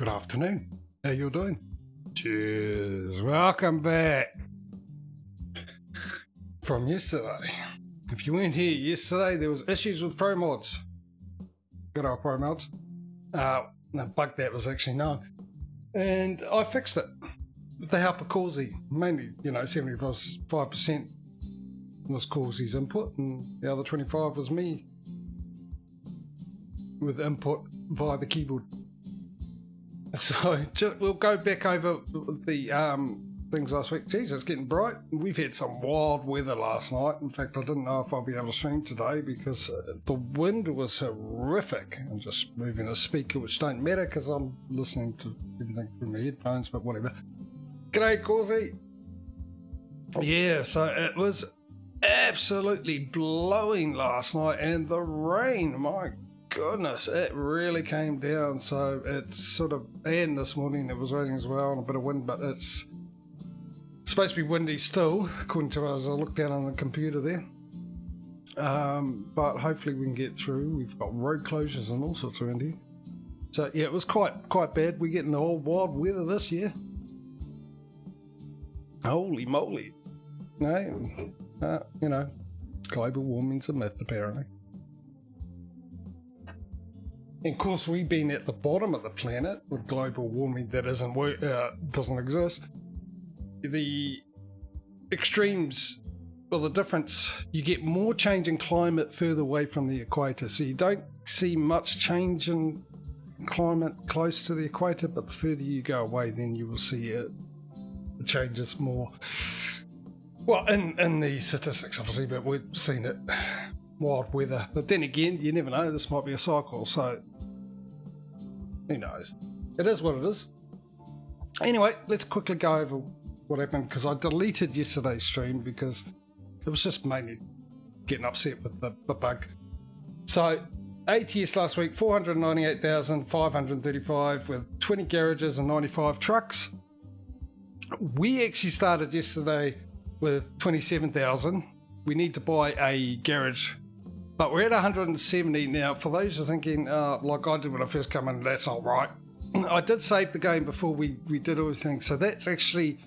Good afternoon. How you doing? Cheers. Welcome back from yesterday. If you weren't here yesterday, there was issues with Pro Mods. Good old Pro Mods. The bug that was actually known. And I fixed it with the help of Causey. Mainly, 75% was Causey's input and the other 25 was me with input via the keyboard. So we'll go back over the things last week. Jeez, it's getting bright. We've had some wild weather last night. In fact, I didn't know if I'll be able to stream today because the wind was horrific. I'm just moving a speaker, which don't matter because I'm listening to everything through my headphones, but whatever. G'day, Causey. Yeah, so it was absolutely blowing last night, and the rain, my goodness, it really came down. So it's and this morning it was raining as well, and a bit of wind, but it's supposed to be windy still, according to as I look down on the computer there. But hopefully we can get through. We've got road closures and all sorts around here. So yeah, it was quite bad. We're getting the old wild weather this year. Holy moly. No, global warming's a myth apparently. And of course, we've been at the bottom of the planet with global warming that doesn't exist. The extremes, well, the difference, you get more change in climate further away from the equator. So you don't see much change in climate close to the equator, but the further you go away, then you will see it changes more. Well, in the statistics, obviously, but we've seen it. Wild weather. But then again, you never know, this might be a cycle, so who knows? It is what it is. Anyway, let's quickly go over what happened, because I deleted yesterday's stream because it was just mainly getting upset with the bug. So, ATS last week, 498,535 with 20 garages and 95 trucks. We actually started yesterday with 27,000. We need to buy a garage, but we're at 170 now. For those who are thinking, like I did when I first came in, that's not right. I did save the game before we did everything, so that's actually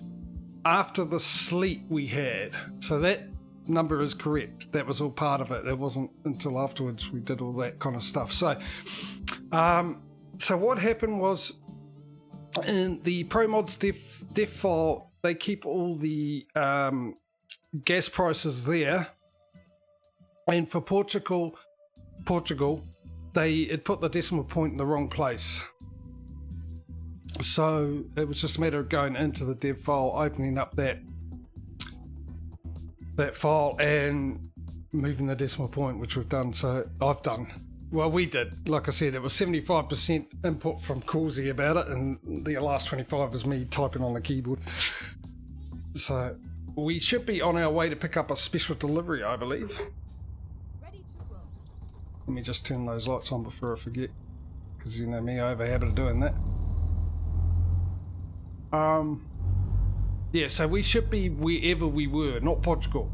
after the sleet we had. So that number is correct. That was all part of it. It wasn't until afterwards we did all that kind of stuff. So, so what happened was in the ProMods def file, they keep all the gas prices there, and for Portugal, it put the decimal point in the wrong place. So it was just a matter of going into the dev file, opening up that file and moving the decimal point, which we've done. So I've done. Well, we did. Like I said, it was 75% input from Causey about it, and the last 25 was me typing on the keyboard. So we should be on our way to pick up a special delivery, I believe. Let me just turn those lights on before I forget, because you know me, I have a habit of doing that. Yeah, so we should be wherever we were, not Portugal.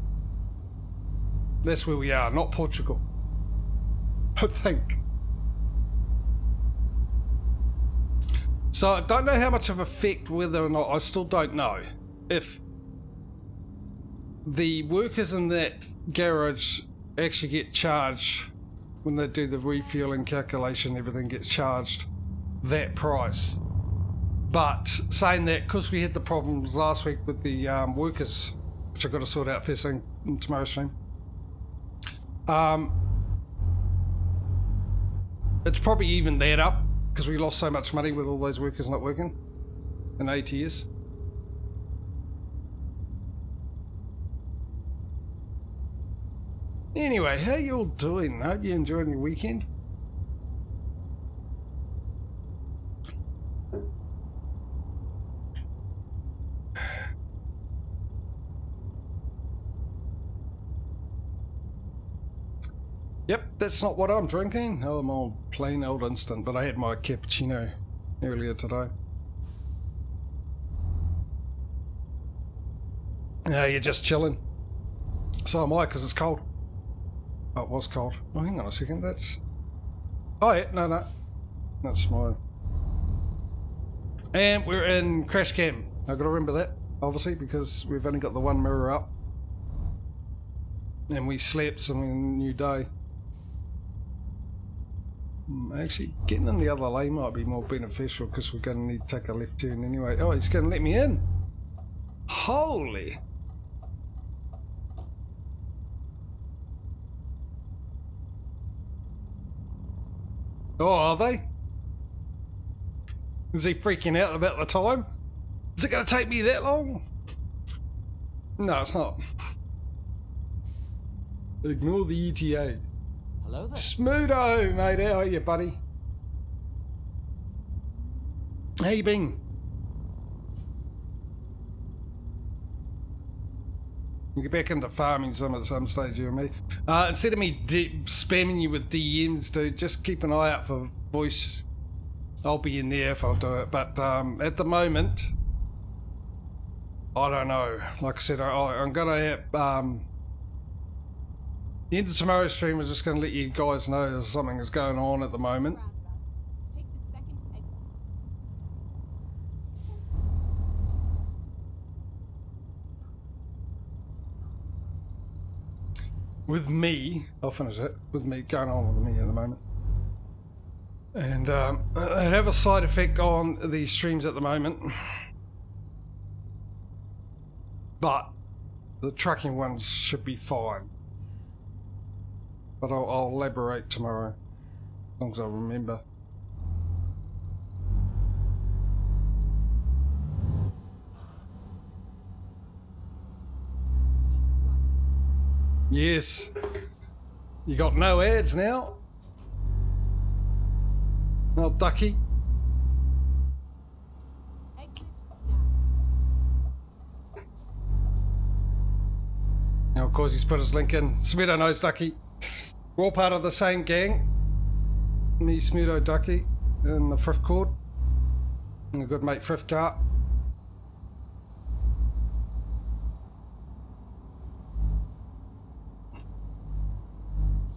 That's where we are, not Portugal. I think. So I don't know how much of effect, whether or not, I still don't know, if the workers in that garage actually get charged when they do the refueling calculation. Everything gets charged that price. But saying that, because we had the problems last week with the workers, which I've got to sort out first thing in tomorrow's stream, it's probably evened that up because we lost so much money with all those workers not working in ATS. Anyway, how you all doing? I hope you're enjoying your weekend. Yep, that's not what I'm drinking. I'm on plain old instant, but I had my cappuccino earlier today. No, you're just chilling. So am I, because it's cold. Oh, it was cold. Oh, hang on a second. That's... Oh, yeah. No. That's my And we're in crash cam. I've got to remember that, obviously, because we've only got the one mirror up. And we slept, so new day. Actually, getting in the other lane might be more beneficial because we're going to need to take a left turn anyway. Oh, he's going to let me in. Holy. Oh, are they? Is he freaking out about the time? Is it going to take me that long? No, it's not. Ignore the ETA. Hello there. Smootho, mate. How are you, buddy? How you been? You get back into farming at some stage, you and me. Instead of me spamming you with DMs, dude, just keep an eye out for voice. I'll be in there if I'll do it. But at the moment, I don't know. Like I said, I'm going to have... the end of tomorrow's stream is just going to let you guys know there's something is going on at the moment. With me, I'll finish it, with me, going on with me at the moment. And it have a side effect on the streams at the moment. But the trucking ones should be fine. But I'll elaborate tomorrow, as long as I remember. Yes. You got no ads now? No ducky? Now, of course, he's put his link in. Smeedo knows Ducky. We're all part of the same gang. Me, Smeedo, Ducky, and the Frith Cord. And a good mate, Frith Cart.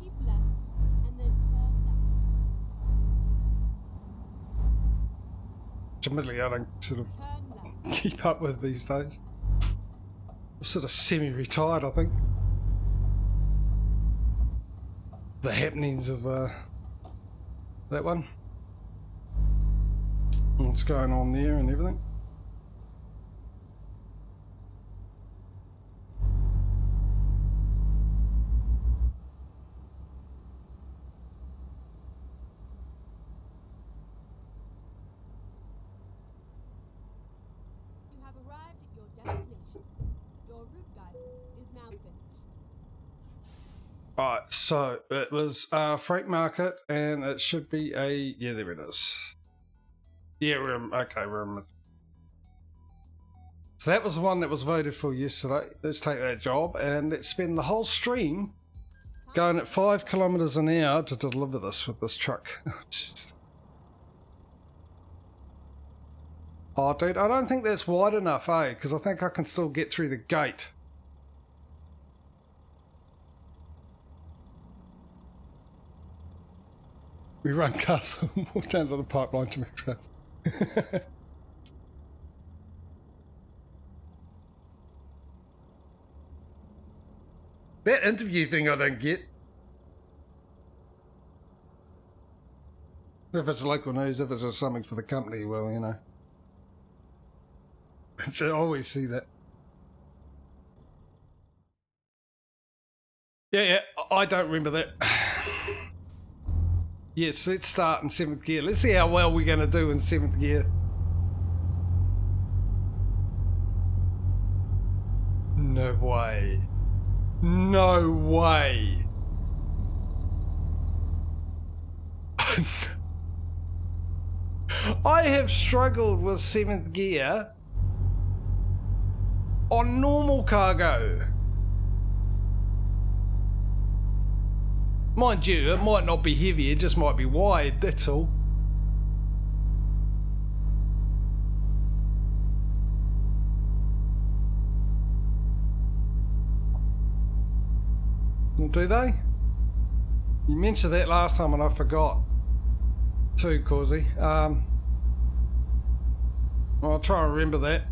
Keep left and then turn left. Admittedly, I don't sort of Turn left. keep up with these days. I'm sort of semi-retired, I think. The happenings of that one. What's going on there and everything. You have arrived at your destination. Your route guidance is now finished. Alright, so it was freight market and it should be a, yeah, there it is. Yeah, we're in. So that was the one that was voted for yesterday. Let's take that job and let's spend the whole stream going at 5 kilometers an hour to deliver this with this truck. Oh, dude, I don't think that's wide enough, eh? Because I think I can still get through the gate. We run cars and walk down to the pipeline to Mexico. That interview thing I don't get. If it's local news, if it's just something for the company, well, you know. I always see that. Yeah, I don't remember that. Yes, let's start in 7th gear. Let's see how well we're going to do in 7th gear. No way. No way. I have struggled with 7th gear on normal cargo. Mind you, it might not be heavy, it just might be wide, that's all. Well, do they? You mentioned that last time and I forgot. Too, Causey. I'll try and remember that.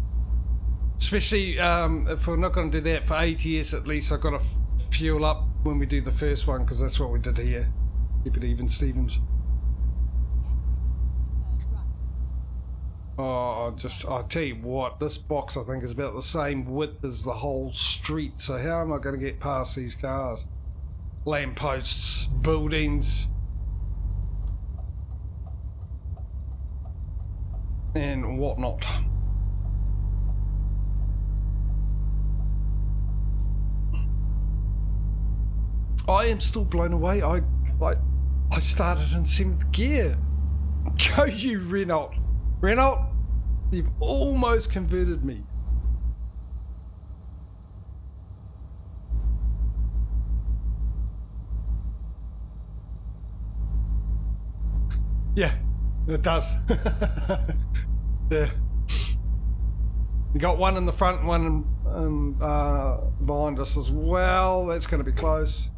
Especially if we're not going to do that for ATS, at least I've got to fuel up when we do the first one, because that's what we did here. Keep it even, Stevens. Oh, I'll tell you what, this box I think is about the same width as the whole street, so how am I going to get past these cars? Lampposts, buildings, and whatnot. I am still blown away. I started in 7th gear. Go you, Renault. Renault, you've almost converted me. Yeah, it does. Yeah. You got one in the front and one behind us as well. That's going to be close.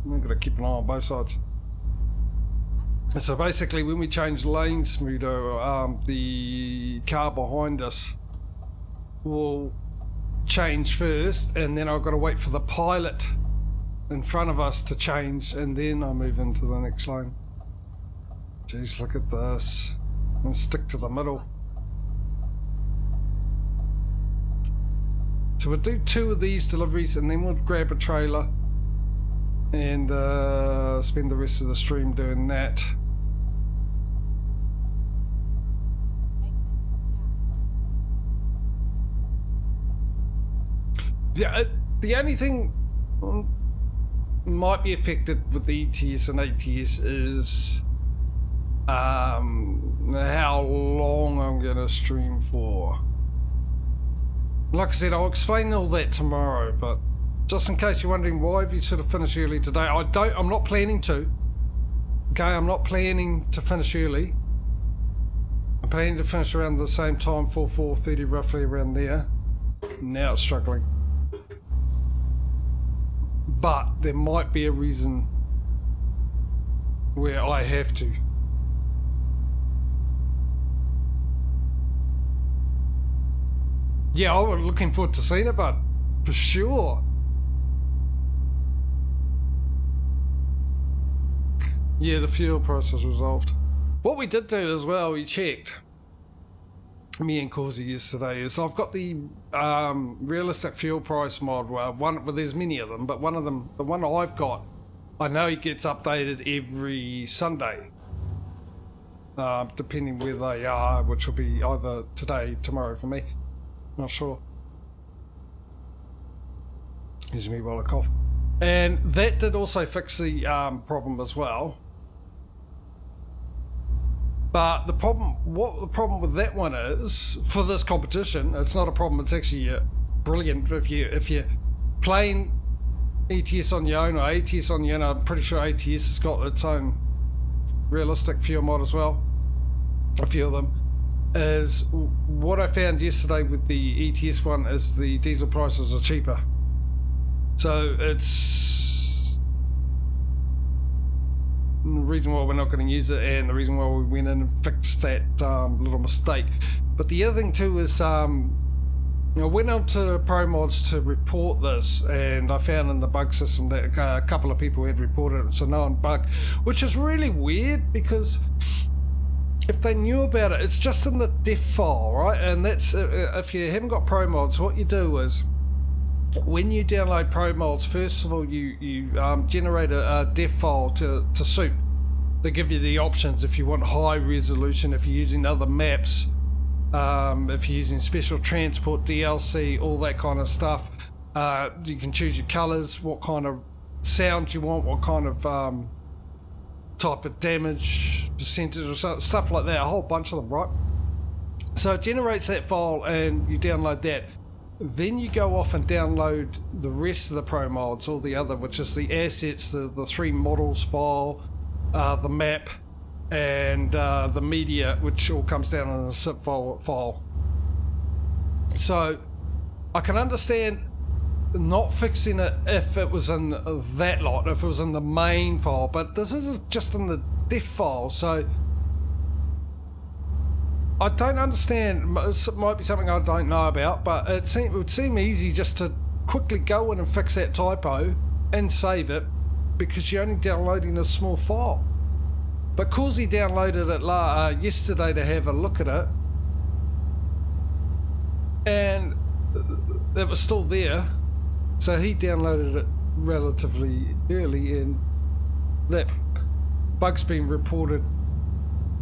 We've got to keep an eye on both sides. So basically, when we change lanes, Smudo, the car behind us will change first, and then I've got to wait for the pilot in front of us to change, and then I move into the next lane. Jeez, look at this. And stick to the middle. So we'll do 2 of these deliveries, and then we'll grab a trailer and spend the rest of the stream doing that. Yeah, the only thing might be affected with the ETS and ATS is how long I'm going to stream for. Like I said, I'll explain all that tomorrow, but just in case you're wondering why have you sort of finished early today, I'm not planning to. Okay, I'm not planning to finish early. I'm planning to finish around the same time, 4:30, roughly around there. Now it's struggling. But there might be a reason where I have to. Yeah, I was looking forward to seeing it, but for sure. Yeah, the fuel price is resolved. What we did do as well, we checked, me and Causey yesterday, is I've got the realistic fuel price mod. Well, there's many of them, but one of them, the one I've got, I know it gets updated every Sunday, depending where they are, which will be either today, tomorrow for me. Not sure. Excuse me while I cough. And that did also fix the problem as well. But the problem, what the problem with that one is, for this competition, it's not a problem. It's actually brilliant if you're playing ETS on your own or ATS on your own. I'm pretty sure ATS has got its own realistic fuel mod as well. A few of them. Is what I found yesterday with the ETS one is the diesel prices are cheaper. So it's the reason why we're not going to use it, and the reason why we went in and fixed that little mistake. But the other thing too is I went on to ProMods to report this, and I found in the bug system that a couple of people had reported it, so known bug, which is really weird because if they knew about it, it's just in the def file, right? And that's if you haven't got ProMods, what you do is when you download ProMods, first of all you generate a def file to suit. They give you the options if you want high resolution, if you're using other maps, if you're using special transport, DLC, all that kind of stuff. You can choose your colors, what kind of sound you want, what kind of type of damage, percentage or stuff like that, a whole bunch of them, right? So it generates that file and you download that. Then you go off and download the rest of the ProMods, all the other, which is the assets, the 3 models file, the map, and the media, which all comes down in a zip file. So I can understand not fixing it if it was in that lot, if it was in the main file, but this is just in the def file. So I don't understand. It might be something I don't know about, but it would seem easy just to quickly go in and fix that typo and save it because you're only downloading a small file. But Causey downloaded it yesterday to have a look at it, and it was still there, so he downloaded it relatively early, and that bug's been reported.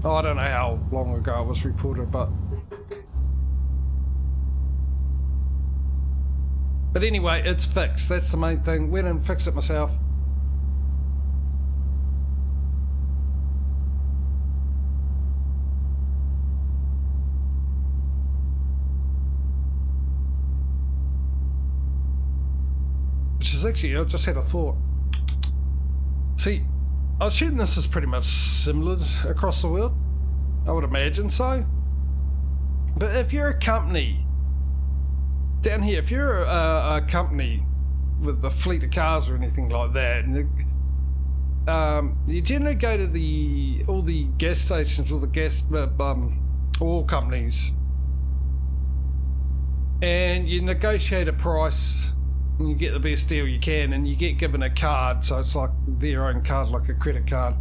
Oh, I don't know how long ago it was reported, but anyway, it's fixed. That's the main thing. Went and fixed it myself. Which is actually, I just had a thought. See, I assume this is pretty much similar across the world. I would imagine so. But if you're a company down here, if you're a company with a fleet of cars or anything like that, and you generally go to all the gas stations, all the gas oil companies, and you negotiate a price. And you get the best deal you can, and you get given a card, so it's like their own card, like a credit card.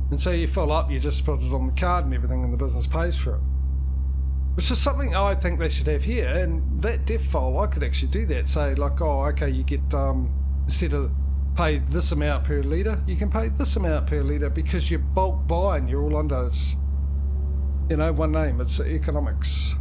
And so you fill up, you just put it on the card and everything, and the business pays for it. Which is something I think they should have here, and that dev file, I could actually do that. Say like, oh, okay, you get, instead of pay this amount per litre, you can pay this amount per litre because you're bulk buying, you're all under, it's, you know, one name, it's economics.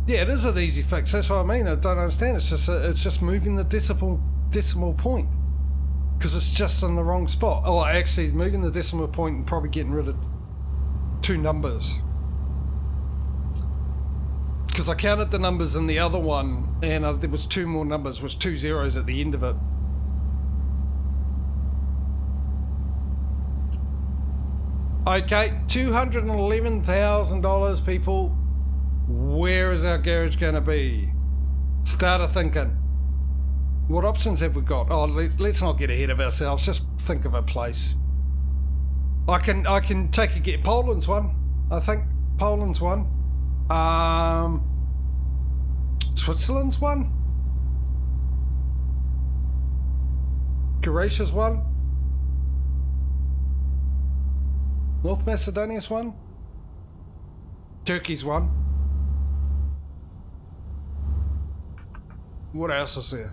Yeah, it is an easy fix. That's what I mean. I don't understand. It's just moving the decimal point because it's just in the wrong spot. Oh, actually, moving the decimal point and probably getting rid of 2 numbers because I counted the numbers in the other one, and there was 2 more numbers, was 2 zeros at the end of it. Okay, $211,000, people. Where is our garage going to be? Start thinking. What options have we got? Oh, let's not get ahead of ourselves. Just think of a place. I can take a get. Poland's one. I think Poland's one. Switzerland's one. Croatia's one. North Macedonia's one. Turkey's one. What else is there?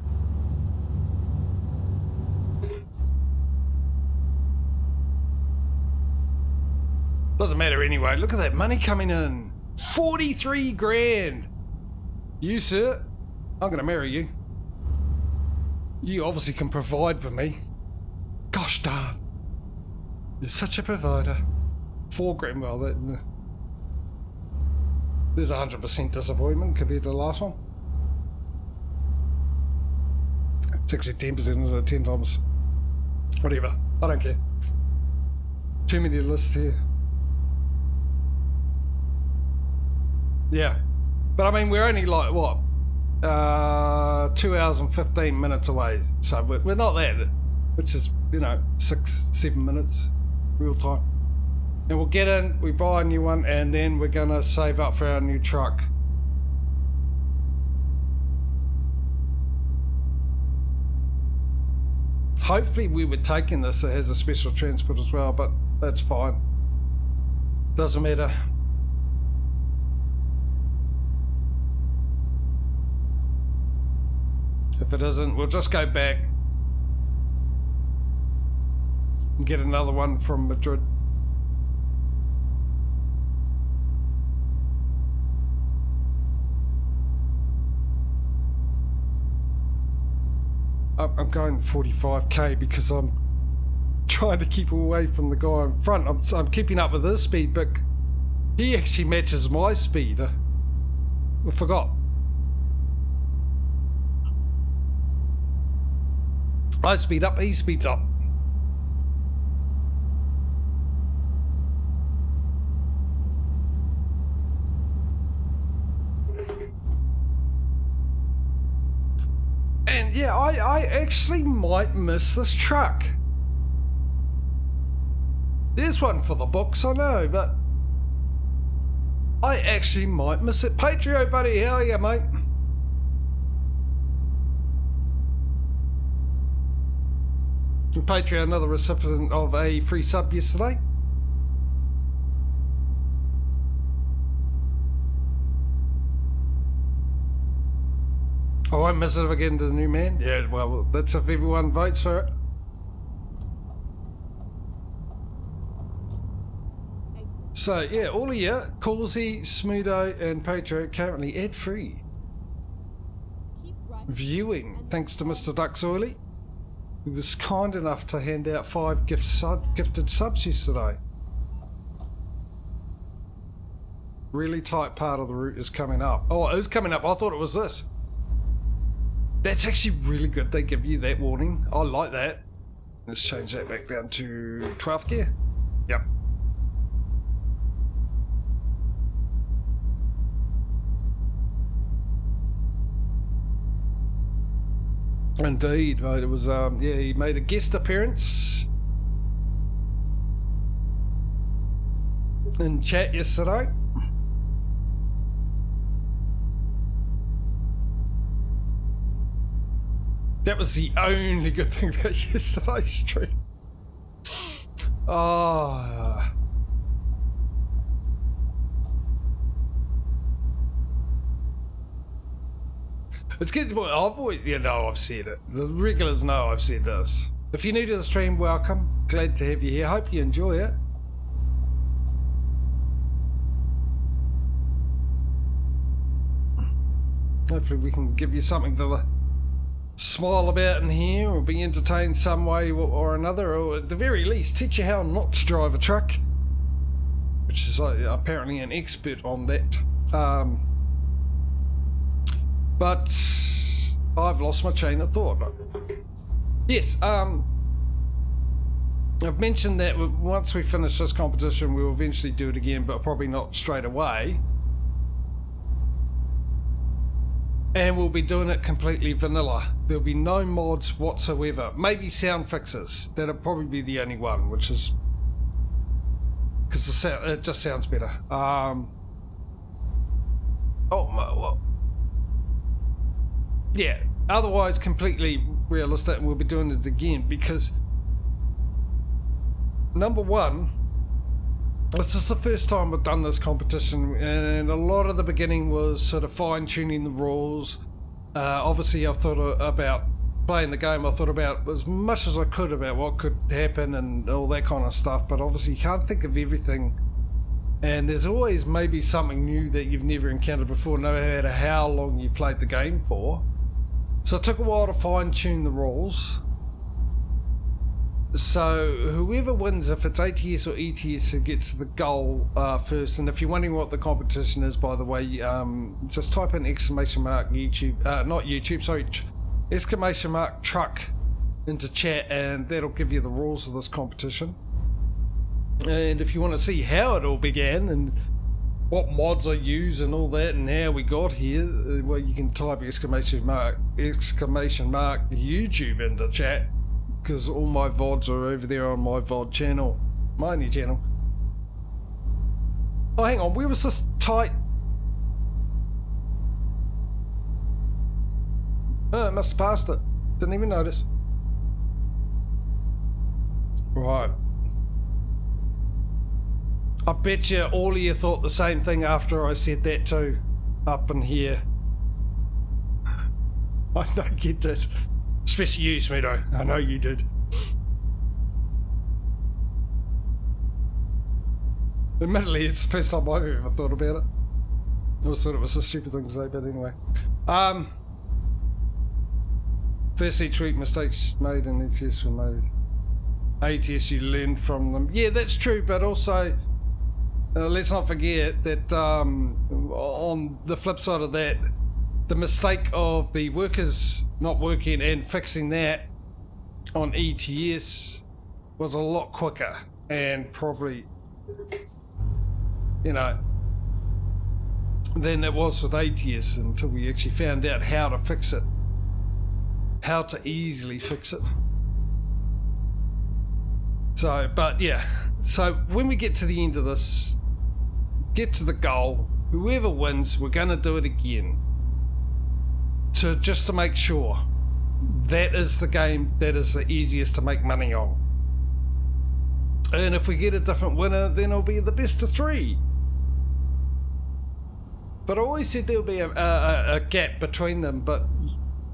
Doesn't matter anyway. Look at that money coming in. 43 grand. You, sir, I'm going to marry you. You obviously can provide for me. Gosh darn. You're such a provider. 4 grand, well, there's 100% disappointment compared to the last one. It's actually 10%, 10 times. Whatever. I don't care. Too many lists here. Yeah. But I mean, we're only like, what? 2 hours and 15 minutes away. So we're not that, which is, you know, 6-7 minutes real time. And we'll get in, we buy a new one, and then we're going to save up for our new truck. Hopefully we were taking this, it has a special transport as well, but that's fine. Doesn't matter. If it isn't, we'll just go back and get another one from Madrid. I'm going 45k because I'm trying to keep away from the guy in front. I'm keeping up with his speed, but he actually matches my speed. I forgot. I speed up, he speeds up. And yeah, I actually might miss this truck. There's one for the books, I know, but I actually might miss it. Patrio, buddy, how are you, mate? Patreon, another recipient of a free sub yesterday. I won't miss it again to the new man. Yeah, well, that's if everyone votes for it. So, yeah, all of you, Causey, Smootho, and Patro currently ad-free. Viewing, thanks to Mr. Ducks Oily, who was kind enough to hand out 5 gifted subs yesterday. Really tight part of the route is coming up. Oh, it is coming up. I thought it was this. That's actually really good. They give you that warning. I like that. Let's change that back down to 12th gear. Yep. Indeed, mate. It was, yeah, he made a guest appearance in chat yesterday. That was the only good thing about yesterday's stream. Ah. It's good. Well, I've always, you know, I've said it. The regulars know I've said this. If you're new to the stream, welcome. Glad to have you here. Hope you enjoy it. Hopefully we can give you something to smile about in here, or be entertained some way or another, or at the very least teach you how not to drive a truck, which is apparently an expert on that. But I've lost my chain of thought. Yes, I've mentioned that once we finish this competition we'll eventually do it again, but probably not straight away. And we'll be doing it completely vanilla. There'll be no mods whatsoever. Maybe sound fixes. That'll probably be the only one, which is because it just sounds better. Oh my, well, yeah. Otherwise, completely realistic, and we'll be doing it again because number one, this is the first time we've done this competition, and a lot of the beginning was sort of fine-tuning the rules. Obviously, I thought about playing the game. I thought about as much as I could about what could happen and all that kind of stuff, but obviously you can't think of everything. And there's always maybe something new that you've never encountered before, no matter how long you played the game for. So it took a while to fine-tune the rules. So whoever wins, if it's ATS or ETS, who gets the goal first. And if you're wondering what the competition is, by the way, just type in exclamation mark YouTube, not YouTube, sorry, exclamation mark truck into chat, and that'll give you the rules of this competition. And if you want to see how it all began and what mods I use and all that and how we got here, well, you can type exclamation mark YouTube into chat, because all my VODs are over there on my VOD channel, my only channel. Oh, hang on, where was this tight? Oh, I must have passed it. Didn't even notice. Right. I bet you all of you thought the same thing after I said that too, up in here. I don't get it. Especially you, Smeedo. I know you did. Admittedly, it's the first time I've ever thought about it. I always thought it was a stupid thing to say, but anyway. First each week, mistakes made and ATS were made. ATS, you learn from them. Yeah, that's true, but also, let's not forget that on the flip side of that, the mistake of the workers not working and fixing that on ETS was a lot quicker, and probably, you know, than it was with ATS until we actually found out how to fix it. how to easily fix it. So, but yeah, so when we get to the end of this, get to the goal, whoever wins, we're going to do it again. Just to make sure that is the game that is the easiest to make money on. And if we get a different winner, then it'll be the best of 3. But I always said there'll be a gap between them, but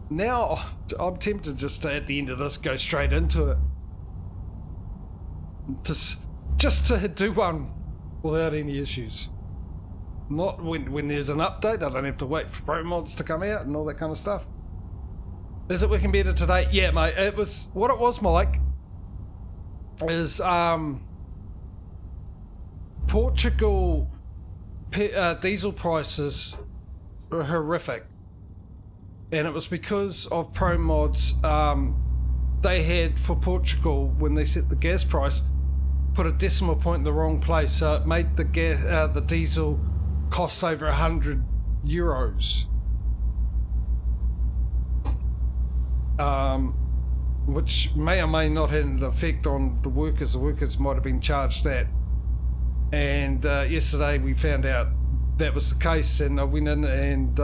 now I'm tempted just to, at the end of this, go straight into it. Just to do one without any issues. Not when there's an update, I don't have to wait for pro mods to come out and all that kind of stuff. Is it working better today? Yeah, mate. It was what it was, Mike. Is Portugal diesel prices were horrific, and it was because of pro mods. They had, for Portugal, when they set the gas price, put a decimal point in the wrong place, so it made the the diesel cost over €100, which may or may not have an effect on the workers. The workers might have been charged that, and yesterday we found out that was the case, and I went in and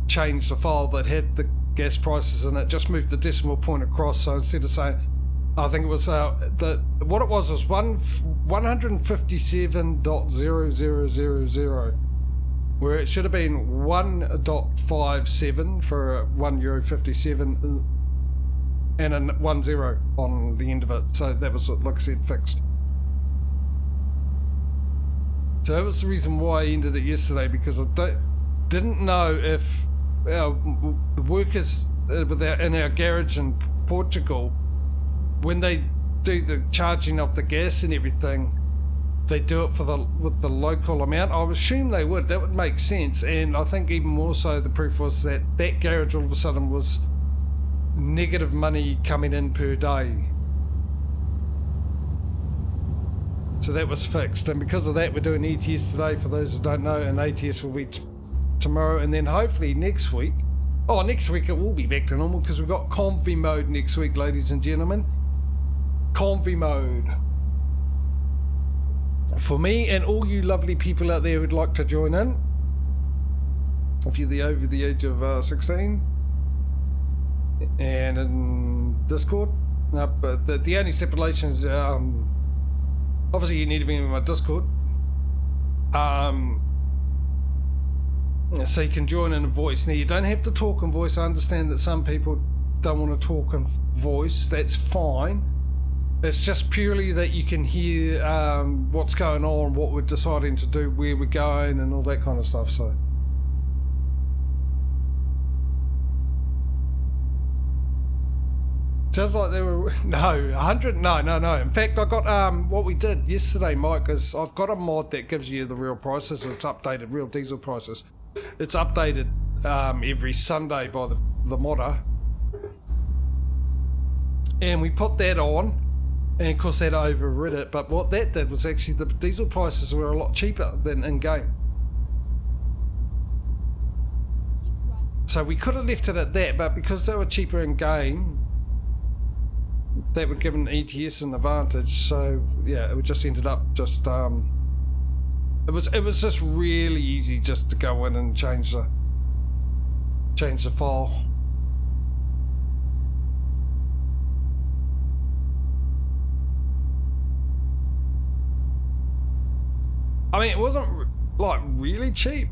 changed the file that had the gas prices in it, just moved the decimal point across. So instead of saying, I think it was what it was 157.0000, where it should have been 1.57 for €1.57 and a 10 on the end of it. So that was, like I said, fixed. So that was the reason why I ended it yesterday, because I didn't know if the workers in our garage in Portugal, when they do the charging of the gas and everything, they do it with the local amount. I would assume they would. That would make sense. And I think even more so, the proof was that garage all of a sudden was negative money coming in per day. So that was fixed, and because of that, we're doing ETS today. For those who don't know, and ATS will be tomorrow, and then hopefully next week. Oh, next week it will be back to normal, because we've got Convi mode next week, ladies and gentlemen. Convi mode. For me and all you lovely people out there who'd like to join in, if you're over the age of 16, and in Discord, but the only stipulation is, obviously you need to be in my Discord, so you can join in voice. Now you don't have to talk in voice. I understand that some people don't want to talk in voice. That's fine. It's just purely that you can hear what's going on, what we're deciding to do, where we're going, and all that kind of stuff. So sounds like there were 100. No. In fact, I got what we did yesterday, Mike, is I've got a mod that gives you the real prices. It's updated, real diesel prices. It's updated every Sunday by the modder, and we put that on, and of course that overrid it. But what that did was actually the diesel prices were a lot cheaper than in game. So we could have left it at that, but because they were cheaper in game, that would give an ETS an advantage. So yeah, it just ended up just it was just really easy just to go in and change the file. I mean, it wasn't like really cheap.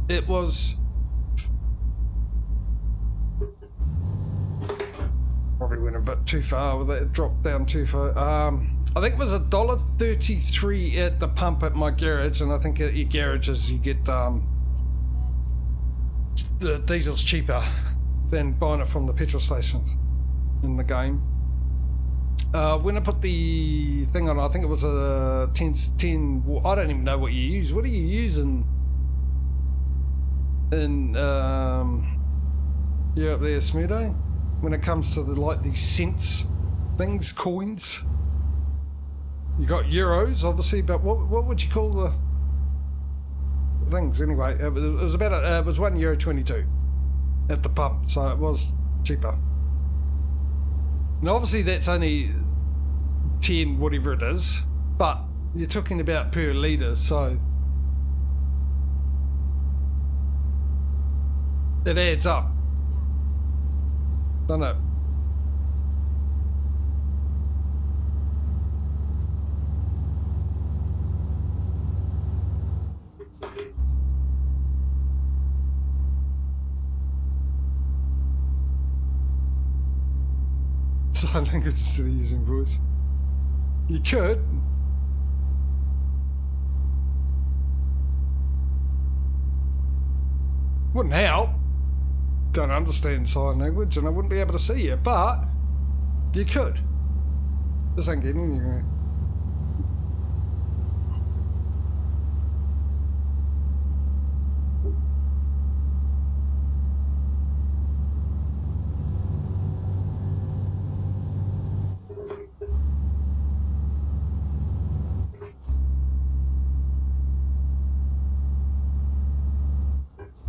It was probably went a bit too far with it. It dropped down too far. I think it was $1.33 at the pump at my garage, and I think at your garages you get the diesel's cheaper than buying it from the petrol stations in the game. When I put the thing on, I think it was a 10. I don't even know what you use. What do you use in you're up there, Smudo? When it comes to these cents things, coins, you got euros, obviously, but what would you call the things anyway? It was about it was €1.22. at the pump, so it was cheaper. And obviously that's only 10 whatever it is, but you're talking about per litre, so it adds up, doesn't it? Sign language instead of using voice. You could. Wouldn't help. Don't understand sign language and I wouldn't be able to see you, but you could. This ain't getting anywhere.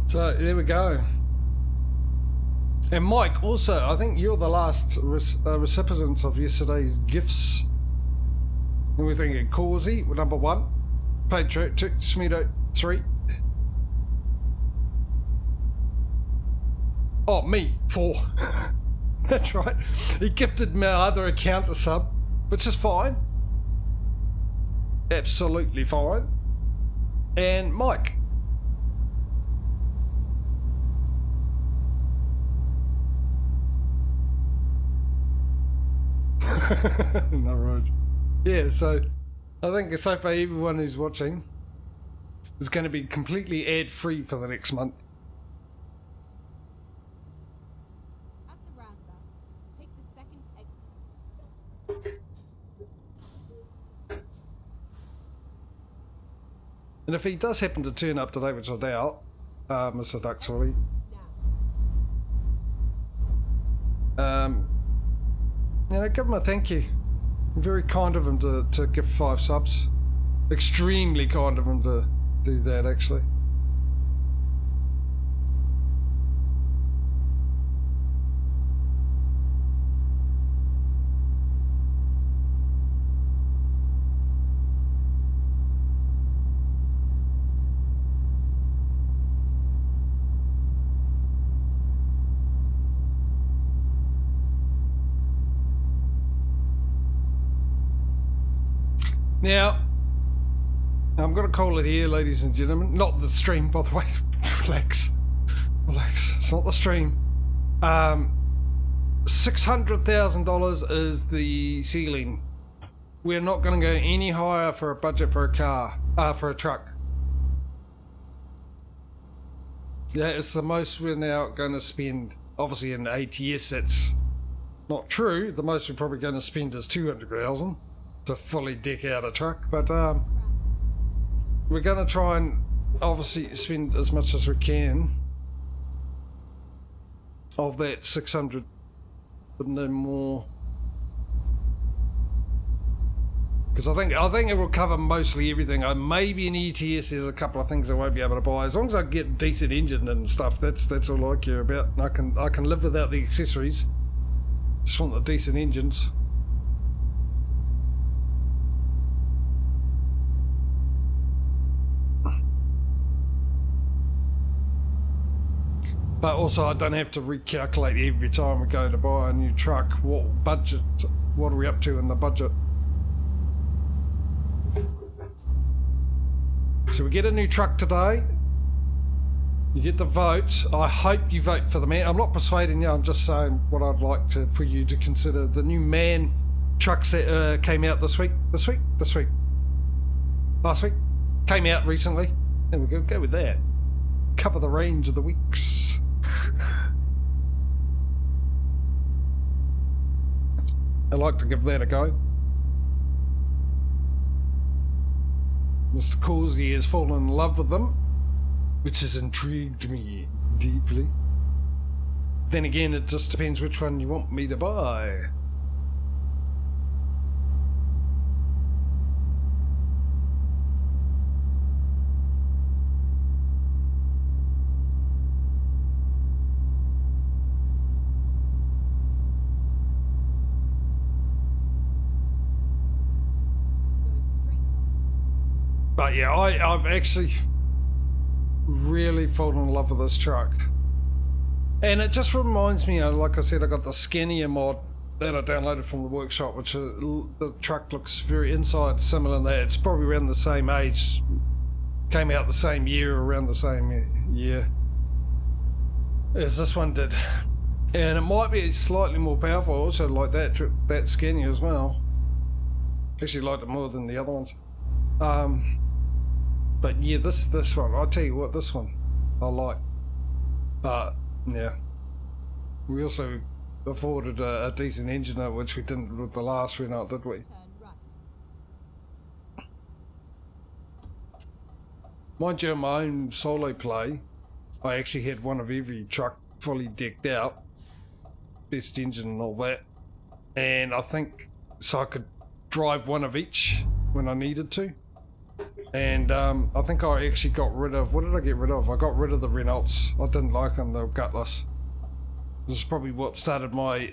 So there we go. And Mike, also, I think you're the last recipients of yesterday's gifts. And we're thinking Causey, number 1. Patriot 2, Smeeto 3. Oh, me 4. That's right. He gifted my other account a sub, which is fine. Absolutely fine. And Mike. No road. Yeah, so I think so far everyone who's watching is going to be completely ad-free for the next month. At the roundabout, take the second exit. And if he does happen to turn up today, which I doubt, Mr. Duxbury, you know, give him a thank you. Very kind of him to give 5 subs. Extremely kind of him to do that, actually. Now, I'm going to call it here, ladies and gentlemen. Not the stream, by the way. Relax. Relax. It's not the stream. $600,000 is the ceiling. We're not going to go any higher for a budget for a car. For a truck. Yeah, it's the most we're now going to spend. Obviously in ATS that's not true. The most we're probably going to spend is $200,000 to fully deck out a truck, but we're going to try and obviously spend as much as we can of that 600, but no more, because I think it will cover mostly everything. Maybe in ETS there's a couple of things I won't be able to buy, as long as I get a decent engine and stuff. That's all I care about. And I can live without the accessories. Just want the decent engines. But also I don't have to recalculate every time we go to buy a new truck. What are we up to in the budget? So we get a new truck today. You get the vote. I hope you vote for the man. I'm not persuading you, I'm just saying what I'd like for you to consider. The new man trucks that came out last week. Came out recently. There we go with that. Cover the range of the weeks. I'd like to give that a go. Mr. Causey has fallen in love with them, which has intrigued me deeply. Then again, it just depends which one you want me to buy. But yeah, I've actually really fallen in love with this truck. And it just reminds me, like I said, I got the Scania mod that I downloaded from the workshop, which the truck looks very inside similar in that. It's probably around the same age, came out the same year, around the same year as this one did. And it might be slightly more powerful. I also like that Scania as well. Actually liked it more than the other ones. But yeah, this one, I'll tell you what, this one I like. But yeah, we also afforded a decent engine, which we didn't with the last Renault, did we? Turn right. Mind you, my own solo play, I actually had one of every truck fully decked out, best engine and all that, and I think so I could drive one of each when I needed to. And I think I actually got rid of, what did I get rid of? I got rid of the Renaults. I didn't like them, they were gutless. This is probably what started my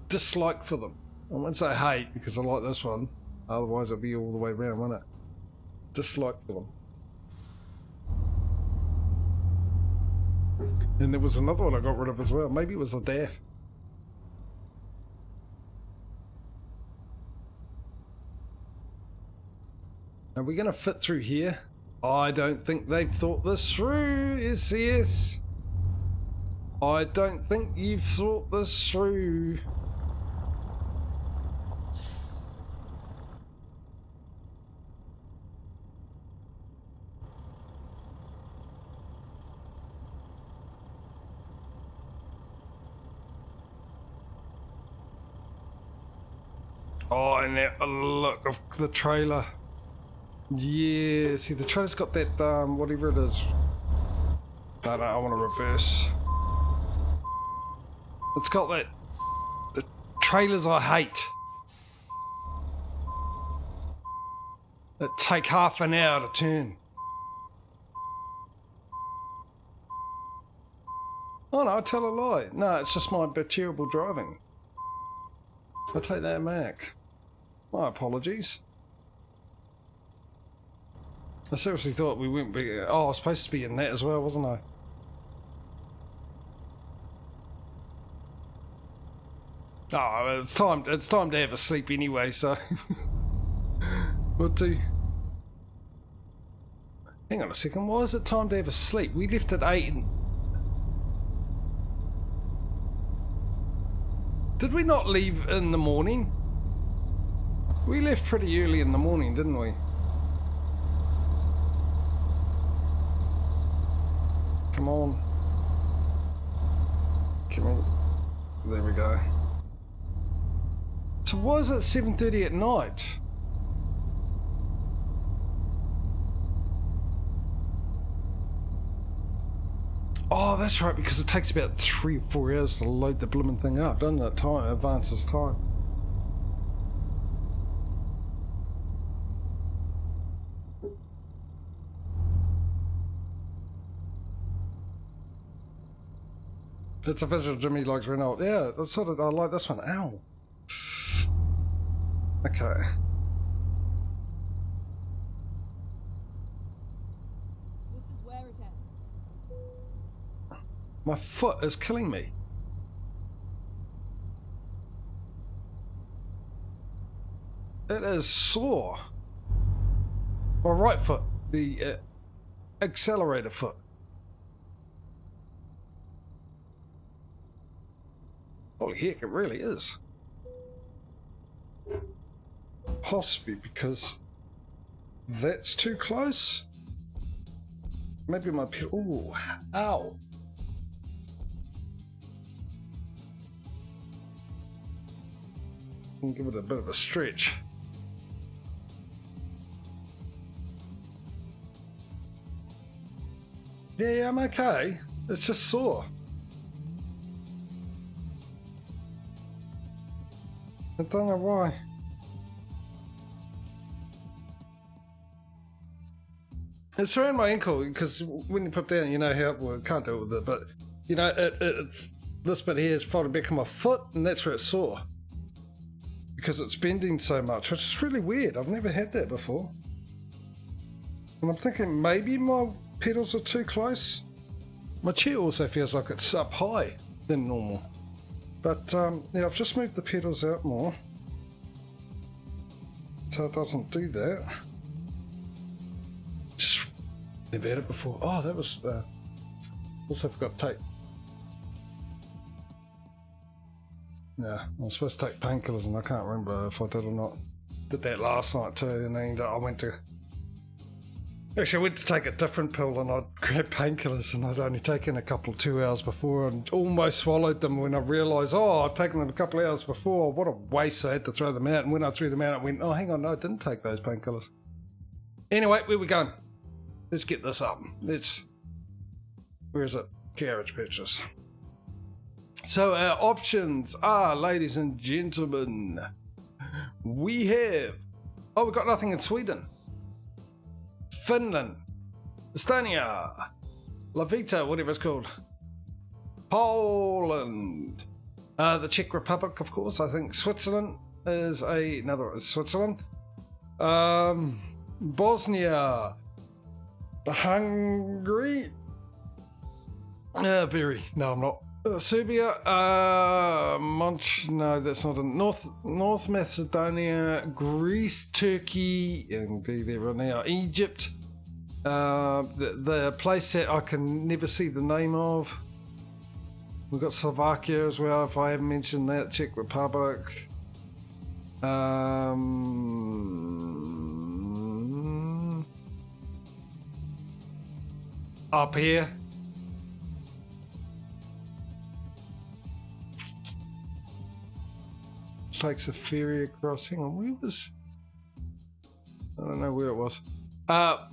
dislike for them. I won't say hate, because I like this one, otherwise it'd be all the way around, wouldn't it? Dislike for them. And there was another one I got rid of as well. Maybe it was the DAF. Are we going to fit through here? I don't think they've thought this through, SCS. I don't think you've thought this through. Oh, and that look of the trailer. Yeah, see the trailer's got that, whatever it is. No, I want to reverse. It's got that, the trailers I hate. That take half an hour to turn. Oh no, I tell a lie. No, it's just my terrible driving. I take that back. My apologies. I seriously thought we wouldn't be. Oh, I was supposed to be in that as well, wasn't I? Oh, it's time. It's time to have a sleep anyway. So, what do? Hang on a second. Why is it time to have a sleep? We left at 8. Did we not leave in the morning? We left pretty early in the morning, didn't we? Come on. Come on. There we go. So why is it 7:30 at night? Oh, that's right, because it takes about 3 or 4 hours to load the blooming thing up, doesn't it? Time advances time. It's official, Jimmy likes Renault. Yeah, that's sort of, I like this one. Ow. Okay. This is where it ends. My foot is killing me. It is sore. My right foot, the accelerator foot. Holy heck, it really is. Possibly because that's too close. Maybe my ooh, ow. I'll give it a bit of a stretch. Yeah, I'm okay. It's just sore. I don't know why. It's around my ankle, because when you put down, you know how, well, can't do it with it, but, you know, this bit here is folded back on my foot, and that's where it's sore. because it's bending so much, which is really weird. I've never had that before. And I'm thinking maybe my pedals are too close. My chair also feels like it's up high than normal. But yeah, I've just moved the pedals out more, so it doesn't do that. Just never had it before. Oh, that was... also forgot tape. Yeah, I was supposed to take painkillers and I can't remember if I did or not. Did that last night too, and then I went to... Actually, I went to take a different pill and I'd grabbed painkillers and I'd only taken a couple 2 hours before and almost swallowed them when I realised, oh, I'd taken them a couple of hours before. What a waste. I had to throw them out. And when I threw them out, I went, oh, hang on, no, I didn't take those painkillers. Anyway, where we going? Let's get this up. Where is it? Carriage purchase. So our options are, ladies and gentlemen, we have... Oh, we've got nothing in Sweden. Finland, Estonia, Lavita, whatever it's called, Poland, the Czech Republic, of course. I think Switzerland is another Switzerland, Bosnia, Hungary, no, I'm not. Serbia, no, that's not in North Macedonia, Greece, Turkey, and be there right now, Egypt, the place that I can never see the name of. We've got Slovakia as well, if I haven't mentioned that, Czech Republic, up here. Takes a ferry across. Hang on, where was... I don't know where it was.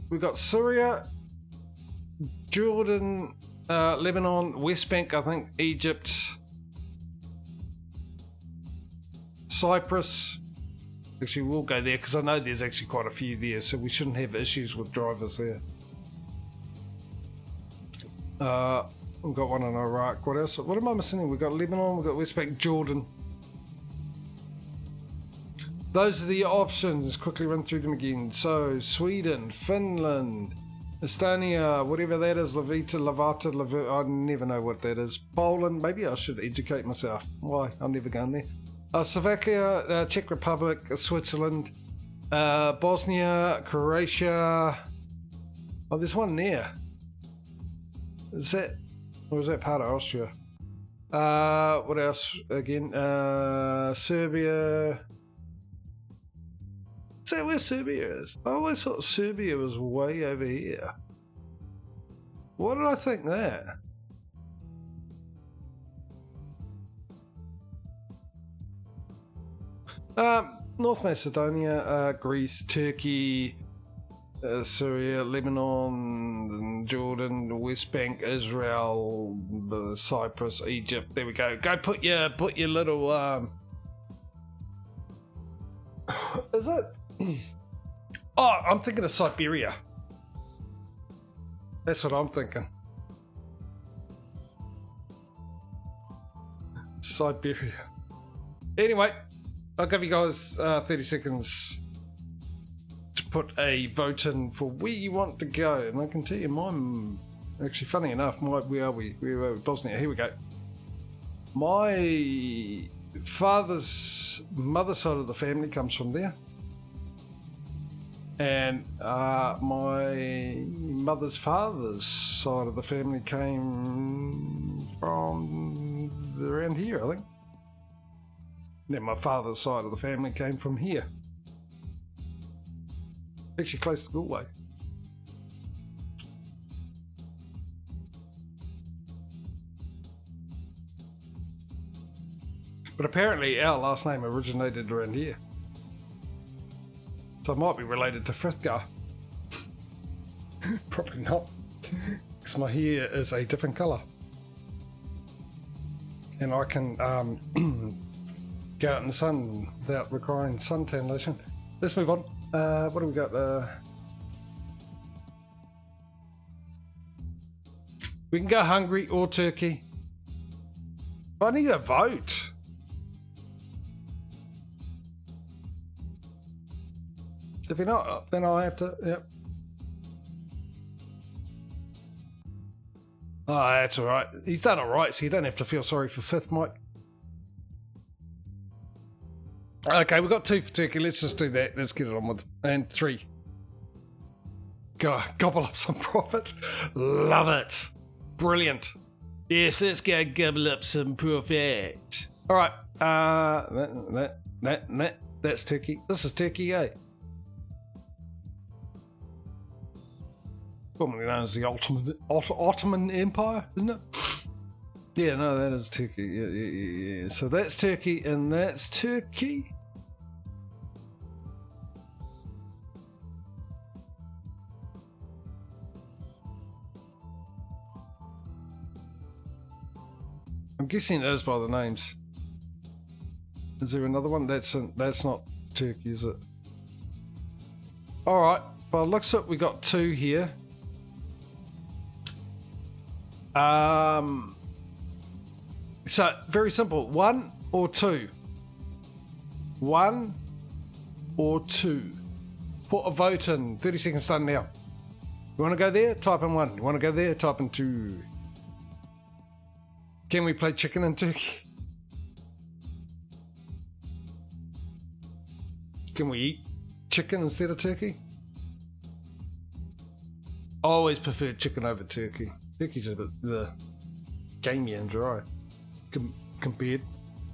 We've got Syria, Jordan, Lebanon, West Bank, I think, Egypt, Cyprus. Actually, we'll go there because I know there's actually quite a few there, so we shouldn't have issues with drivers there. We've got one in Iraq. What else? What am I missing? We've got Lebanon, we've got West Bank, Jordan. Those are the options. Quickly run through them again. So, Sweden, Finland, Estonia, whatever that is, Lavita, I never know what that is. Poland, maybe I should educate myself. Why? I'm never going there. Slovakia, Czech Republic, Switzerland, Bosnia, Croatia. Oh, there's one there. Is that, or is that part of Austria? What else again? Serbia. Is that where Serbia is? I always thought Serbia was way over here. Why did I think that? North Macedonia, Greece, Turkey, Syria, Lebanon, Jordan, West Bank, Israel, Cyprus, Egypt. There we go. Go put your little Is it? Oh, I'm thinking of Siberia. That's what I'm thinking. Siberia. Anyway, I'll give you guys 30 seconds to put a vote in for where you want to go. And I can tell you mine, actually funny enough, where are we? We're Bosnia. Here we go. My father's mother's side of the family comes from there. And my mother's father's side of the family came from around here, I think. Then my father's side of the family came from here. Actually close to Galway. But apparently our last name originated around here. So I might be related to Frithgar. Probably not. Because my hair is a different colour. And I can go out in the sun without requiring suntan lotion. Let's move on. What do we got? We can go Hungary or Turkey. I need a vote. If you're not, then I'll have to. Yep. Oh, that's all right. He's done all right, so you don't have to feel sorry for fifth, Mike. Okay, we've got 2 for Turkey. Let's just do that. Let's get it on with. And 3. Go gobble up some profit. Love it. Brilliant. Yes, let's go gobble up some profit. All right. That's Turkey. This is Turkey, eh? Formerly known as the Ottoman Empire, isn't it? Yeah, no, that is Turkey. Yeah. So that's Turkey, and that's Turkey. I'm guessing it is by the names. Is there another one? That's not Turkey, is it? All right. Well, it looks like we got 2 here. So very simple. 1 or 2. 1 or 2. Put a vote in. 30 seconds done now. You want to go there? Type in 1. You want to go there? Type in 2. Can we play chicken and turkey? Can we eat chicken instead of turkey? I always prefer chicken over turkey. Turkey's a bit gamey and dry compared.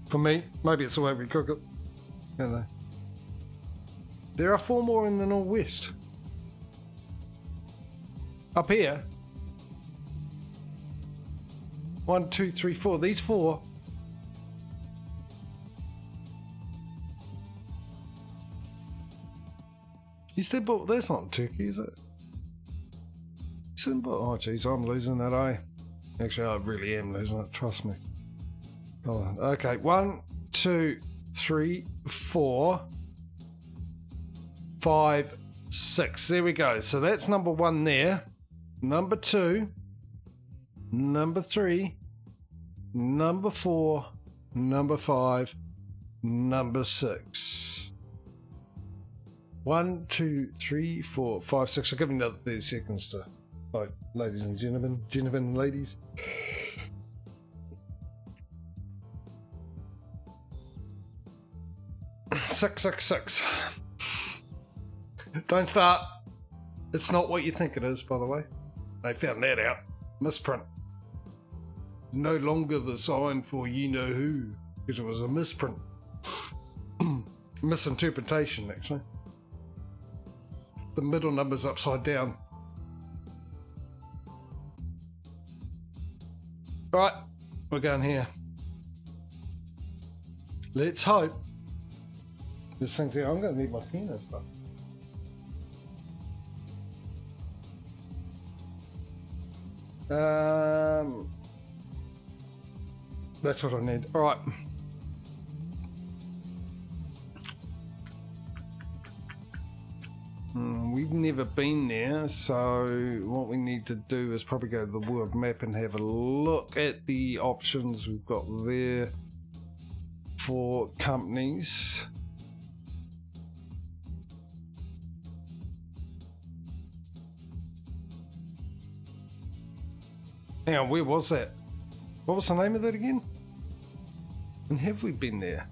For me, maybe it's the way we cook it. I don't know. There are 4 more in the northwest. Up here. 1, 2, 3, 4. These 4. Istanbul, that's not Turkey, is it? Istanbul, oh jeez, I'm losing that, eh? Actually, I really am losing it, trust me. Hold on. Okay, 1, 2, 3, 4, 5, 6. There we go. So that's number 1 there. Number 2. Number 3, number 4, number 5, number 6. 1, 2, 3, 4, 5, 6. I'll give you another 30 seconds to vote, ladies and gentlemen, ladies. Six. Don't start. It's not what you think it is, by the way. They found that out. Misprint. No longer the sign for you-know-who, because it was a misprint. Misinterpretation, actually. The middle number's upside down. Right, we're going here. Let's hope. This thing's here. I'm going to need my pen and stuff. That's what I need. All right. We've never been there, so what we need to do is probably go to the world map and have a look at the options we've got there for companies. Hang on, where was that? What was the name of that again? And have we been there?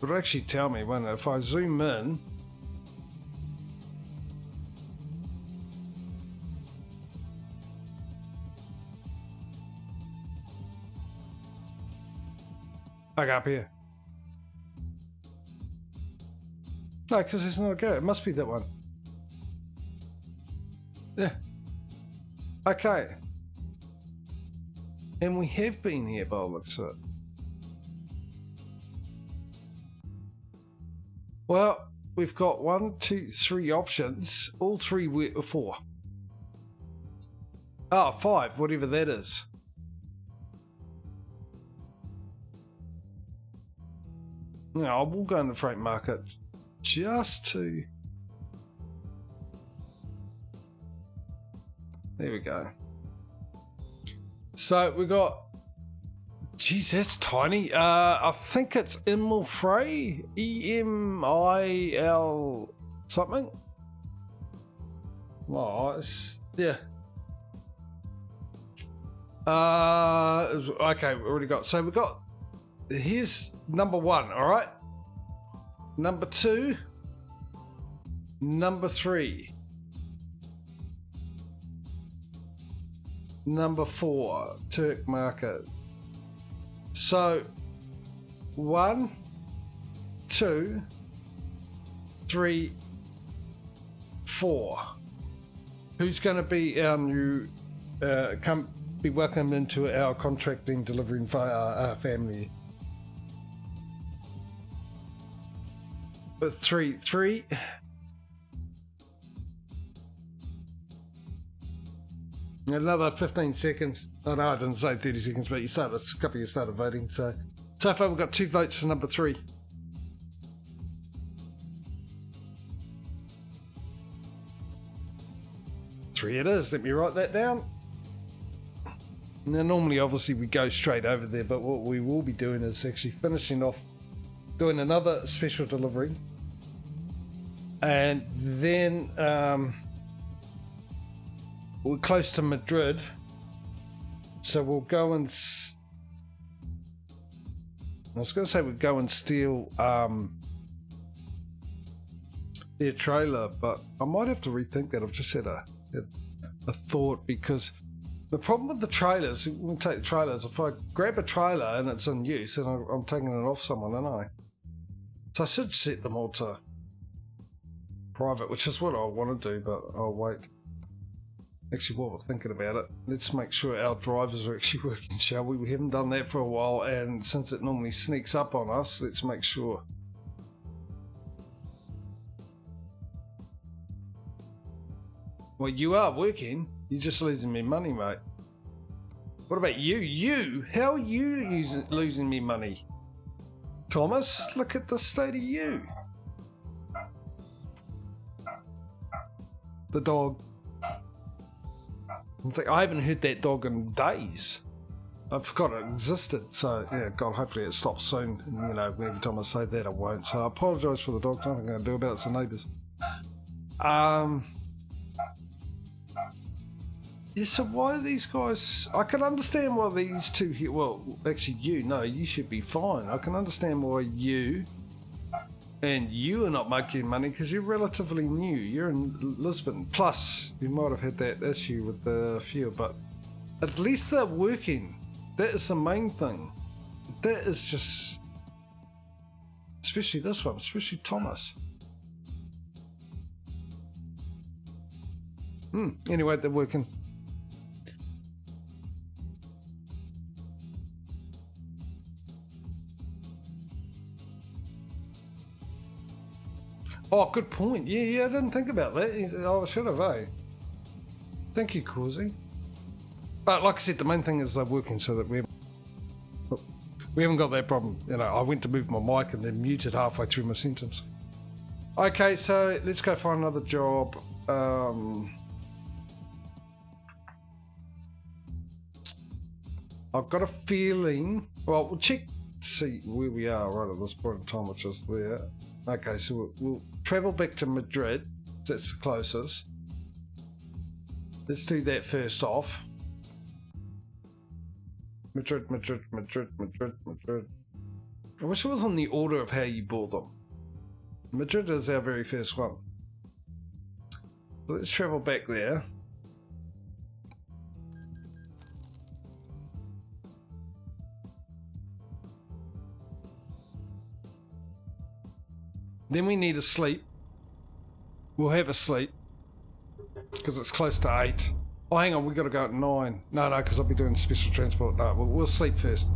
It would actually tell me when, if I zoom in. Back up here. No, because it's not a go. It must be that one. Yeah. Okay. And we have been here by the looks of it. Well, we've got 1, 2, 3 options. All 3 were 4. Oh, 5, whatever that is. Now, I will go in the freight market just to... There we go. So we've got Jeez, that's tiny. I think it's Emil Frey. EMIL something. Well, yeah. Okay, we already got. So we got. Here's number 1. All right. Number 2. Number 3. Number 4. Turk marker. So 1, 2, 3, 4. Who's going to be our new be welcomed into our contracting delivering family? 3. Another 15 seconds. Oh no, I didn't say 30 seconds, but a couple of you started voting. So far we've got 2 votes for number 3. Three it is. Let me write that down. Now normally obviously we go straight over there, but what we will be doing is actually finishing off doing another special delivery, and then we're close to Madrid, so we'll go and I was going to say we'd go and steal their trailer, but I might have to rethink that. I've just had a thought, because the problem with the trailers, when we take the trailers, if I grab a trailer and it's in use, and I'm taking it off someone, aren't I? So I should set them all to private, which is what I want to do, but I'll wait. Actually, while we're thinking about it, let's make sure our drivers are actually working, shall we? We haven't done that for a while, and since it normally sneaks up on us, let's make sure. Well, you are working. You're just losing me money, mate. What about you? How are you losing me money? Thomas, look at the state of you. The dog. I haven't heard that dog in days. I forgot it existed. So, yeah, God, hopefully it stops soon. And, you know, every time I say that, I won't. So I apologise for the dog. Nothing I'm going to do about it. It's the neighbours. Yeah, so why are these guys... I can understand why these two here... Well, actually, you should be fine. I can understand why you and you are not making money, because you're relatively new. You're in Lisbon. Plus, you might have had that issue with the fuel, but at least they're working. That is the main thing. That is just... Especially this one, especially Thomas. Anyway, they're working. Oh, good point. Yeah, I didn't think about that. Oh, I should have, eh? Thank you, Causey. But like I said, the main thing is they're working so that we haven't got that problem. You know, I went to move my mic and then muted halfway through my sentence. Okay, so let's go find another job. I've got a feeling... Well, we'll check to see where we are right at this point in time, which is there. Okay, so we'll travel back to Madrid. That's the closest. Let's do that first off. Madrid. I wish it was in the order of how you bought them. Madrid is our very first one. So let's travel back there. Then we need a sleep. We'll have a sleep, because it's close to 8. Oh, hang on, we've got to go at 9. No, because I'll be doing special transport. No, we'll sleep first.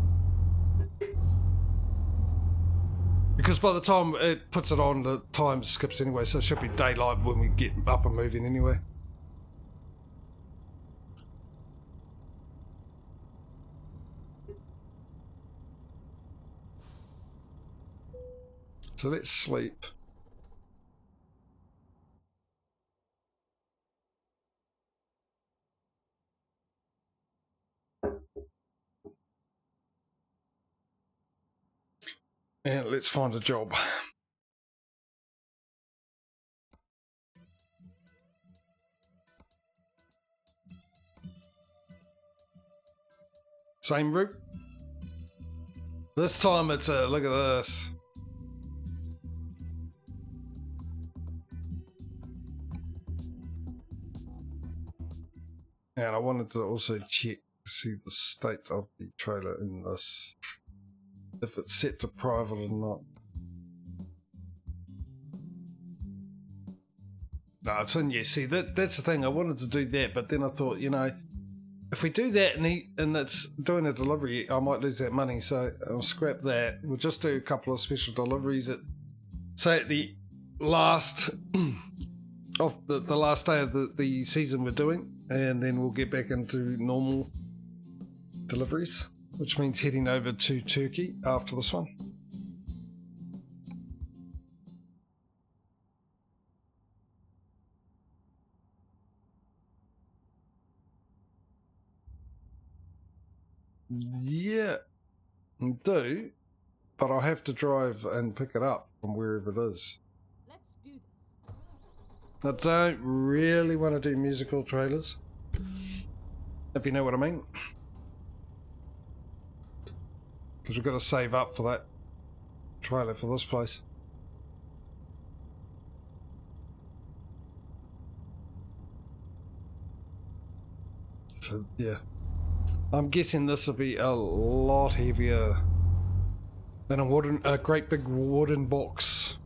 Because by the time it puts it on, the time skips anyway, so it should be daylight when we get up and moving anyway. So let's sleep. And let's find a job. Same route. This time it's a look at this. And I wanted to also check to see the state of the trailer in this, if it's set to private or not. No, it's in. You see, that's the thing. I wanted to do that, but then I thought, you know, if we do that and it's doing a delivery, I might lose that money. So I'll scrap that. We'll just do a couple of special deliveries at, say, at the last of the last day of the season we're doing, and then we'll get back into normal deliveries, which means heading over to Turkey after this one. Yeah, I do, but I'll have to drive and pick it up from wherever it is. Let's do this. I don't really want to do musical trailers, if you know what I mean. Because we've got to save up for that trailer for this place. So, yeah. I'm guessing this will be a lot heavier than a great big wooden box.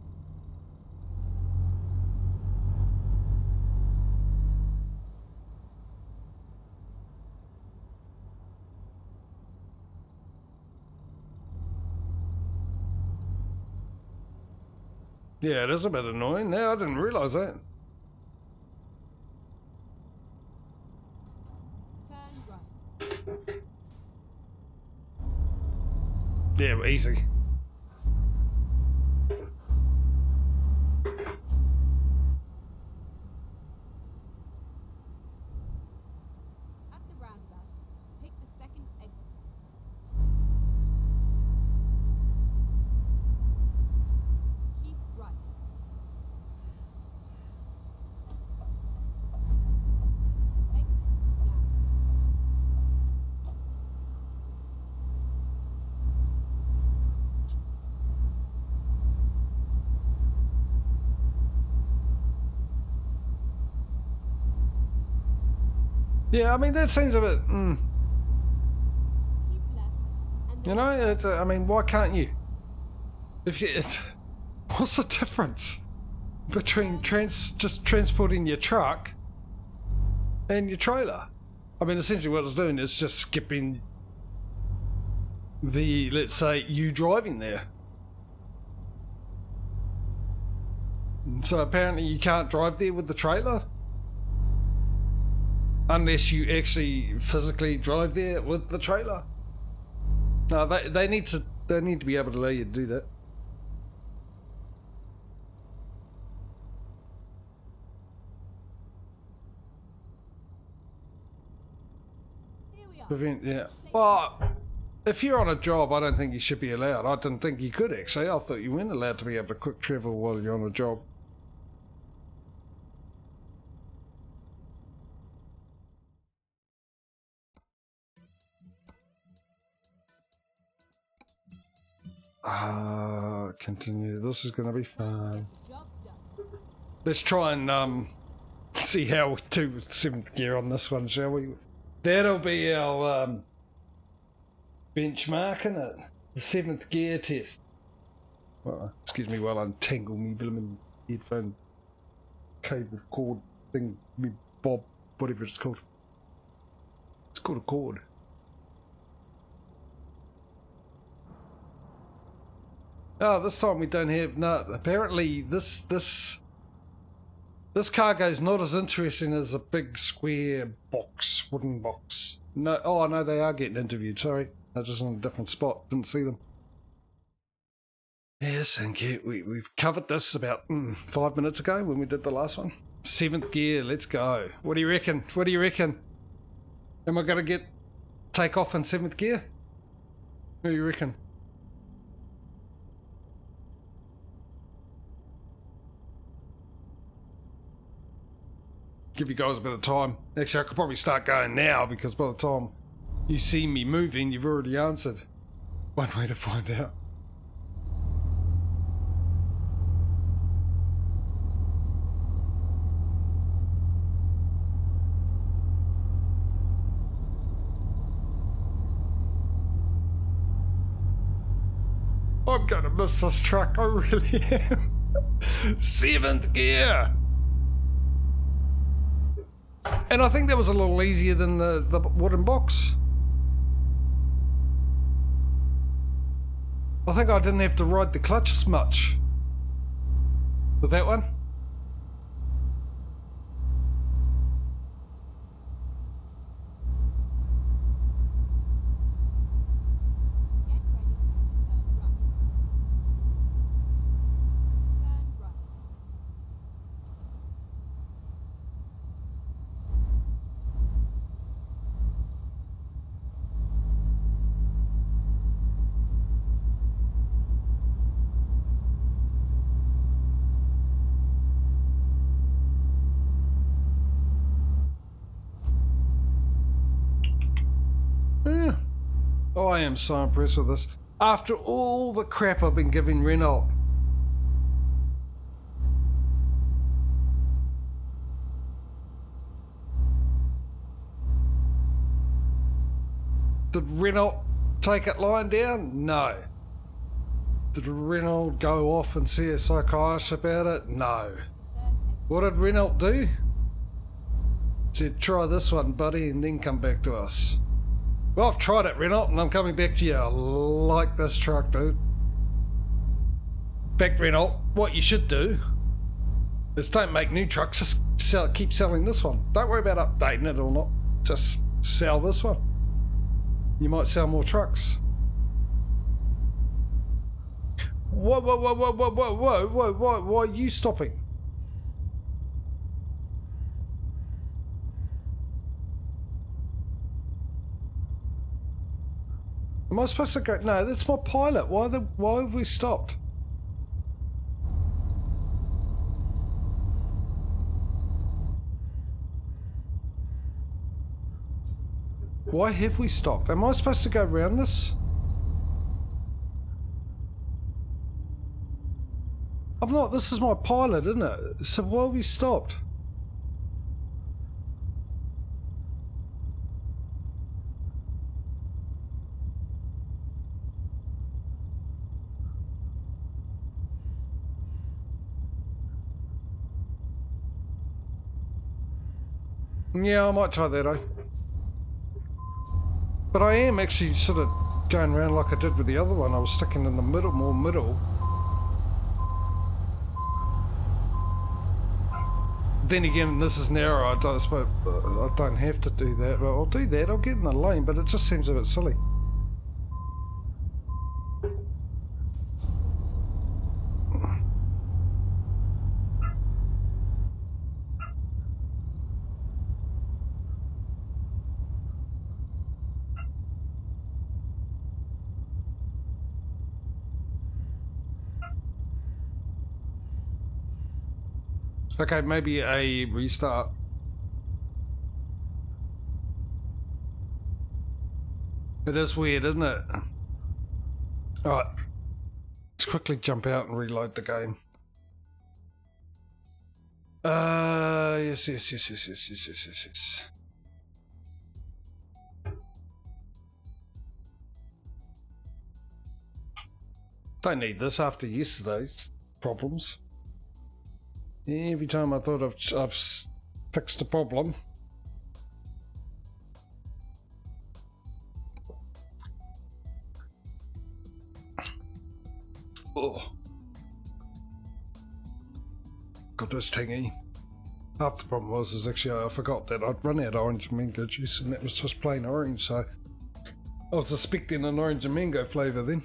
Yeah, it is a bit annoying. Now I didn't realise that. Turn right. Yeah, easy. At the roundabout, take the second exit. Keep right. Exit now. Yeah, I mean, that seems a bit... Keep left. And You know, I mean, why can't you? If you, what's the difference between just transporting your truck and your trailer? I mean, essentially what it's doing is just skipping the, let's say, you driving there. So apparently you can't drive there with the trailer unless you actually physically drive there with the trailer. No, they need to be able to allow you to do that. here we are. Prevent, yeah. Well, if you're on a job, I don't think you should be allowed. I didn't think you could actually. I thought you weren't allowed to be able to quick travel while you're on a job. Continue. This is going to be fun. Job done. Let's try and see how we do with 7th gear on this one, shall we? That'll be our benchmark, isn't it? The 7th gear test. Well, excuse me while I untangle me blooming headphone cable cord thing, me bob, whatever it's called. It's called a cord. Oh, this time we don't have, no, apparently this cargo is not as interesting as a big square box, wooden box. No, oh no, they are getting interviewed, sorry. They're just in a different spot, didn't see them. Yes, thank you. We've covered this about 5 minutes ago when we did the last one. 7th gear, let's go. What do you reckon? What do you reckon? Am I going to take off in 7th gear? What do you reckon? give you guys a bit of time. Actually, I could probably start going now because by the time you see me moving, you've already answered. One way to find out. I'm gonna miss this truck, I really am. 7th gear! And I think that was a little easier than the wooden box. I think I didn't have to ride the clutch as much with that one. Yeah. Oh, I am so impressed with this. After all the crap I've been giving Renault. Did Renault take it lying down? No. Did Renault go off and see a psychiatrist about it? No. What did Renault do? Said, try this one, buddy, and then come back to us. Well, I've tried it, Renault, and I'm coming back to you. I like this truck, dude. In fact, Renault, what you should do is don't make new trucks, just keep selling this one. Don't worry about updating it or not. Just sell this one. You might sell more trucks. Whoa, whoa, whoa, whoa, whoa, whoa, whoa, whoa, whoa, why are you stopping? Am I supposed to go? No, that's my pilot. Why have we stopped? Why have we stopped? Am I supposed to go around this? I'm not. This is my pilot, isn't it? So why have we stopped? Yeah, I might try that, But I am actually sort of going around like I did with the other one. I was sticking in the middle, more middle. Then again, this is narrow. I don't have to do that. I'll do that. I'll get in the lane, but it just seems a bit silly. Okay, maybe a restart. It is weird, isn't it? Alright. Let's quickly jump out and reload the game. Yes. Don't need this after yesterday's problems. Every time I thought I've fixed a problem. Oh. Got this tingy. Half the problem was actually I forgot that I'd run out of orange and mango juice and that was just plain orange, so I was expecting an orange and mango flavour then.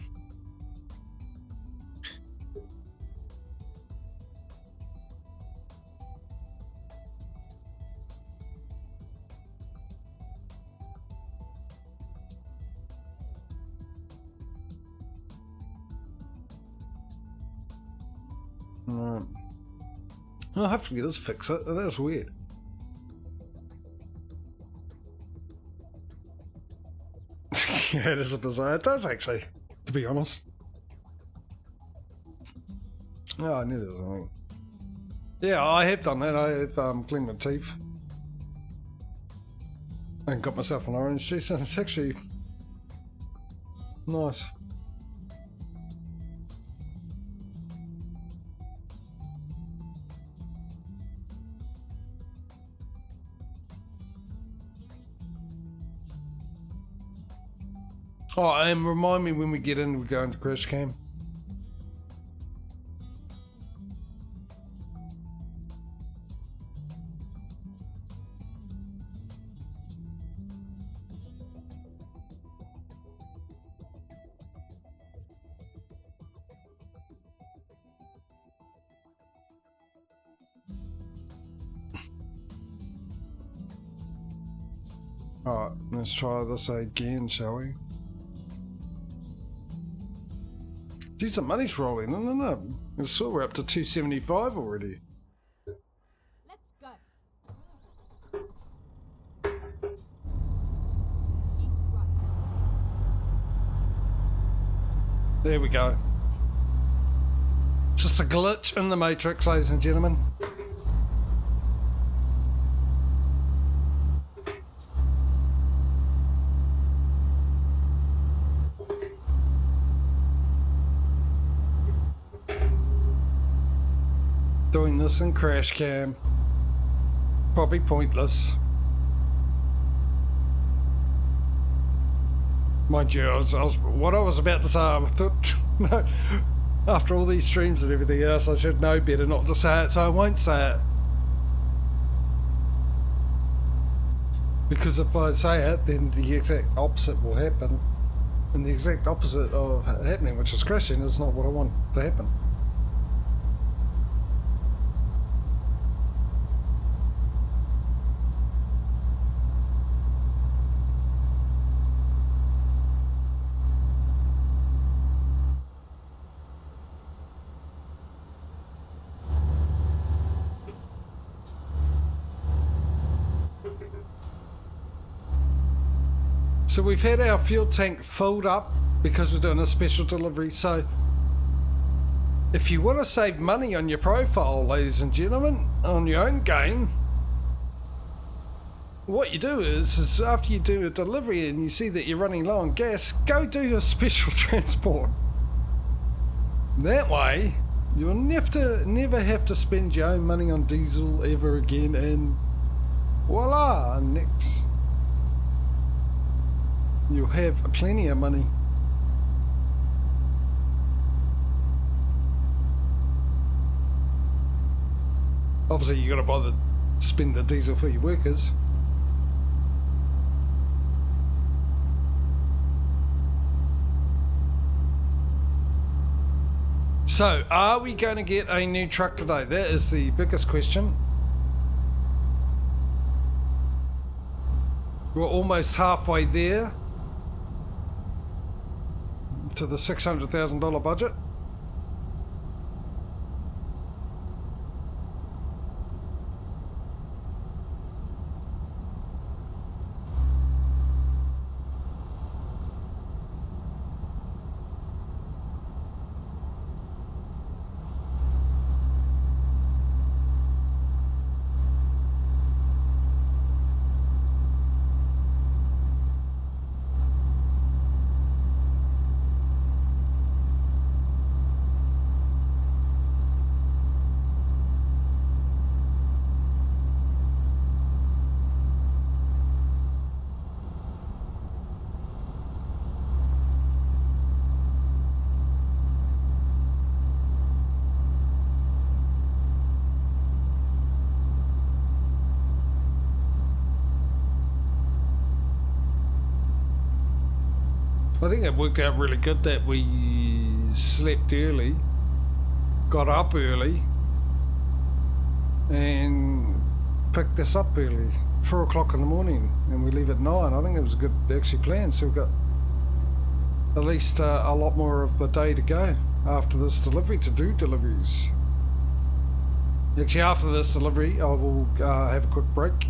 Well, hopefully this fix it. That's weird. Yeah, it is a bizarre. It does actually, to be honest. Oh, I knew there was something. Yeah, I have done that. I have cleaned my teeth and got myself an orange juice, and it's actually nice. Oh, and remind me when we get in, we go into crash cam. Alright, let's try this again, shall we? Geez, the money's rolling. No. I saw we're up to 275 already. Let's go. Keep right. There we go. Just a glitch in the matrix, ladies and gentlemen. Doing this in crash cam. Probably pointless. Mind you, what I was about to say, I thought, no, after all these streams and everything else, I should know better not to say it, so I won't say it. Because if I say it, then the exact opposite will happen. And the exact opposite of happening, which is crashing, is not what I want to happen. So we've had our fuel tank filled up because we're doing a special delivery. So if you want to save money on your profile, ladies and gentlemen, on your own game, what you do is after you do a delivery and you see that you're running low on gas, go do your special transport. That way you'll never have to spend your own money on diesel ever again, and voila, next. You'll have plenty of money. Obviously, you got to spend the diesel for your workers. So, are we going to get a new truck today? That is the biggest question. We're almost halfway there to the $600,000 budget. I think it worked out really good that we slept early, got up early, and picked this up early, 4 o'clock in the morning, and we leave at 9. I think it was a good actually plan, so we've got at least a lot more of the day to go after this delivery to do deliveries. Actually, after this delivery, I will have a quick break,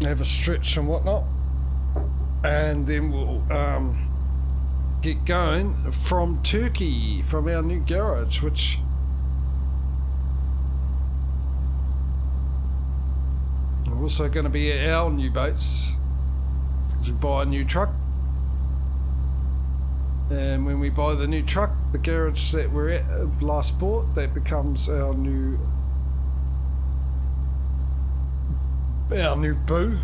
have a stretch and whatnot. and then we'll get going from Turkey, from our new garage, which are also going to be our new base, because we buy a new truck, and when we buy the new truck, the garage that we're at last bought, that becomes our new boo.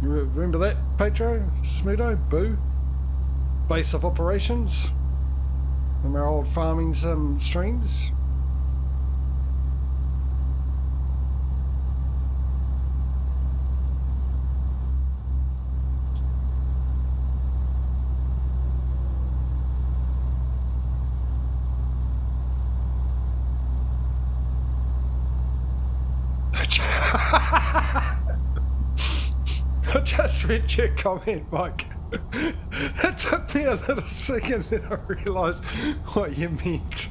Remember that, Pedro? Smudo? Boo? Base of operations from our old farming streams. I just read your comment, Mike. It took me a little second and I realised what you meant.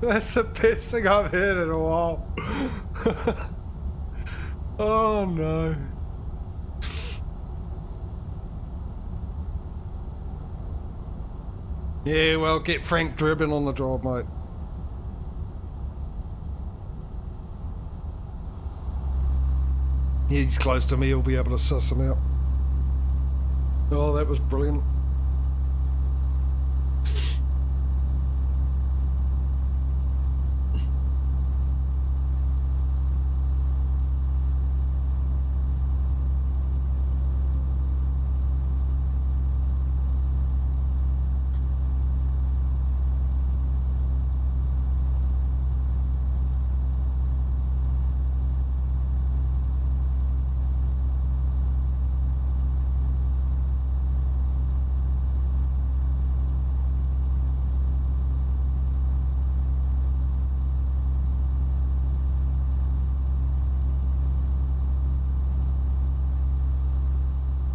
That's the best thing I've heard in a while. Oh no. Yeah, well, get Frank Dribbin on the job, mate. He's close to me, he'll be able to suss him out. Oh, that was brilliant.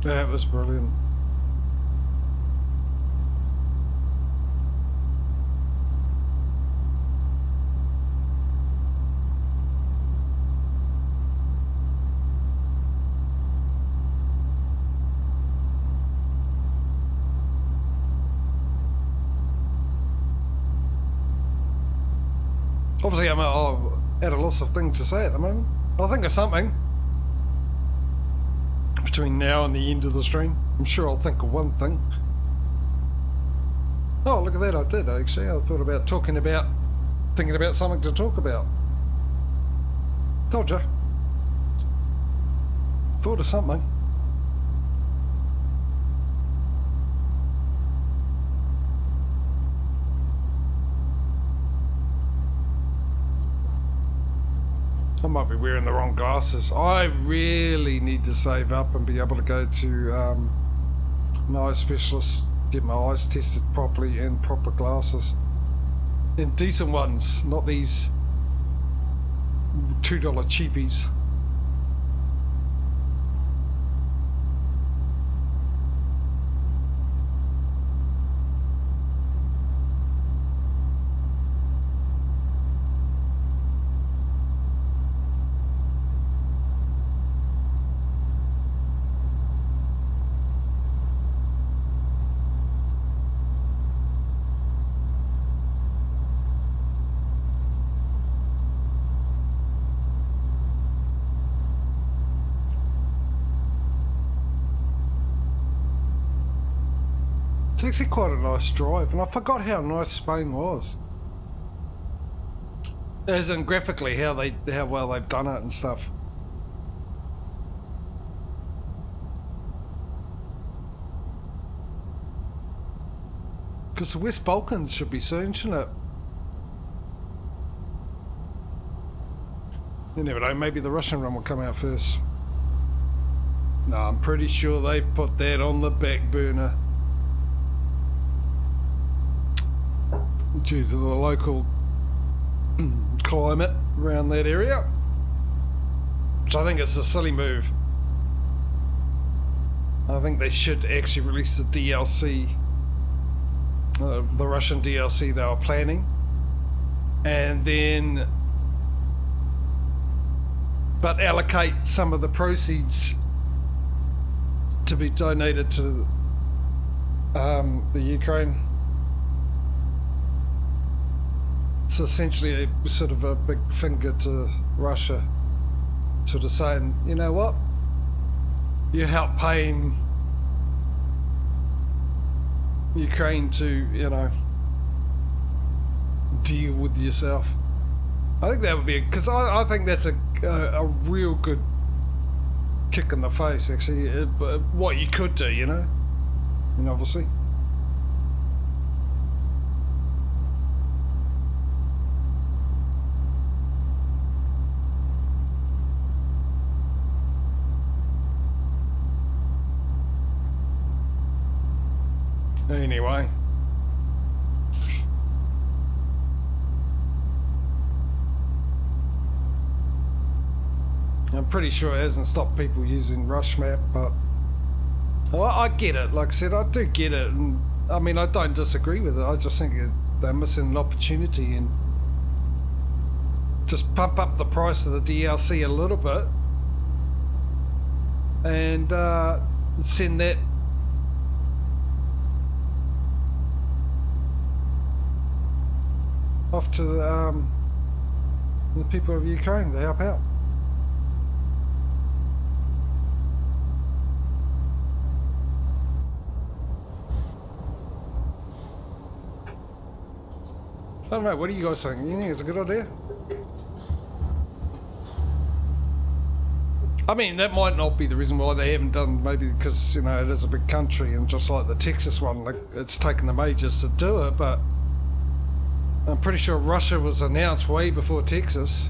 That was brilliant. Obviously, I'm at a loss of things to say at the moment. I'll think of something between now and the end of the stream. I'm sure I'll think of one thing. Oh, look at that, I did actually. I thought about thinking about something to talk about. Told ya. Thought of something. I might be wearing the wrong glasses. I really need to save up and be able to go to an eye specialist, get my eyes tested properly, and proper glasses. And decent ones, not these $2 cheapies. It's actually quite a nice drive, and I forgot how nice Spain was. As in graphically, how well they've done it and stuff. Because the West Balkans should be soon, shouldn't it? You never know, maybe the Russian run will come out first. No, I'm pretty sure they've put that on the back burner. Due to the local climate around that area, which I think is a silly move. I think they should actually release the DLC, the Russian DLC they were planning, and then but allocate some of the proceeds to be donated to the Ukraine. It's essentially a sort of a big finger to Russia, sort of saying, you know what, you help paying Ukraine to, you know, deal with yourself. I think that would be, because I think that's a real good kick in the face, actually. What you could do, you know, and obviously. Anyway. I'm pretty sure it hasn't stopped people using RushMap, but I get it. Like I said, I do get it, and I mean, I don't disagree with it. I just think they're missing an opportunity and just pump up the price of the DLC a little bit and send that off to the people of Ukraine to help out. I don't know, what do you guys think? You think it's a good idea? I mean, that might not be the reason why they haven't done, maybe because, you know, it is a big country and just like the Texas one, like, it's taken them ages to do it, but I'm pretty sure Russia was announced way before Texas.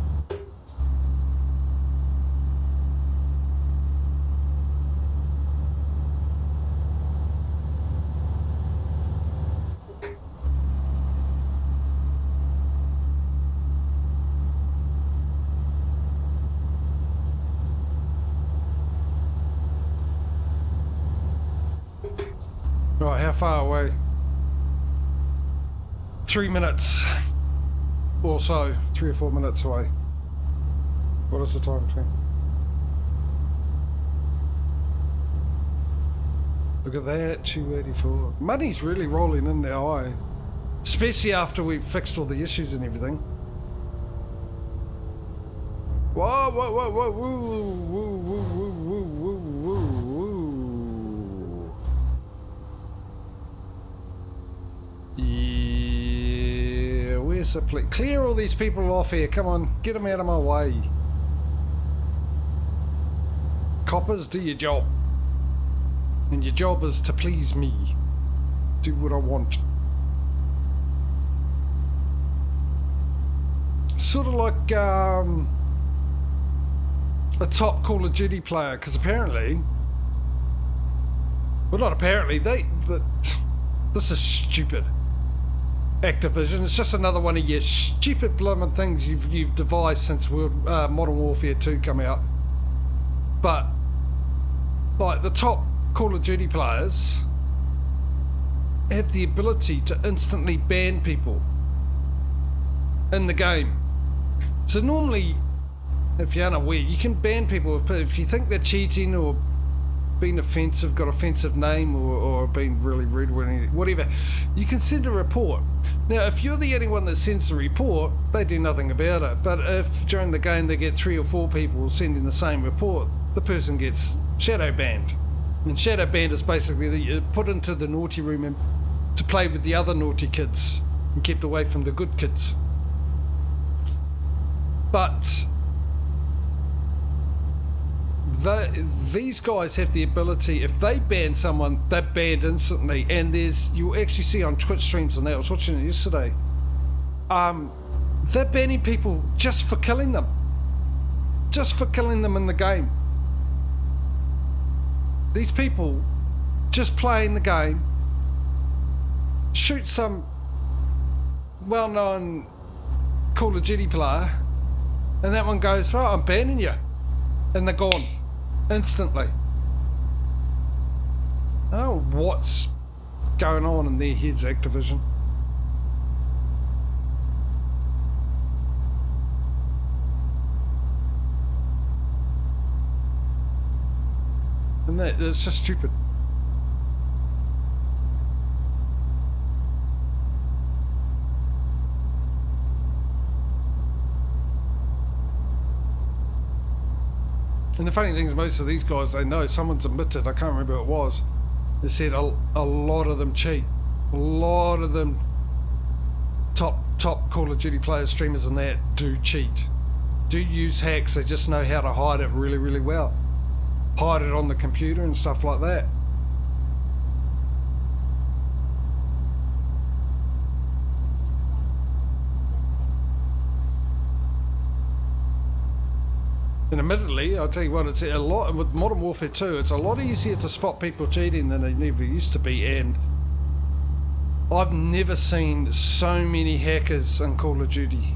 Right, how far away? 3 minutes or so, 3 or 4 minutes away. What is the time between? Look at that, 284. Money's really rolling in now, especially after we've fixed all the issues and everything. Whoa, whoa, whoa, whoa, whoa, whoa, whoa, whoa, whoa, whoa, whoa. Yeah, where's the place? Clear all these people off here. Come on, get them out of my way. Coppers, do your job. And your job is to please me. Do what I want. Sort of like a top Call of Duty player, because apparently, well, not apparently, this is stupid. Activision, it's just another one of your stupid blooming things you've devised since Modern Warfare 2 come out. But like the top Call of Duty players have the ability to instantly ban people in the game. So normally, if you're unaware, you can ban people if you think they're cheating or being offensive, got offensive name, or being really rude or whatever. You can send a report. Now, if you're the only one that sends the report, they do nothing about it. But if during the game they get 3 or 4 people sending the same report, the person gets shadow banned. And shadow banned is basically put into the naughty room and to play with the other naughty kids and kept away from the good kids. But these guys have the ability, if they ban someone, they're banned instantly. And you'll actually see on Twitch streams on that, I was watching it yesterday, they're banning people just for killing them. Just for killing them in the game. These people just playing the game, shoot some well-known Call of Duty player, and that one goes, right, I'm banning you. And they're gone. Instantly. I don't know what's going on in their heads, Activision. And it's just stupid. And the funny thing is, most of these guys, they know, someone's admitted, I can't remember who it was, they said a lot of them cheat. A lot of them top Call of Duty players, streamers and that, do cheat. Do use hacks, they just know how to hide it really, really well. Hide it on the computer and stuff like that. And admittedly, I'll tell you what, it's a lot, with Modern Warfare 2, it's a lot easier to spot people cheating than it never used to be, and I've never seen so many hackers in Call of Duty.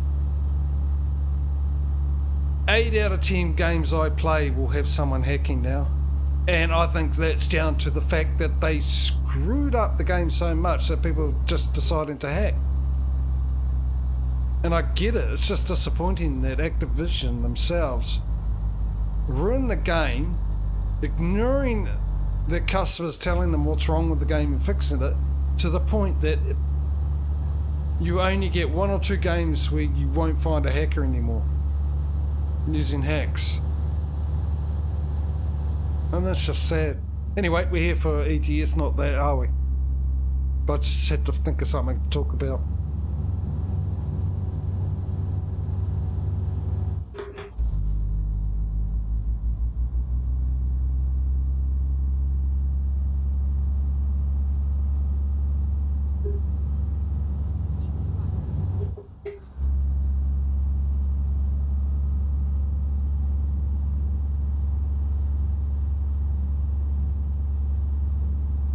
8 out of 10 games I play will have someone hacking now, and I think that's down to the fact that they screwed up the game so much that people are just deciding to hack. And I get it, it's just disappointing that Activision themselves ruin the game, ignoring their customers, telling them what's wrong with the game and fixing it, to the point that you only get 1 or 2 games where you won't find a hacker anymore using hacks. And that's just sad. Anyway, we're here for ETS, not that, are we? But I just had to think of something to talk about.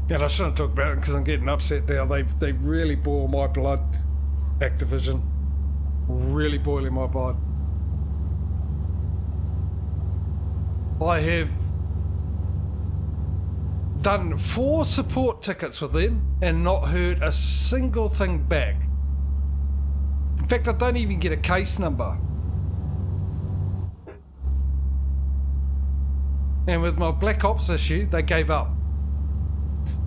And I shouldn't talk about it because I'm getting upset now. They really boil my blood, Activision. Really boiling my blood. I have done 4 support tickets with them and not heard a single thing back. In fact, I don't even get a case number. And with my Black Ops issue, they gave up.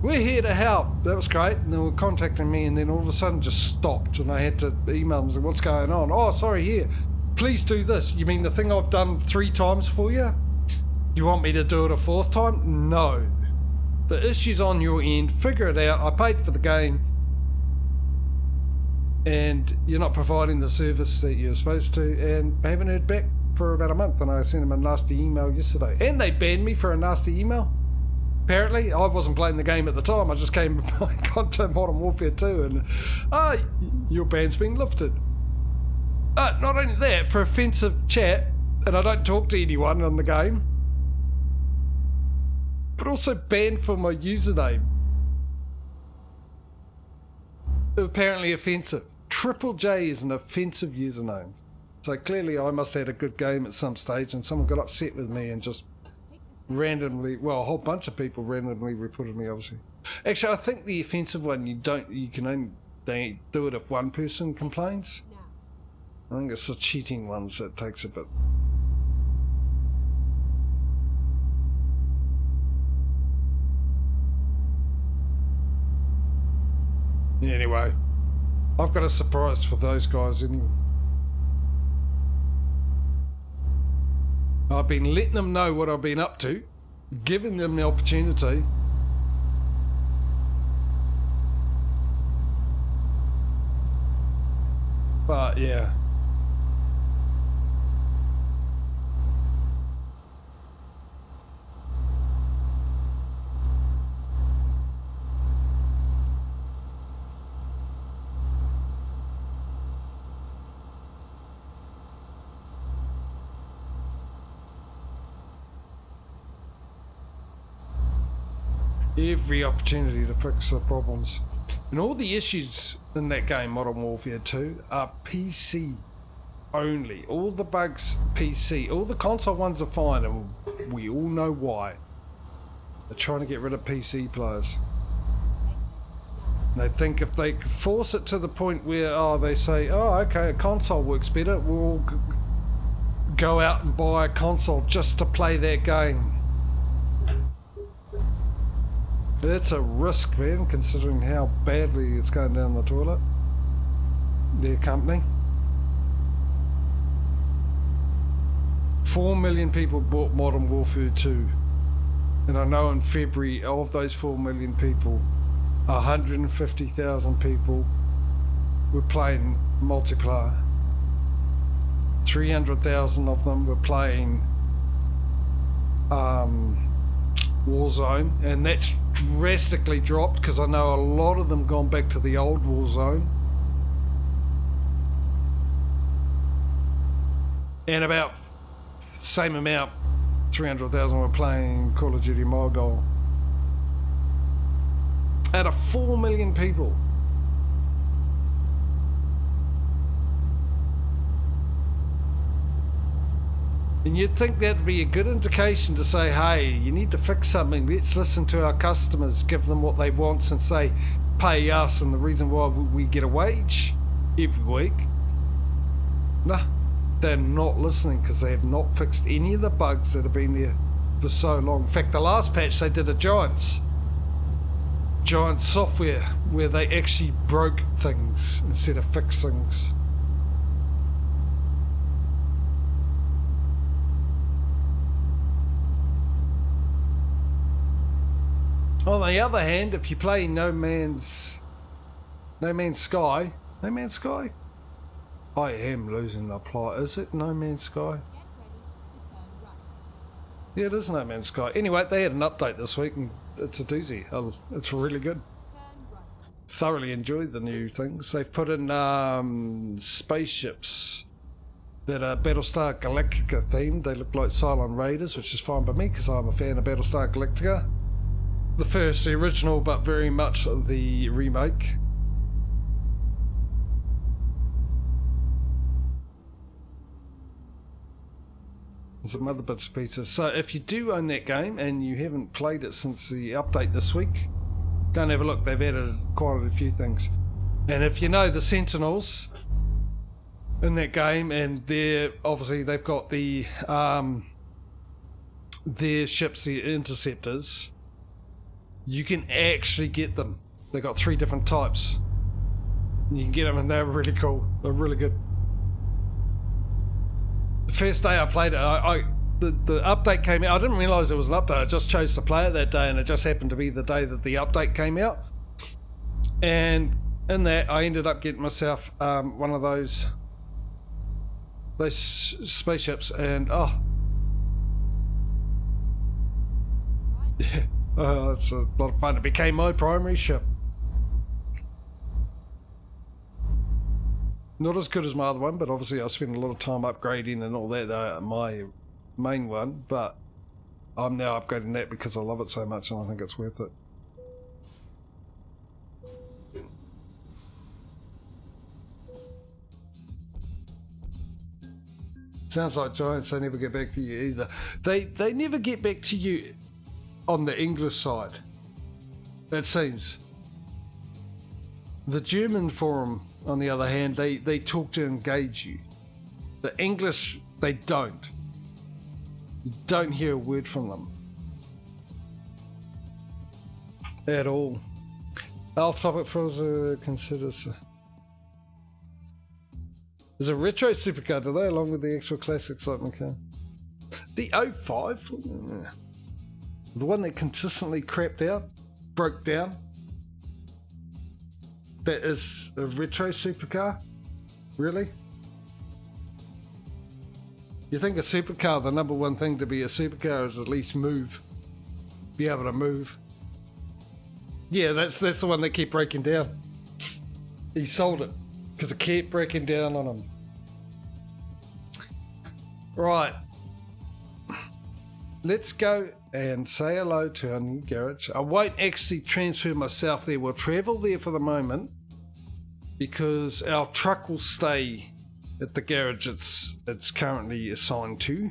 We're here to help. That was great. And they were contacting me, and then all of a sudden just stopped, and I had to email them and say, what's going on? Oh, sorry, here. Please do this. You mean the thing I've done 3 times for you? You want me to do it a 4th time? No. The issue's on your end. Figure it out. I paid for the game, and you're not providing the service that you're supposed to, and I haven't heard back for about a month, and I sent them a nasty email yesterday. And they banned me for a nasty email. Apparently, I wasn't playing the game at the time. I just came to Modern Warfare 2 and, your ban's been lifted. Not only that, for offensive chat, and I don't talk to anyone on the game, but also banned for my username. Apparently offensive. Triple J is an offensive username. So clearly I must have had a good game at some stage and someone got upset with me and just randomly, well, a whole bunch of people randomly reported me, obviously. Actually, I think the offensive one, you can only, they do it if one person complains. I think it's the cheating ones that takes a bit. Anyway, I've got a surprise for those guys anyway. I've been letting them know what I've been up to, giving them the opportunity. But yeah. Every opportunity to fix the problems. And all the issues in that game, Modern Warfare 2, are PC only. All the bugs, PC. All the console ones are fine, and we all know why. They're trying to get rid of PC players. And they think if they could force it to the point where, they say, okay, a console works better, we'll go out and buy a console just to play that game. That's a risk, man, considering how badly it's going down the toilet. Their company. 4 million people bought Modern Warfare 2. And I know in February, of those 4 million people, 150,000 people were playing multiplayer. 300,000 of them were playing Warzone, and that's drastically dropped because I know a lot of them gone back to the old Warzone. And about the same amount, 300,000 were playing Call of Duty Mobile. Out of 4 million people. And you'd think that'd be a good indication to say, hey, you need to fix something. Let's listen to our customers, give them what they want since they pay us, and the reason why we get a wage every week. Nah, they're not listening because they have not fixed any of the bugs that have been there for so long. In fact, the last patch they did a giant software where they actually broke things instead of fixed things. On the other hand, if you play No Man's Sky, I am losing the plot. Is it No Man's Sky? Get ready to turn right. Yeah, it is No Man's Sky. Anyway, they had an update this week, and it's a doozy. It's really good. Turn right. Thoroughly enjoyed the new things. They've put in spaceships that are Battlestar Galactica themed. They look like Cylon Raiders, which is fine by me because I'm a fan of Battlestar Galactica. The original, but very much the remake. And some other bits and pieces. So if you do own that game and you haven't played it since the update this week, go and have a look. They've added quite a few things. And if you know the Sentinels in that game, and they've got the their ships, the interceptors. You can actually get them. They got 3 different types. You can get them, and they're really cool. They're really good. The first day I played it, the update came out. I didn't realise it was an update. I just chose to play it that day, and it just happened to be the day that the update came out. And in that, I ended up getting myself one of those spaceships, and yeah. It's a lot of fun. It became my primary ship. Not as good as my other one, but obviously I spent a lot of time upgrading and all that, my main one, but I'm now upgrading that because I love it so much and I think it's worth it. Sounds like Giants, they never get back to you either. They never get back to you on the English side, it seems. The German forum, on the other hand, they talk to engage you. The English, they don't. You don't hear a word from them. At all. Off topic for us, considers. There's a retro supercar today, along with the actual classics like my car. The 05? The one that consistently crapped out, broke down. That is a retro supercar? Really? You think a supercar, the number one thing to be a supercar is at least move. Be able to move. Yeah, that's the one that kept breaking down. He sold it because it kept breaking down on him. Right. Let's go and say hello to our new garage. I won't actually transfer myself there. We'll travel there for the moment because our truck will stay at the garage it's currently assigned to,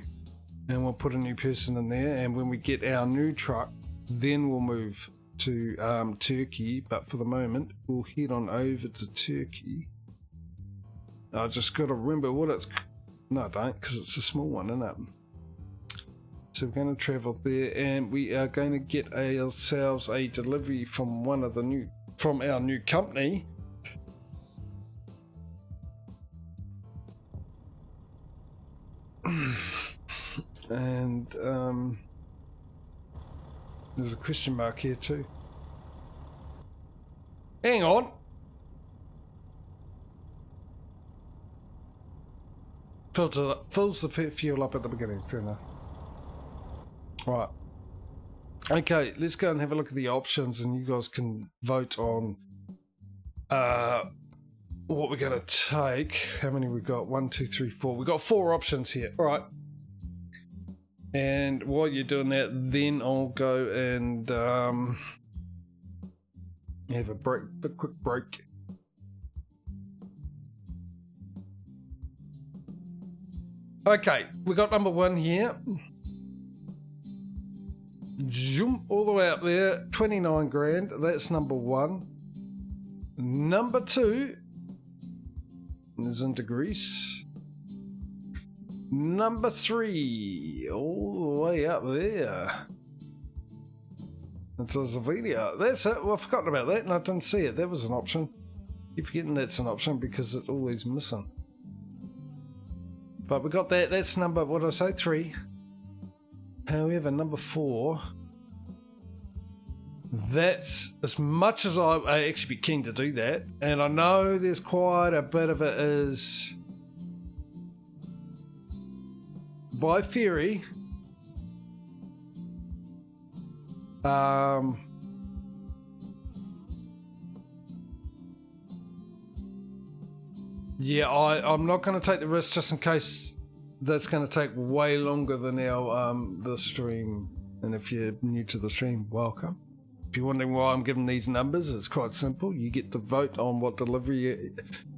and we'll put a new person in there, and when we get our new truck then we'll move to Turkey, but for the moment we'll head on over to Turkey. I just got to remember what it's... No, I don't, because it's a small one, isn't it? So we're going to travel there, and we are going to get ourselves a delivery from our new company. And there's a question mark here too. Hang on. Fills the fuel up at the beginning. Fair enough. Right. Okay, let's go and have a look at the options, and you guys can vote on what we're going to take. How many we got? 1, 2, 3, 4. We've got 4 options here. All right. And while you're doing that, then I'll go and have a quick break. Okay, we got number 1 here. Zoom all the way up there, 29 grand. That's number 1. Number 2 is into Greece. Number 3, all the way up there. Into Slovenia. That's it. Well, I forgot about that, and I didn't see it. That was an option. Keep forgetting that's an option because it's always missing. But we got that. That's number, what did I say? 3. However, number 4, that's as much as I actually be keen to do that, and I know there's quite a bit of it is by ferry. Yeah, I'm not going to take the risk just in case that's going to take way longer than our the stream. And if you're new to the stream, welcome. If you're wondering why I'm giving these numbers, it's quite simple. You get to vote on what delivery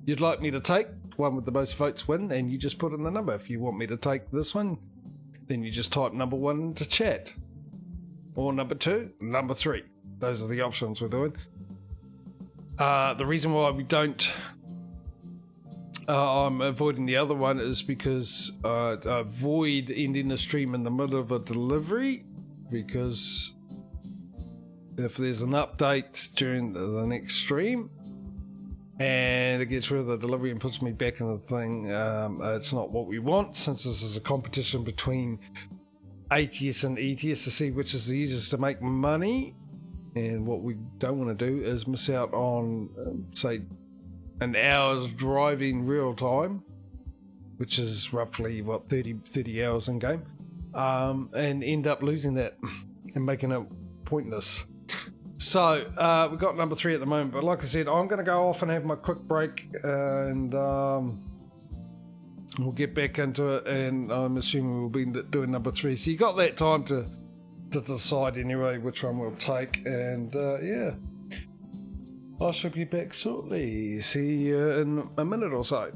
you'd like me to take. One with the most votes win, and you just put in the number. If you want me to take this one, then you just type number 1 into chat. Or number 2, number 3. Those are the options we're doing. The reason why we don't... I'm avoiding the other one is because I avoid ending the stream in the middle of a delivery, because if there's an update during the next stream and it gets rid of the delivery and puts me back in the thing, it's not what we want, since this is a competition between ATS and ETS to see which is the easiest to make money. And what we don't want to do is miss out on, say, an hour's driving real time, which is roughly, what, 30 hours in game, and end up losing that and making it pointless. So we've got number 3 at the moment, but like I said, I'm going to go off and have my quick break, and we'll get back into it, and I'm assuming we'll be doing number 3. So you got that time to decide anyway which one we'll take, and yeah. I shall be back shortly. See you in a minute or so.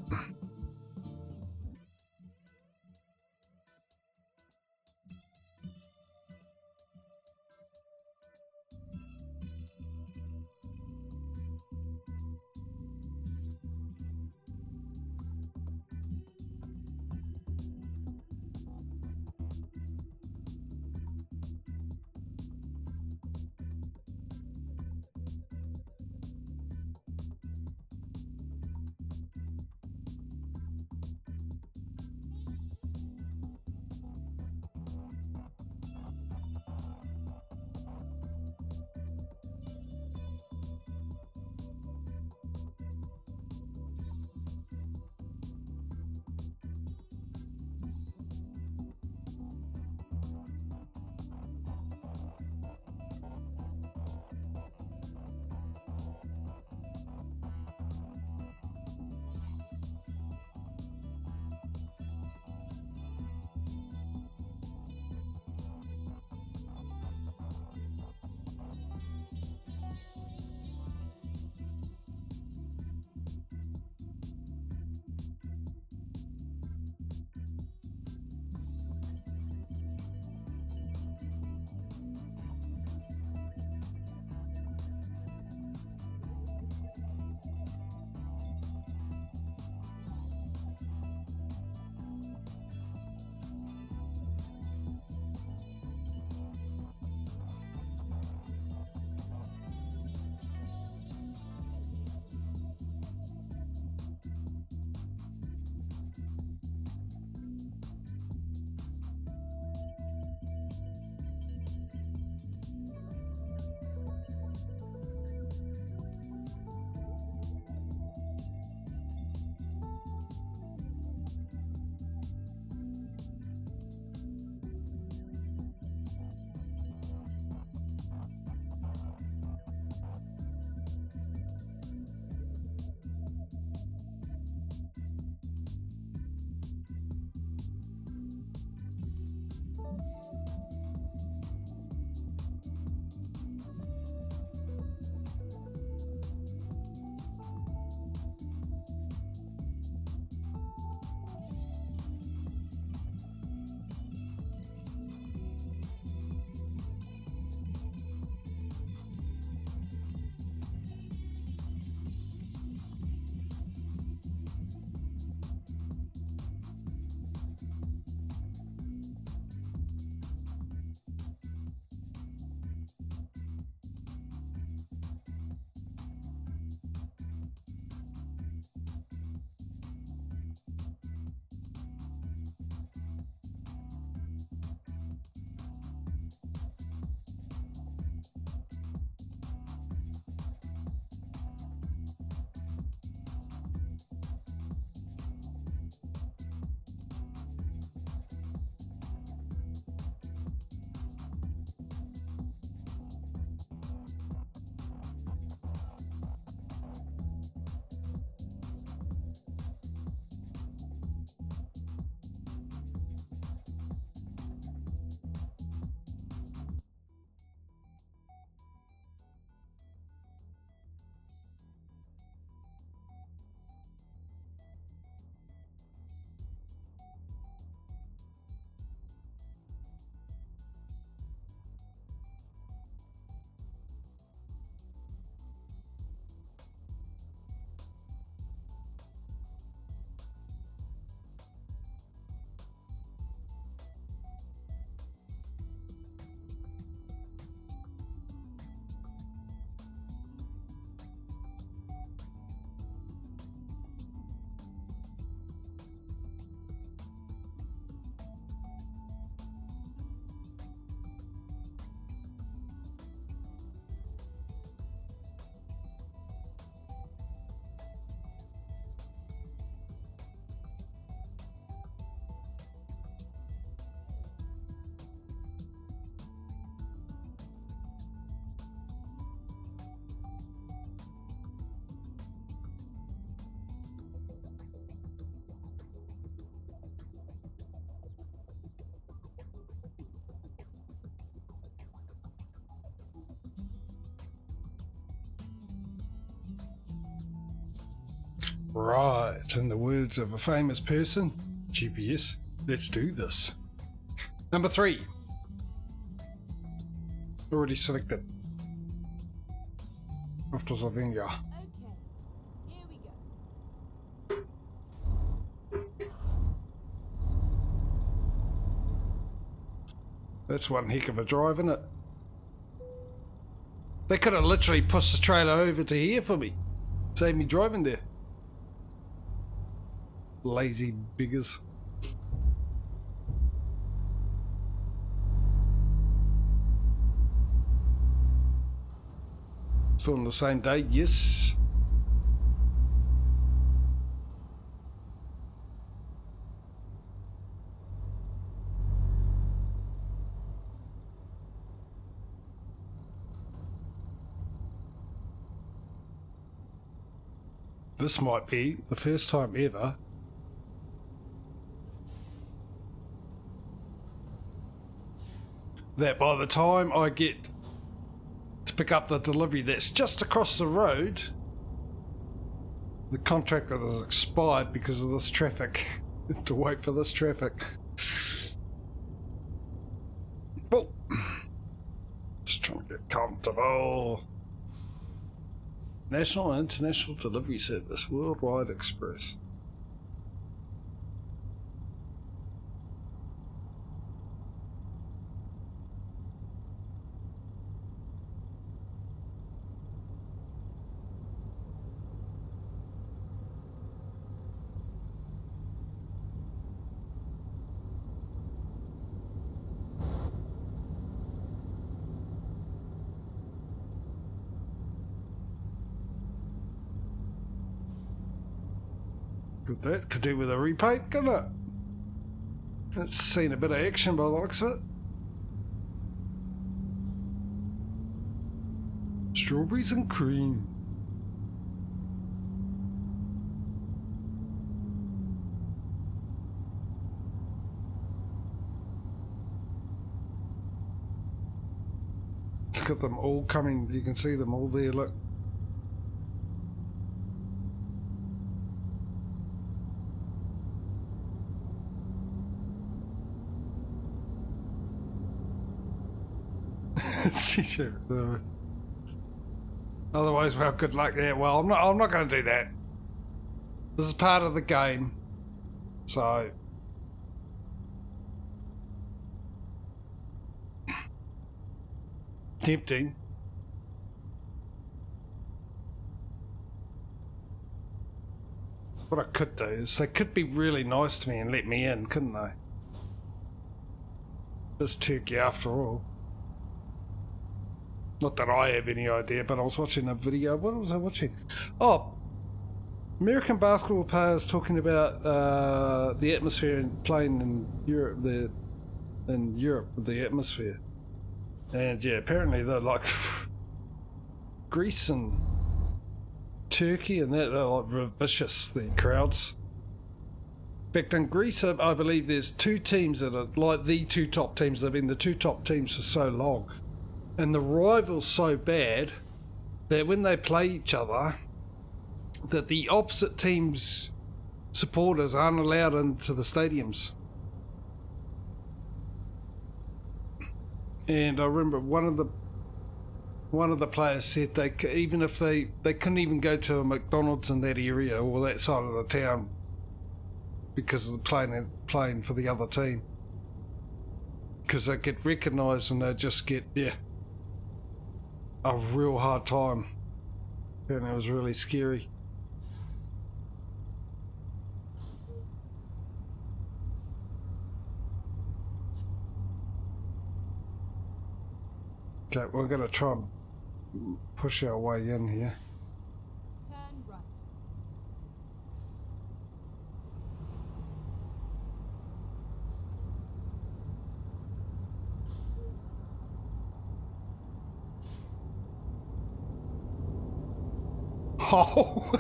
Right, in the words of a famous person, GPS, let's do this. Number 3. Already selected. After Slovenia. Okay, here we go. That's one heck of a drive, isn't it? They could have literally pushed the trailer over to here for me. Save me driving there. Lazy beggars. Still on the same day, yes. This might be the first time ever that by the time I get to pick up the delivery that's just across the road, the contract has expired because of this traffic. I have to wait for this traffic. Oh, just trying to get comfortable. National and International Delivery Service, Worldwide Express. That could do with a repaint, couldn't it? It's seen a bit of action by the looks of it. Strawberries and cream. Look at them all coming. You can see them all there. Look. Otherwise, well, good luck. Yeah, well, I'm not going to do that. This is part of the game, so tempting. What I could do is they could be really nice to me and let me in, couldn't they? It's Turkey after all. Not that I have any idea, but I was watching a video. What was I watching? Oh, American basketball players talking about the atmosphere and playing in Europe. The atmosphere, and yeah, apparently they're like Greece and Turkey, and that they're like vicious. The crowds. In fact, in Greece, I believe there's two teams that are like the two top teams. They've been the two top teams for so long. And the rival's so bad that when they play each other, that the opposite team's supporters aren't allowed into the stadiums. And I remember one of the players said they even if they couldn't even go to a McDonald's in that area or that side of the town because of the playing for the other team, because they get recognised and they just get a real hard time, and it was really scary. Okay, we're going to try and push our way in here. Turn right. Oh,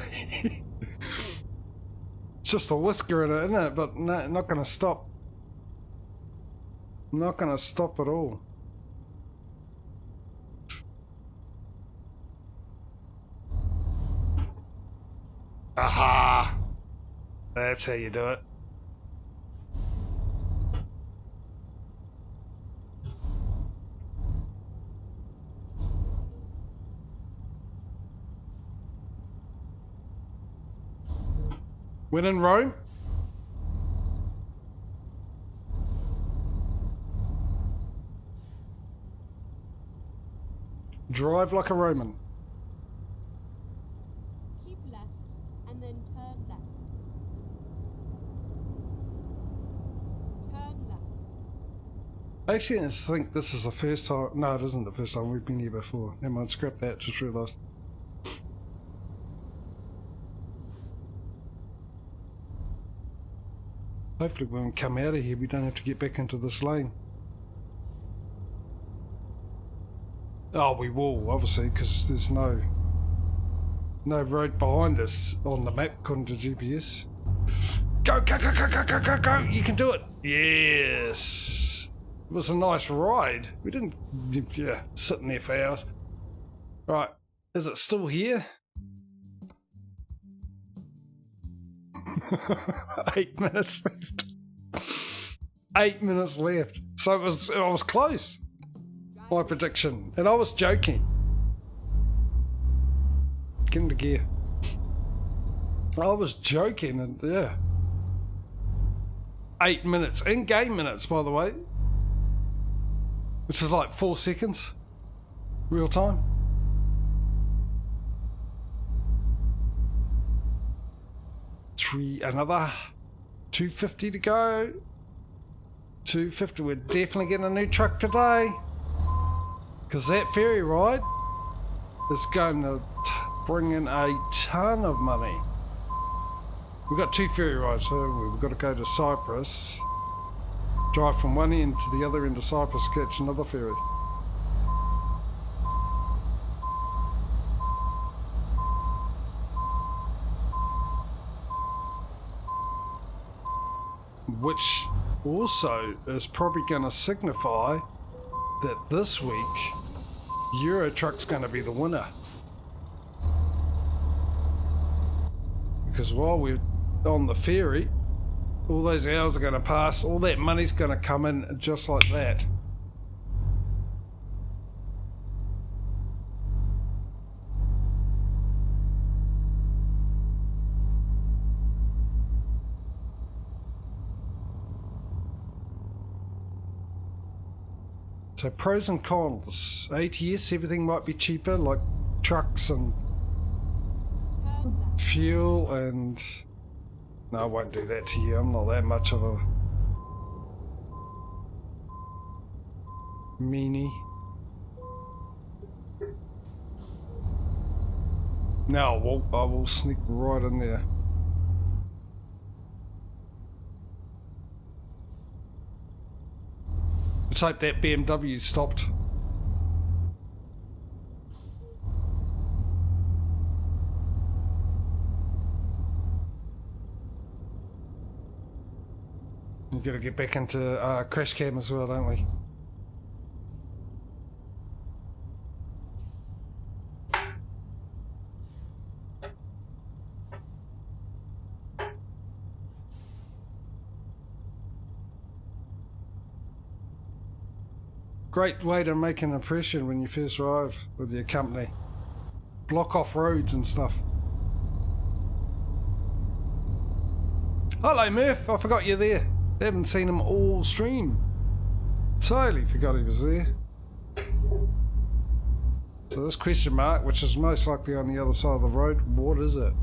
it's just a whisker in it, isn't it? But no, not going to stop. Not going to stop at all. Aha! That's how you do it. When in Rome? Drive like a Roman. Keep left and then turn left. Turn left. I actually think this is the first time. No, it isn't the first time. We've been here before. Never mind, scrap that. Just realised. Hopefully when we come out of here we don't have to get back into this lane. Oh, we will, obviously, because there's no road behind us on the map according to GPS. Go, go, go, go, go, go, go, go! You can do it! Yes! It was a nice ride. We didn't, sitting there for hours. Right, is it still here? 8 minutes left. 8 minutes left. So I was close. My prediction. And I was joking. Get into gear. I was joking and yeah. 8 minutes. In-game minutes, by the way. Which is like 4 seconds. Real time. Another 250 to go. 250. We're definitely getting a new truck today. Because that ferry ride is going to bring in a ton of money. We've got 2 ferry rides, so we've got to go to Cyprus, drive from one end to the other end of Cyprus, catch another ferry. Which also is probably going to signify that this week Euro truck's going to be the winner. Because while we're on the ferry, all those hours are going to pass, all that money's going to come in just like that. So pros and cons. ATS, everything might be cheaper, like trucks and Turn left. fuel and... No, I won't do that to you. I'm not that much of a meanie. No, I will sneak right in there. Let's hope that BMW stopped. We've got to get back into crash cam as well, don't we? Great way to make an impression when you first arrive with your company. Block off roads and stuff. Hello Murph, I forgot you're there. Haven't seen him all stream. Totally forgot he was there. So this question mark, which is most likely on the other side of the road, what is it?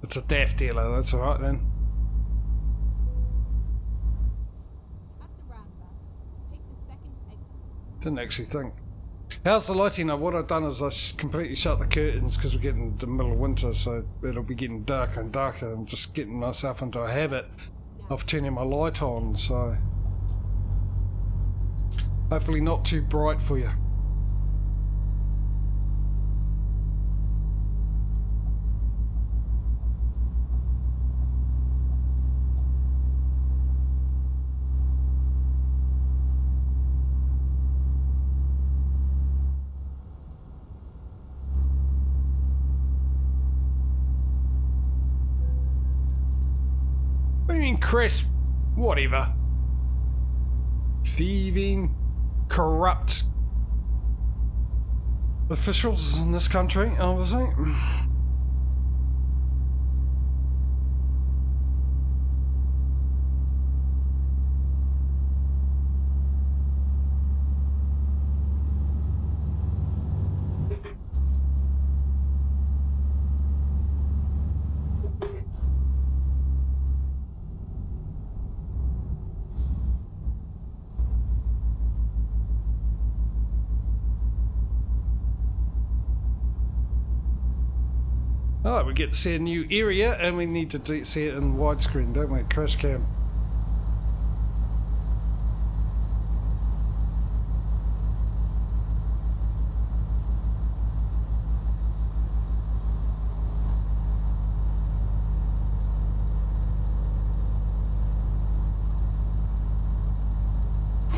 It's a daft dealer, that's alright then. At the roundabout, take the second exit. Didn't actually think. How's the lighting now? What I've done is I completely shut the curtains because we're getting into the middle of winter, so it'll be getting darker and darker. I'm just getting myself into a habit of turning my light on, so hopefully not too bright for you. What do you mean, Chris? Whatever. Thieving, corrupt officials in this country, obviously. Oh, we get to see a new area and we need to see it in widescreen, don't we? Crash cam.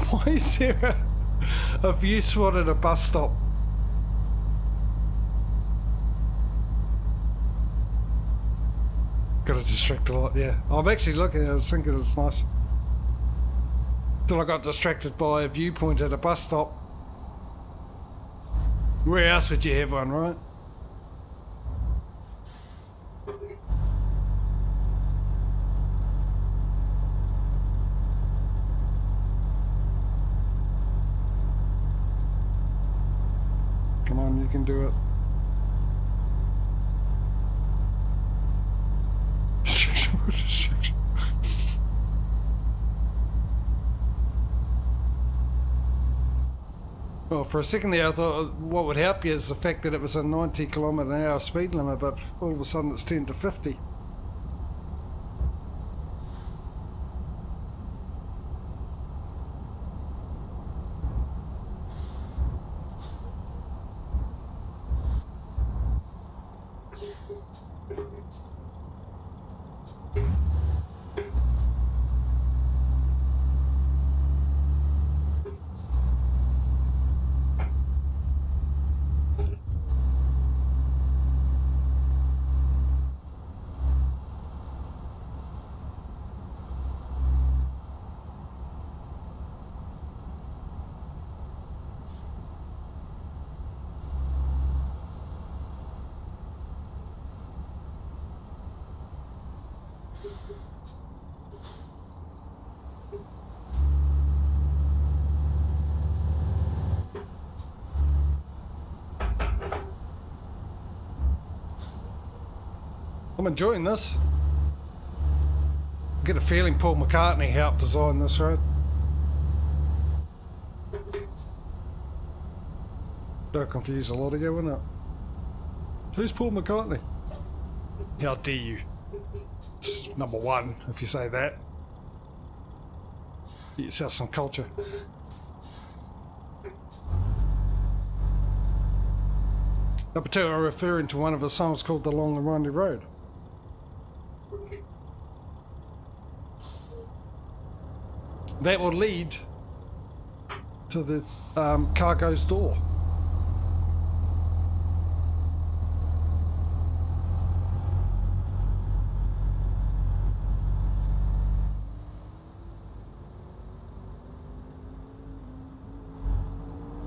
Why is there a view SWAT at a bus stop? Got to distract a lot, yeah. I'm actually looking, I was thinking it's nice. Till I got distracted by a viewpoint at a bus stop. Where else would you have one, right? Come on, you can do it. Distraction. Well, for a second there I thought what would help you is the fact that it was a 90km/h speed limit, but all of a sudden it's turned to 50. I'm enjoying this. I get a feeling Paul McCartney helped design this road. That'll confuse a lot of you, wouldn't it? Who's Paul McCartney? How dare you? It's number one, if you say that. Get yourself some culture. Number two, I'm referring to one of his songs called The Long and Windy Road. That will lead to the cargo's door.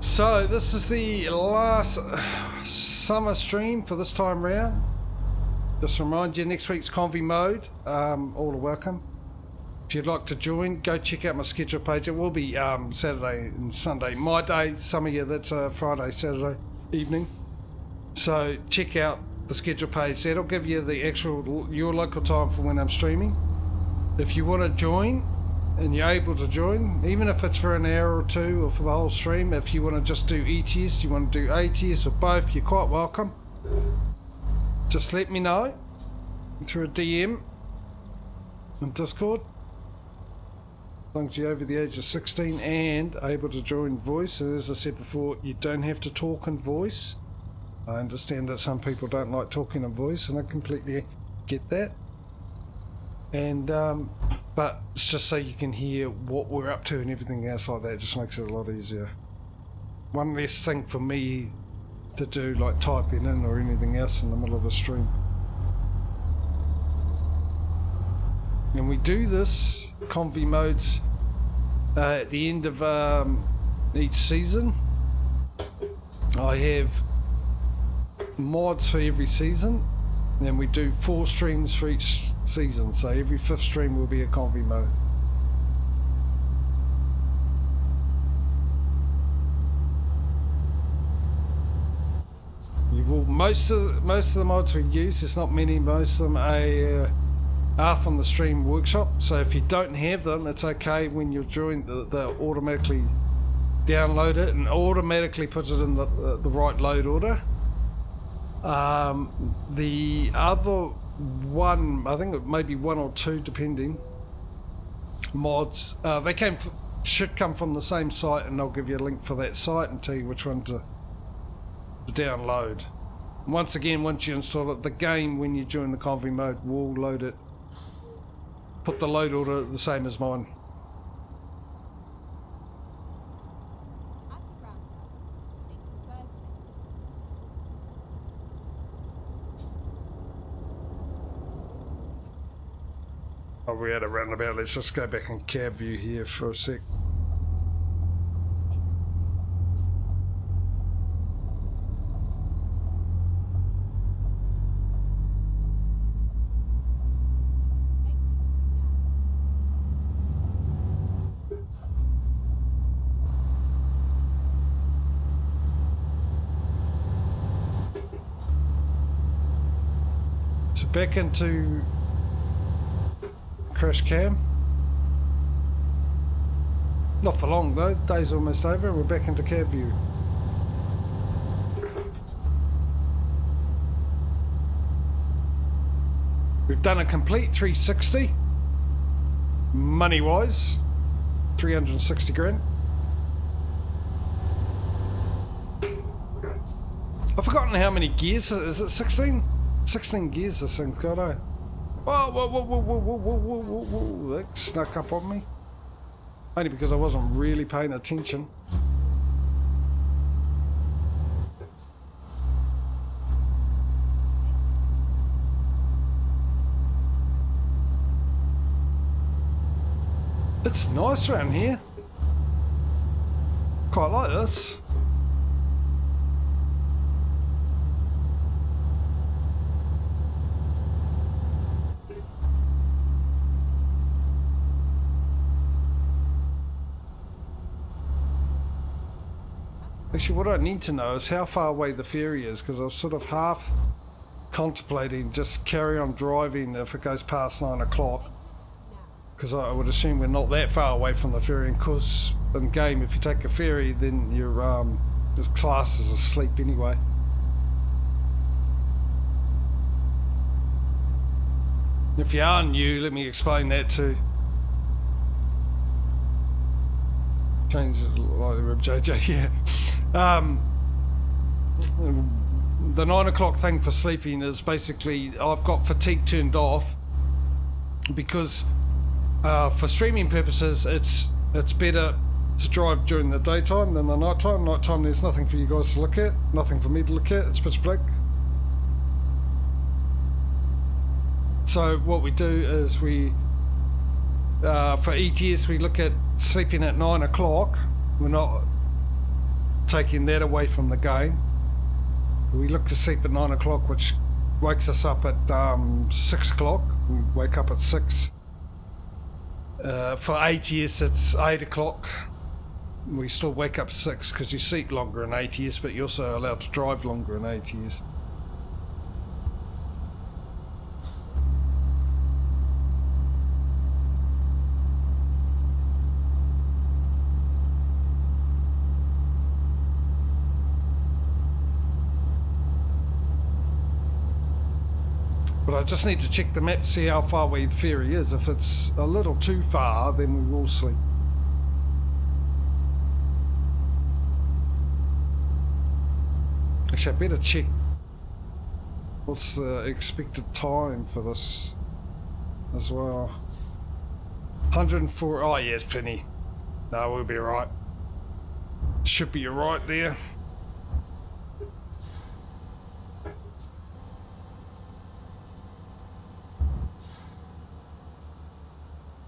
So this is the last summer stream for this time round. Just to remind you, next week's Convy mode. All are welcome. If you'd like to join, go check out my schedule page. It will be Saturday and Sunday. My day, some of you that's Friday, Saturday evening. So check out the schedule page. That'll give you the actual, your local time for when I'm streaming. If you want to join, and you're able to join, even if it's for an hour or two or for the whole stream, if you want to just do ETS, you want to do ATS or both, you're quite welcome. Just let me know through a DM on Discord. As long as you're over the age of 16 and able to join voice. And as I said before, you don't have to talk in voice. I understand that some people don't like talking in voice, and I completely get that. And but it's just so you can hear what we're up to and everything else like that. It just makes it a lot easier. One less thing for me to do, like typing in or anything else in the middle of a stream. And we do this Convy modes at the end of each season. I have mods for every season. And we do 4 streams for each season, so every 5th stream will be a Convy mode. You will most of the mods we use, there's not many, most of them are from the stream workshop. So if you don't have them, it's okay. When you join, they'll automatically download it and automatically puts it in the right load order. The other one, I think it may be 1 or 2 depending, mods, they should come from the same site, and they'll give you a link for that site and tell you which one to download. Once again, once you install it, the game, when you join the Convy mode, will load it, put the load order the same as mine. Oh, we had a roundabout. Let's just go back in cab view here for a sec. So back into crash cam. Not for long though, day's almost over, we're back into cab view. We've done a complete 360, money wise, 360 grand. I've forgotten how many gears, is it 16? 16 gears this thing's got, eh? Whoa, whoa, whoa, whoa, whoa, whoa, whoa, whoa, whoa, whoa, that snuck up on me. Only because I wasn't really paying attention. It's nice around here. Quite like this. Actually, what I need to know is how far away the ferry is, because I was sort of half contemplating just carry on driving if it goes past 9 o'clock. Now. Because I would assume we're not that far away from the ferry, and of course, in game, if you take a ferry, then you're this class is asleep anyway. If you are new, let me explain that too. Change it like the rib JJ, yeah. The 9 o'clock thing for sleeping is basically I've got fatigue turned off because for streaming purposes it's better to drive during the daytime than the nighttime. Nighttime there's nothing for you guys to look at, nothing for me to look at, it's pitch black. So what we do is we for ETS we look at sleeping at 9 o'clock. We're not taking that away from the game. We look to sleep at 9 o'clock, which wakes us up at 6 o'clock. We wake up at 6. For ATS it's 8 o'clock. We still wake up 6 because you sleep longer in ATS, but you're also allowed to drive longer in ATS. But I just need to check the map to see how far away the ferry is. If it's a little too far, then we will sleep. Actually, I better check what's the expected time for this as well. 104. Oh, yeah, it's plenty. No, we'll be alright. Should be alright there.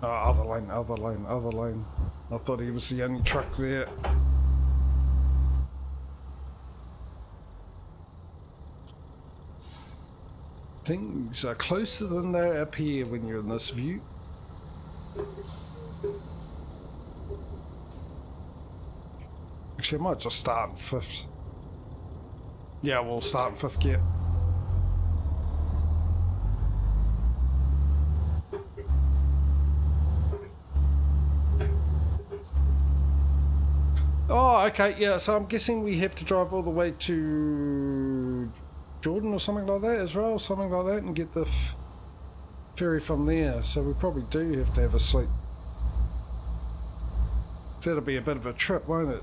Oh, other lane, other lane, other lane. I thought he was the only truck there. Things are closer than they appear when you're in this view. Actually, I might just start in 5th. Yeah, we'll start in 5th gear. Oh, okay, yeah, so I'm guessing we have to drive all the way to Jordan or something like that as well, something like that, and get the ferry from there, so we probably do have to have a sleep. That'll be a bit of a trip, won't it?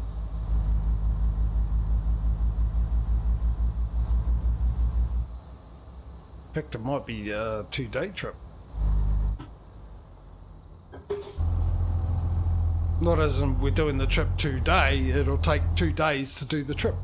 In fact, it might be a 2-day trip. Not as in we're doing the trip today, it'll take 2 days to do the trip.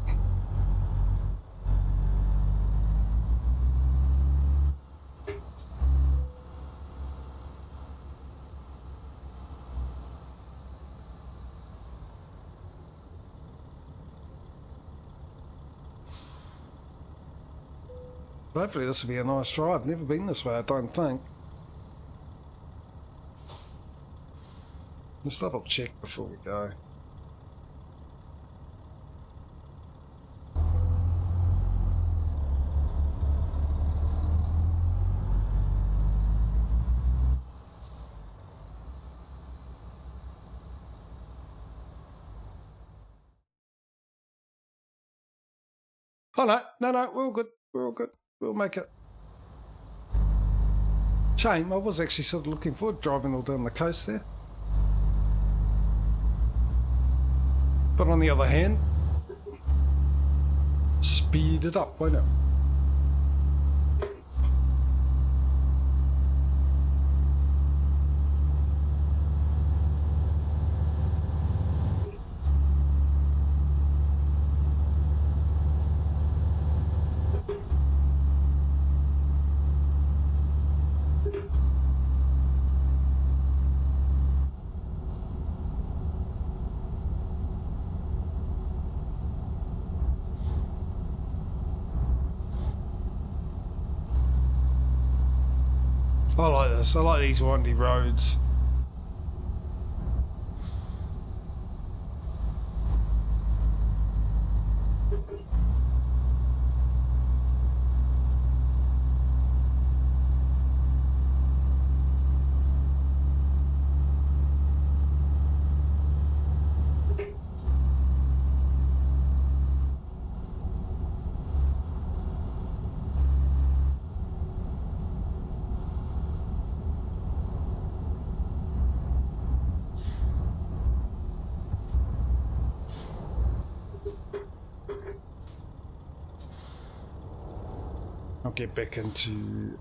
Hopefully this will be a nice drive. Never been this way, I don't think. Let's double check before we go. Oh no, we're all good. We're all good. We'll make it. Shame, I was actually sort of looking forward to driving all down the coast there. But on the other hand, speed it up, why not? I like this. I like these windy roads. I'll get back into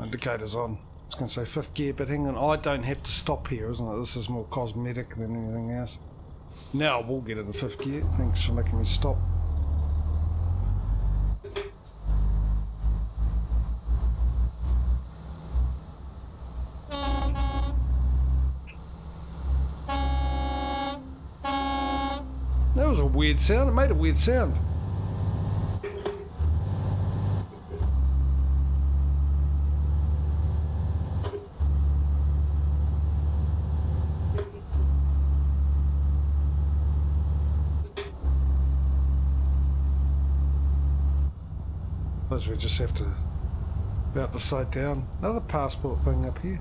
indicators on. I was going to say 5th gear, but hang on, I don't have to stop here, isn't it? This is more cosmetic than anything else. Now I will get in the 5th gear. Thanks for making me stop. That was a weird sound. It made a weird sound. Suppose we just have to about to slow down. Another passport thing up here.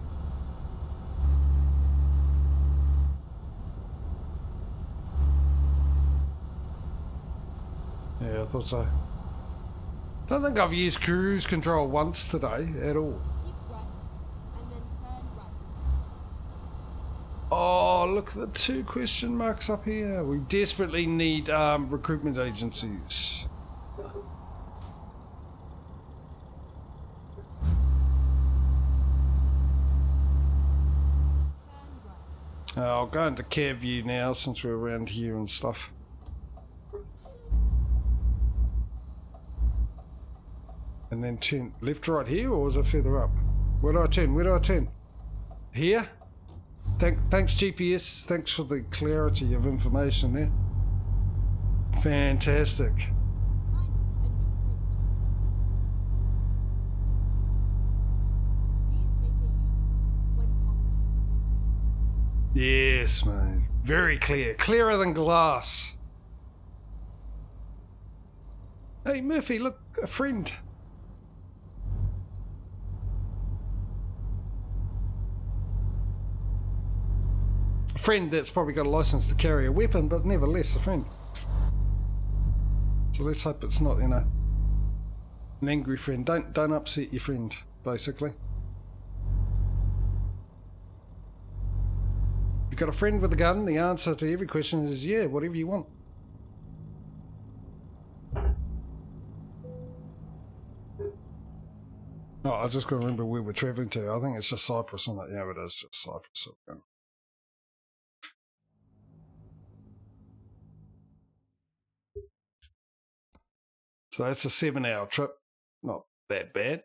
Yeah, I thought so. Don't think I've used cruise control once today at all. Keep right, and then turn right. Oh, look at the 2 question marks up here. We desperately need recruitment agencies. Turn right. I'll go into care view now since we're around here and stuff. And then turn left, right here, or is it further up? Where do I turn? Where do I turn? Here? Thanks GPS. Thanks for the clarity of information there. Fantastic. Find a new route. Please make a U-turn when possible. Yes, mate. Very clear. Clearer than glass. Hey, Murphy, look, a friend. A friend that's probably got a license to carry a weapon, but nevertheless a friend. So let's hope it's not, you know, an angry friend. Don't upset your friend, basically. You've got a friend with a gun, the answer to every question is yeah, whatever you want. Oh, I just got to remember where we're travelling to. I think it's just Cyprus, isn't it? Yeah, it is just Cyprus. Okay. So that's a 7-hour trip. Not that bad.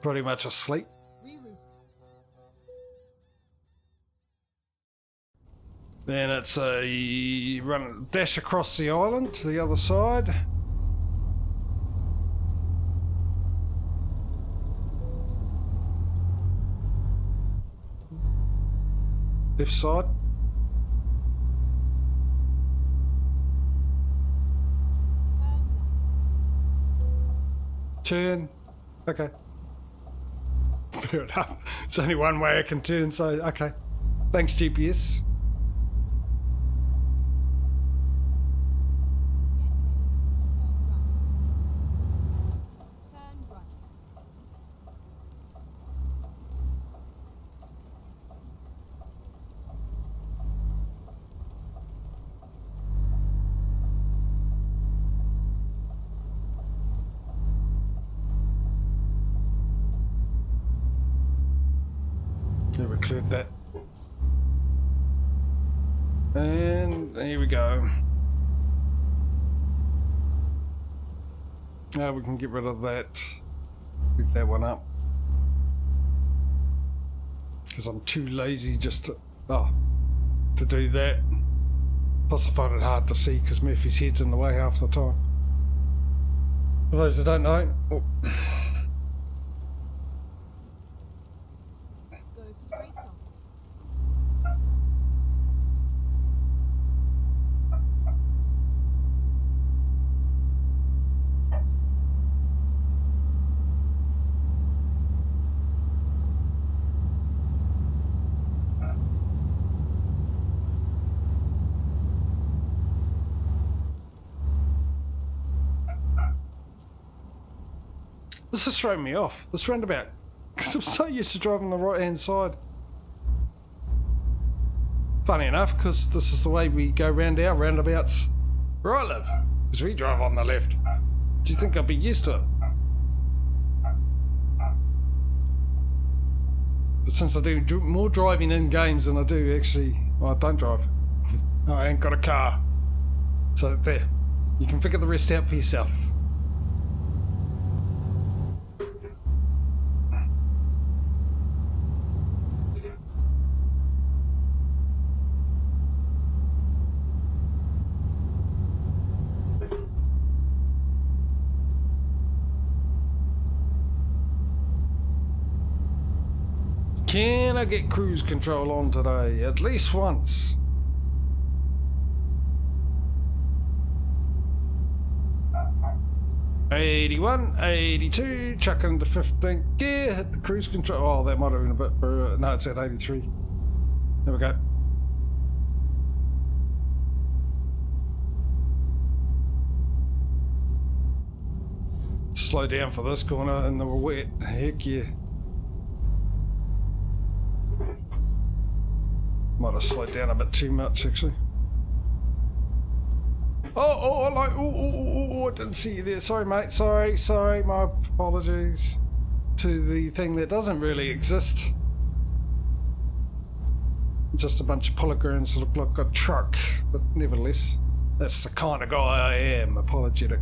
Pretty much asleep. Reroute. Then it's a dash across the island to the other side. Left side. Turn left. Turn. Okay. Fair enough. It's only one way I can turn, so okay. Thanks, GPS. Get ready. Turn right. Turn right. Yeah, we cleared that. And here we go. Now we can get rid of that. Leave that one up. Because I'm too lazy just to do that. Plus I find it hard to see because Murphy's head's in the way half the time. For those that don't know, Go straight on. this is throwing me off, this roundabout. Because I'm so used to driving the right hand side. Funny enough, because this is the way we go round our roundabouts where I live. Because we drive on the left. Do you think I'll be used to it? But since I do more driving in games than I do actually... Well, I don't drive. I ain't got a car. So there. You can figure the rest out for yourself. Can I get cruise control on today? At least once. '81, '82, chuck into 15th gear, hit the cruise control. Oh, that might have been a bit. No, it's at 83. There we go. Slow down for this corner and the wet. Heck yeah. Might have slowed down a bit too much, actually. Oh, I didn't see you there. Sorry, mate. Sorry. My apologies to the thing that doesn't really exist. Just a bunch of polygons that look like a truck, but nevertheless, that's the kind of guy I am, apologetic.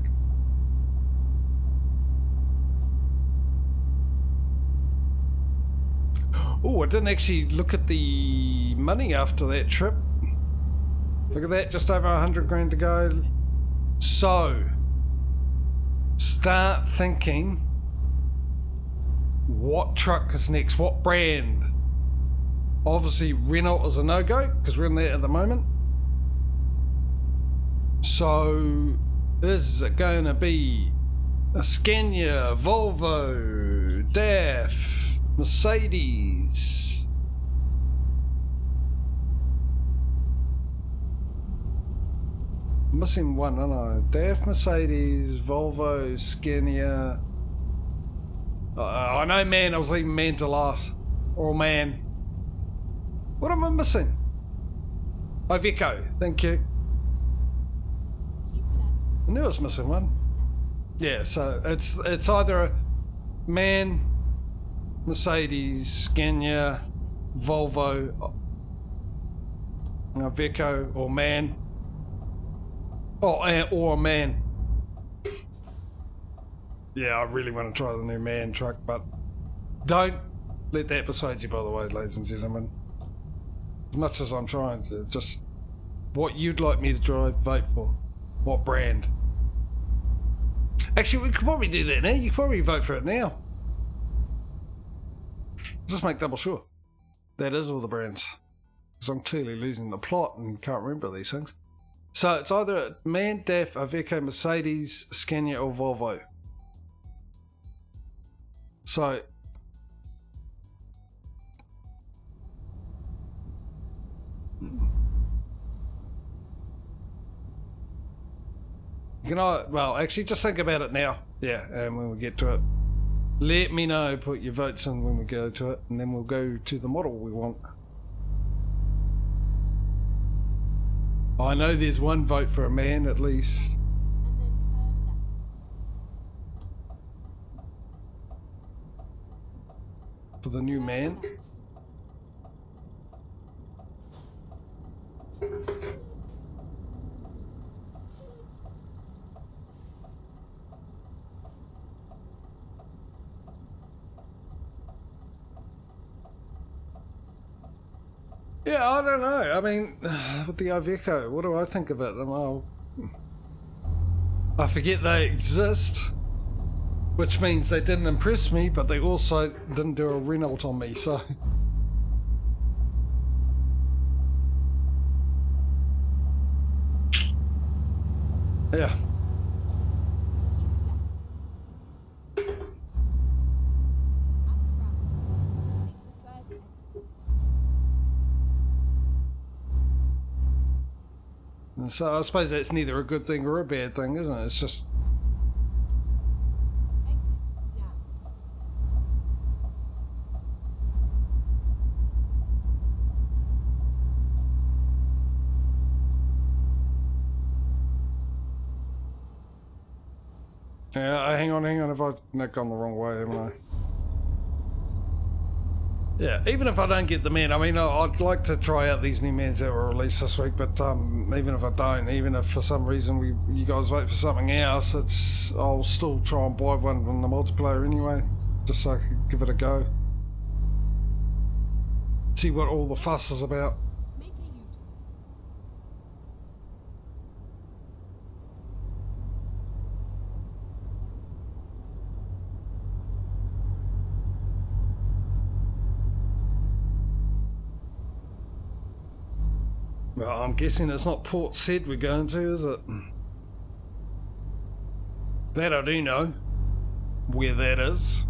Oh, I didn't actually look at the money after that trip. Look at that, just over 100 grand to go. So, start thinking, what truck is next? What brand? Obviously, Renault is a no-go, because we're in there at the moment. So, is it going to be a Scania, Volvo, DAF, Mercedes? I'm missing one, aren't I? DAF, Mercedes, Volvo, Scania. I know man, I was leaving man to last. Or man. What am I missing? Iveco, thank you. I knew I was missing one. Yeah, so it's either a man, Mercedes, Scania, Volvo, Iveco, or man. Oh, or a man. Yeah, I really want to try the new man truck, but don't let that beside you, by the way, ladies and gentlemen. As much as I'm trying to, just what you'd like me to drive, vote for. What brand? Actually, we could probably do that now. You could probably vote for it now. Just make double sure. That is all the brands. Because I'm clearly losing the plot and can't remember these things. So it's either MAN, DAF, Iveco, Mercedes, Scania or Volvo. So well, actually just think about it now. Yeah, and when we get to it, let me know, put your votes in when we go to it, and then we'll go to the model we want. I know there's one vote for a man at least. And then turn left. For the new man. Yeah, I don't know. I mean, with the Iveco, what do I think of it? Well, I forget they exist, which means they didn't impress me, but they also didn't do a Renault on me, so... Yeah. And so I suppose that's neither a good thing or a bad thing, isn't it? It's just... Exit now. Yeah, hang on. Have I gone the wrong way, haven't I? Yeah, even if I don't get the man, I mean, I'd like to try out these new mans that were released this week, but even if I don't, even if for some reason you guys wait for something else, I'll still try and buy one from the multiplayer anyway, just so I could give it a go. See what all the fuss is about. Make a U-turn. Well, I'm guessing it's not Port Said we're going to, is it? That I do know where that is.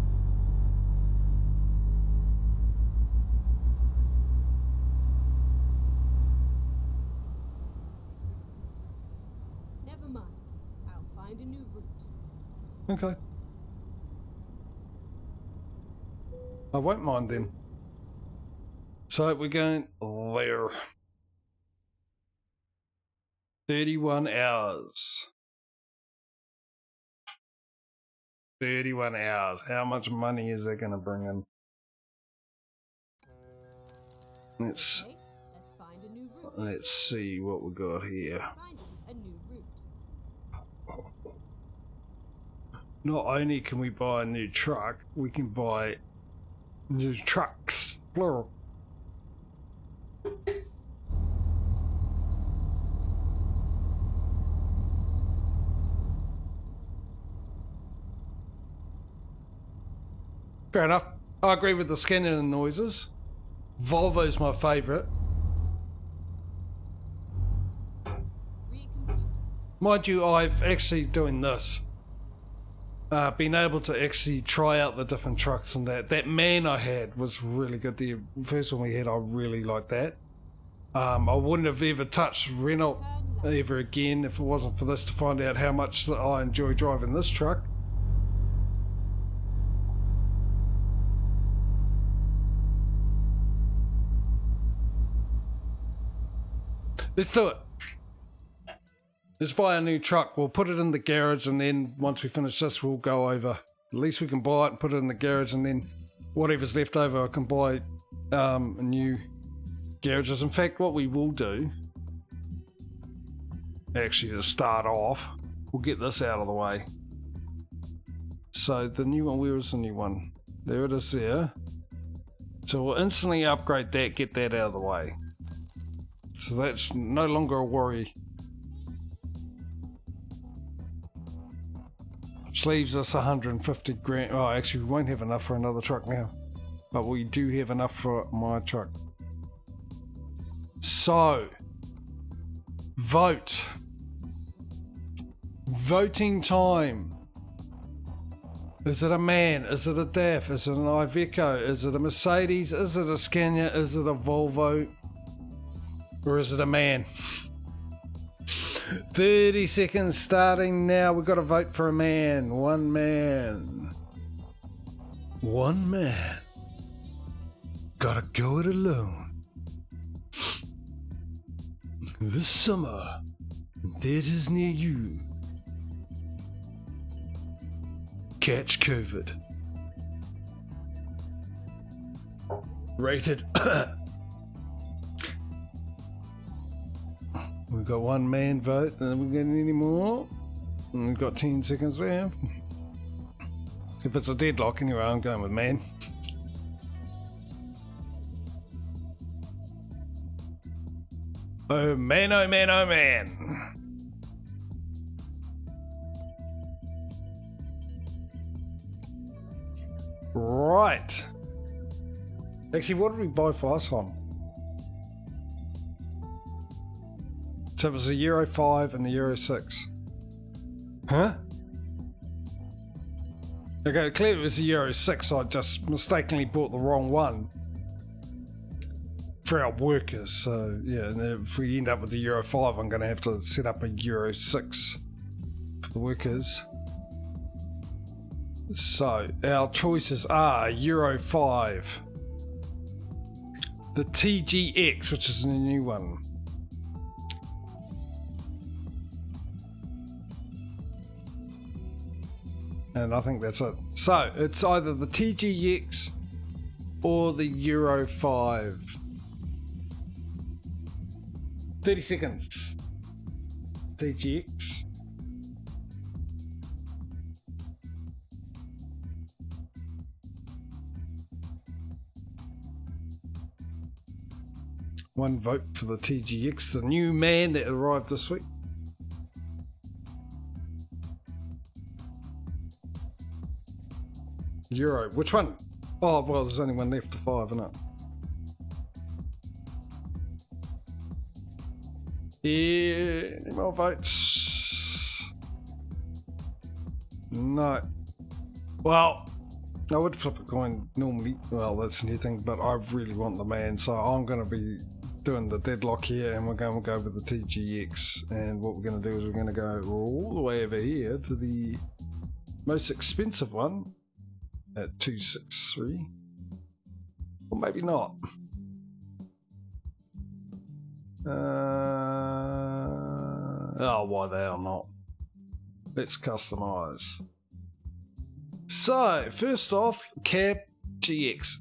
Never mind. I'll find a new route. Okay. I won't mind then. So we're going there. 31 hours. 31 hours. How much money is that going to bring in? Let's Okay, let's find a new route. let's see what we got here. Finding a new route. Not only can we buy a new truck, we can buy new trucks, plural. Fair enough. I agree with the scanning and noises. Volvo's my favourite. Recompute. Mind you, I've actually doing this. Been able to actually try out the different trucks and that. That man I had was really good. The first one we had, I really liked that. I wouldn't have ever touched Renault ever again if it wasn't for this, to find out how much that I enjoy driving this truck. Let's do it. Let's buy a new truck. We'll put it in the garage, and then once we finish this, we'll go over. At least we can buy it and put it in the garage, and then whatever's left over, I can buy new garages. In fact, what we will do, actually, to start off, we'll get this out of the way. So the new one, where is the new one? There it is there. So we'll instantly upgrade that, get that out of the way. So that's no longer a worry. Which leaves us 150 grand. Oh, actually, we won't have enough for another truck now. But we do have enough for my truck. So, vote. Voting time. Is it a man? Is it a DAF? Is it an Iveco? Is it a Mercedes? Is it a Scania? Is it a Volvo? Or is it a man? 30 seconds starting now. We've got to vote for a man. One man. One man. Gotta go it alone. This summer, theaters near you. Catch COVID. Rated. We've got one man vote, and we get any more. And we've got 10 seconds left. If it's a deadlock, anyway, I'm going with man. Oh man, oh man, oh man. Right. Actually, what did we buy for last time? So it was the Euro 5 and the Euro 6. Huh? Okay, clearly it was the Euro 6. I just mistakenly bought the wrong one for our workers. So, yeah, and if we end up with the Euro 5, I'm going to have to set up a Euro 6 for the workers. So, our choices are Euro 5, the TGX, which is the new one, And I think that's it. So it's either the TGX or the Euro 5. 30 seconds. TGX. One vote for the TGX, the new man that arrived this week. Euro, which one? Oh, well, there's only one left to 5, isn't it? Yeah, any more votes? No. Well, I would flip a coin normally. Well, that's a new thing, but I really want the man, so I'm going to be doing the deadlock here, and we're going to go with the TGX. And what we're going to do is we're going to go all the way over here to the most expensive one at 263. Or maybe not. Oh, why the hell not? Let's customize. So, first off, Cab GX.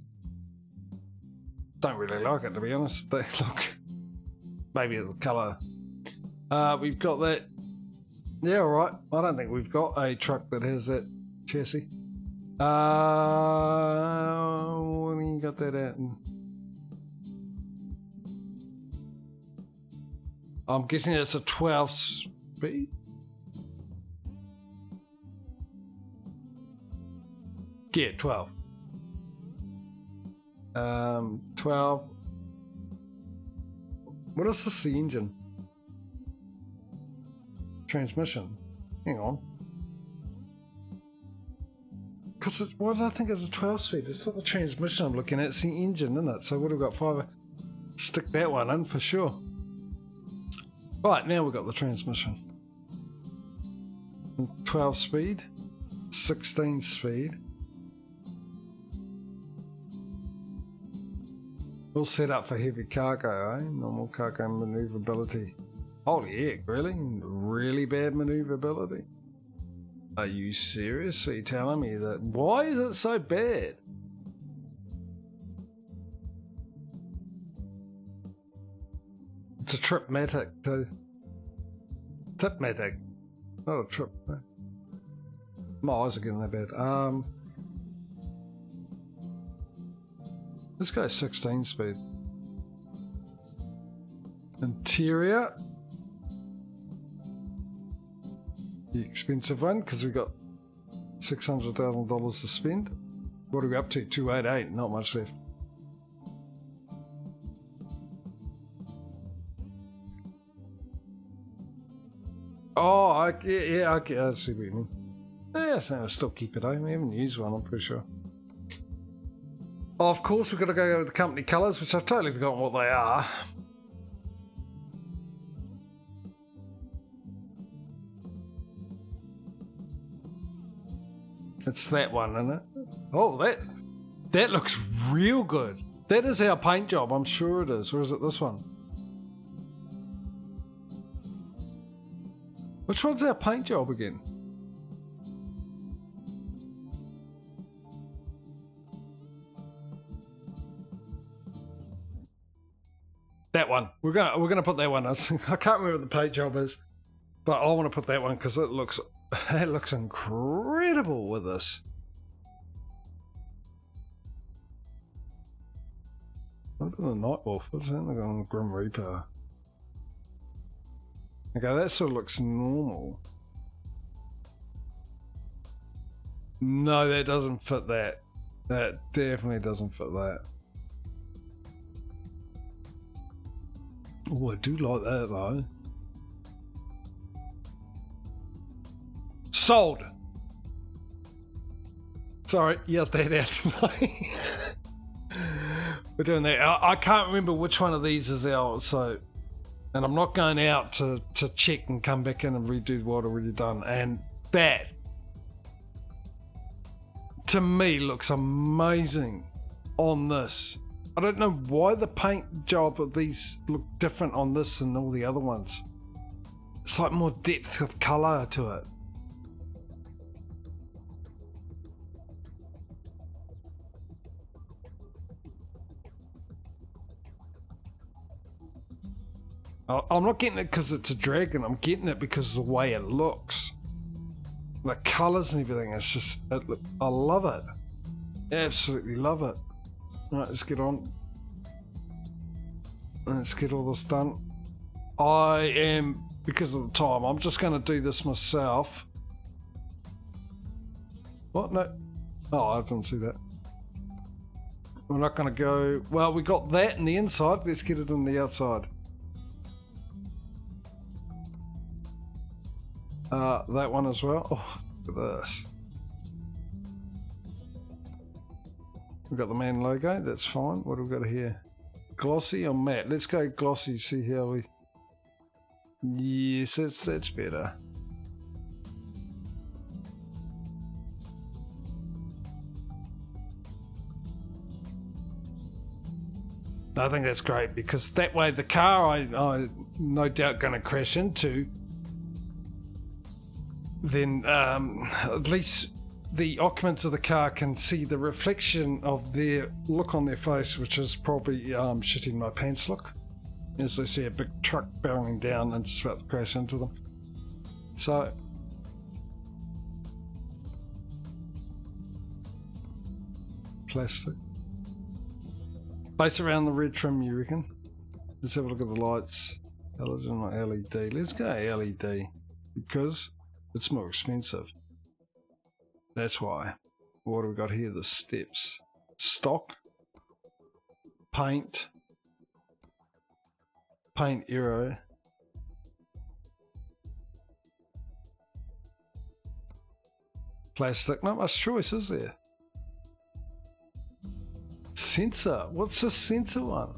Don't really like it, to be honest. They look, maybe the colour. We've got that. Yeah, alright. I don't think we've got a truck that has that chassis. When you got that at? I'm guessing it's a 12 speed. Yeah, 12. 12. What is this, the engine? Transmission. Hang on. Because why did I think it's a 12 speed? It's not the transmission I'm looking at, it's the engine, isn't it? So what have we got? 5. Stick that one in for sure. Right, now we've got the transmission. 12 speed. 16 speed. All set up for heavy cargo, eh? Normal cargo maneuverability. Holy heck, really? Really bad maneuverability? Are you seriously telling me that? Why is it so bad? It's a Tripmatic too. Tipmatic. Not a trip. My eyes are getting that bad. Let's go 16 speed. Interior. The expensive one, because we got $600,000 to spend. What are we up to? 288, not much left. Oh, I see what you mean. Yeah, so I'll still keep it, eh? We haven't used one, I'm pretty sure. Oh, of course, we've got to go with the company colours, which I've totally forgotten what they are. It's that one, isn't it? Oh, that looks real good. That is our paint job, I'm sure it is. Or is it this one? Which one's our paint job again? That one. We're gonna put that one. I can't remember what the paint job is, but I want to put that one because it looks incredible with this. What about the Nightwolf? What's that? They're going Grim Reaper. Okay, that sort of looks normal. No, that doesn't fit that. That definitely doesn't fit that. Oh, I do like that though. Sold! Sorry, yelled that out tonight. We're doing that. I can't remember which one of these is ours, so... And I'm not going out to check and come back in and redo what I've already done. And that, to me, looks amazing on this. I don't know why the paint job of these look different on this than all the other ones. It's like more depth of colour to it. I'm not getting it because it's a dragon. I'm getting it because of the way it looks. The colours and everything. It's just... I love it. Absolutely love it. Right, let's get on. Let's get all this done. I am... Because of the time, I'm just going to do this myself. What? No. Oh, I didn't see that. We're not going to go... Well, we got that in the inside. Let's get it in the outside. That one as well. Oh, look at this. We've got the man logo. That's fine. What do we got here? Glossy or matte? Let's go glossy. See how we... Yes, that's better. I think that's great because that way the car I no doubt going to crash into, then at least the occupants of the car can see the reflection of their look on their face, which is probably shitting my pants look, as they see a big truck barreling down and just about to crash into them. So plastic. Base around the red trim, you reckon? Let's have a look at the lights. Halogen or LED? Let's go LED because it's more expensive. That's why. What do we got here? The steps. Stock. Paint. Paint Aero. Plastic. Not much choice, is there? Sensor. What's the sensor one?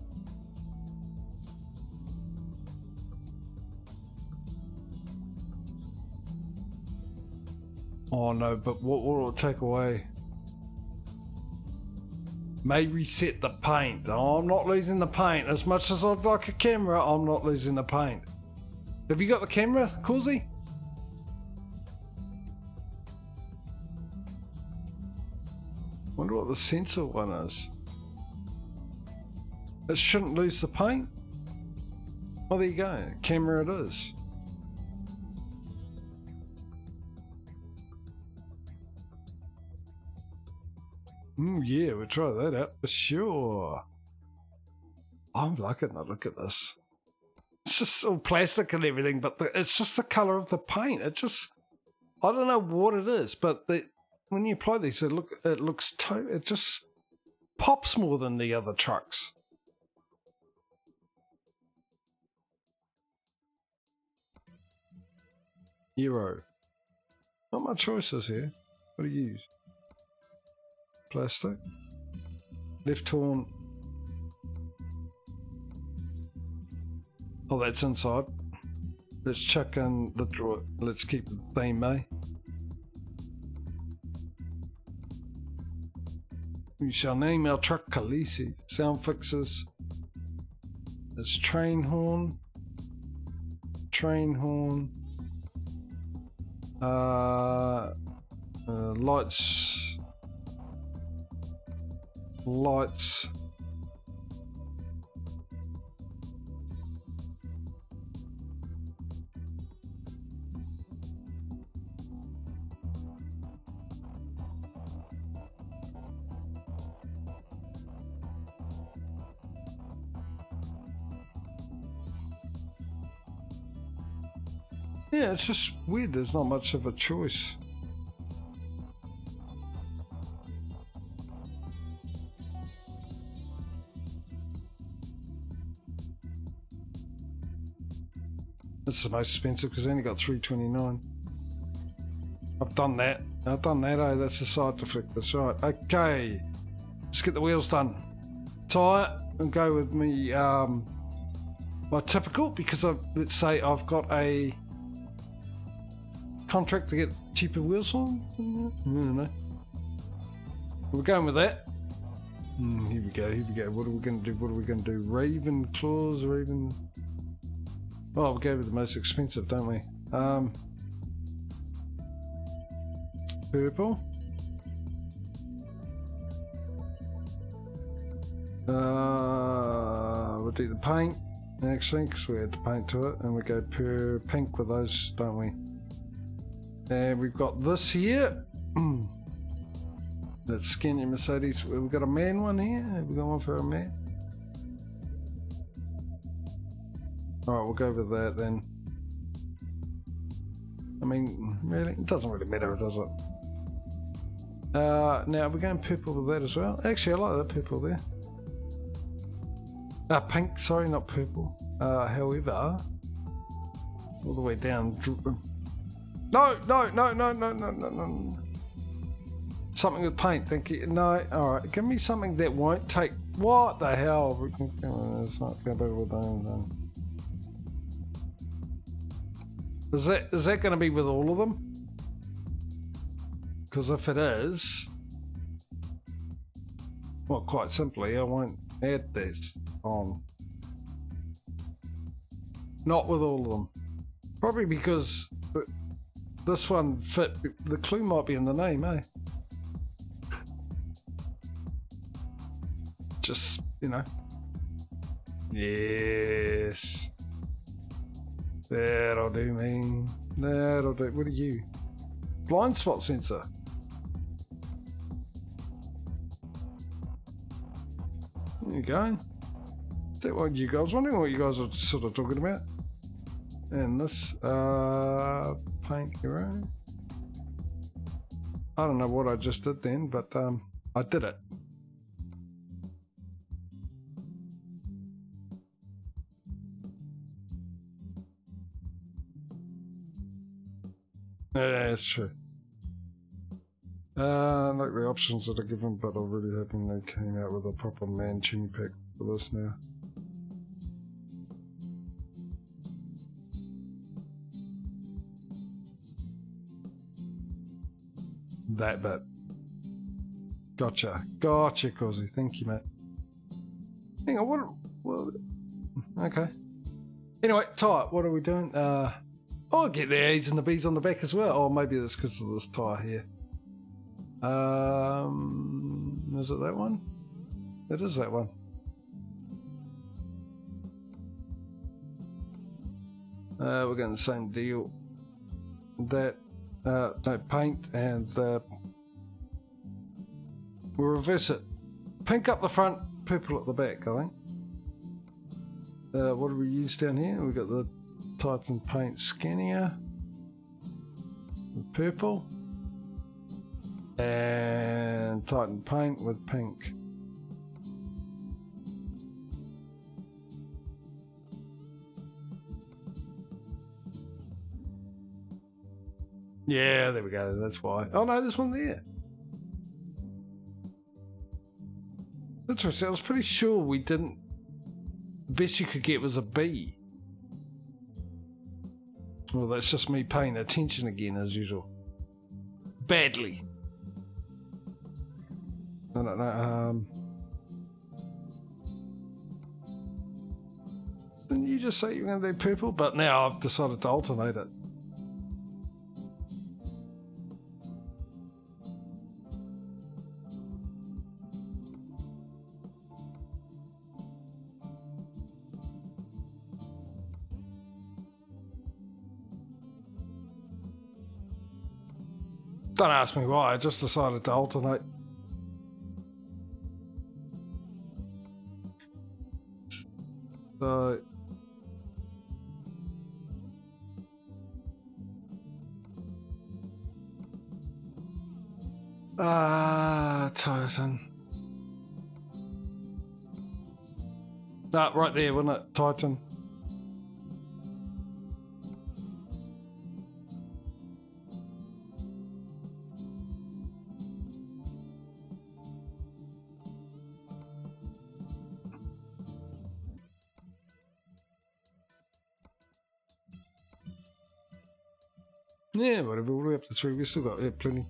Oh no, but what will it take away? May reset the paint. Oh, I'm not losing the paint. As much as I'd like a camera, I'm not losing the paint. Have you got the camera, Causey? Wonder what the sensor one is. It shouldn't lose the paint. Oh, there you go. Camera it is. Yeah, we'll try that out for sure. I'm liking the look at this. It's just all plastic and everything, but it's just the colour of the paint. It just... I don't know what it is, but when you apply these, it just pops more than the other trucks. Euro. Not much choices here. What do you use? Plastic. Left horn. Oh, that's inside. Let's chuck in the drawer. Let's keep the theme, eh? We shall name our truck Khaleesi. Sound fixes. It's train horn. Train horn. Lights. Lights. Yeah, it's just weird. There's not much of a choice. It's the most expensive because I only got $329. I've done that. Oh, that's a side deflect. That's right. Okay. Let's get the wheels done. Tyre and go with me my typical because let's say I've got a contract to get cheaper wheels on. I don't know. We're going with that. Here we go. What are we going to do? Raven claws, Raven... Oh, we'll go with the most expensive, don't we? Purple. We'll do the paint. Actually, because we had to paint to it, and we go per pink with those, don't we? And we've got this here. That skinny Mercedes. We've got a man one here. Have we got one for a man? Alright, we'll go with that then. I mean, really? It doesn't really matter, does it? Now, we're going purple with that as well. Actually, I like that purple there. Pink, sorry, not purple. However, all the way down. No. Something with paint, thank you. No, alright, give me something that won't take. What the hell? It's not going to be with them. Is that going to be with all of them? Because if it is, well, quite simply, I won't add this on. Not with all of them. Probably because this one fit. The clue might be in the name, eh? Just, you know. Yes. That'll do me. That'll do. What are you? Blind spot sensor. There you go. Is that what you guys wondering what you guys are sort of talking about? And this paint your own. I don't know what I just did then, but I did it. Yeah, it's true. Like the options that are given, but I'm really hoping they came out with a proper man tune pack for this now. That bit. Gotcha, Cosy. Thank you, mate. Hang on, what? Okay. Anyway, tyre. What are we doing? I'll get the A's and the B's on the back as well. Oh, maybe that's because of this tyre here. Is it that one? It is that one. We're getting the same deal. That no paint and we'll reverse it. Pink up the front, purple at the back, I think. What do we use down here? We've got the Titan paint skinnier, with purple, and Titan paint with pink. Yeah, there we go, that's why. Oh no, there's one there. Interesting, I was pretty sure we didn't. The best you could get was a B. Well, that's just me paying attention again, as usual. Badly. I don't know, didn't you just say you were going to do purple? But now I've decided to alternate it. Don't ask me why, I just decided to alternate. So... Titan. Ah, right there, wasn't it? Titan. Yeah, whatever, all the way up to 3, we've still got plenty.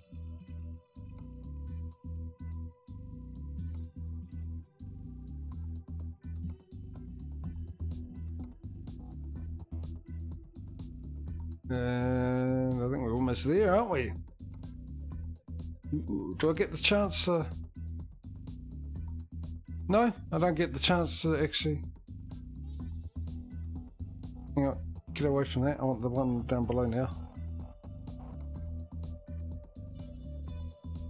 And I think we're almost there, aren't we? Do I get the chance to... No, I don't get the chance to actually... Hang on, get away from that. I want the one down below now.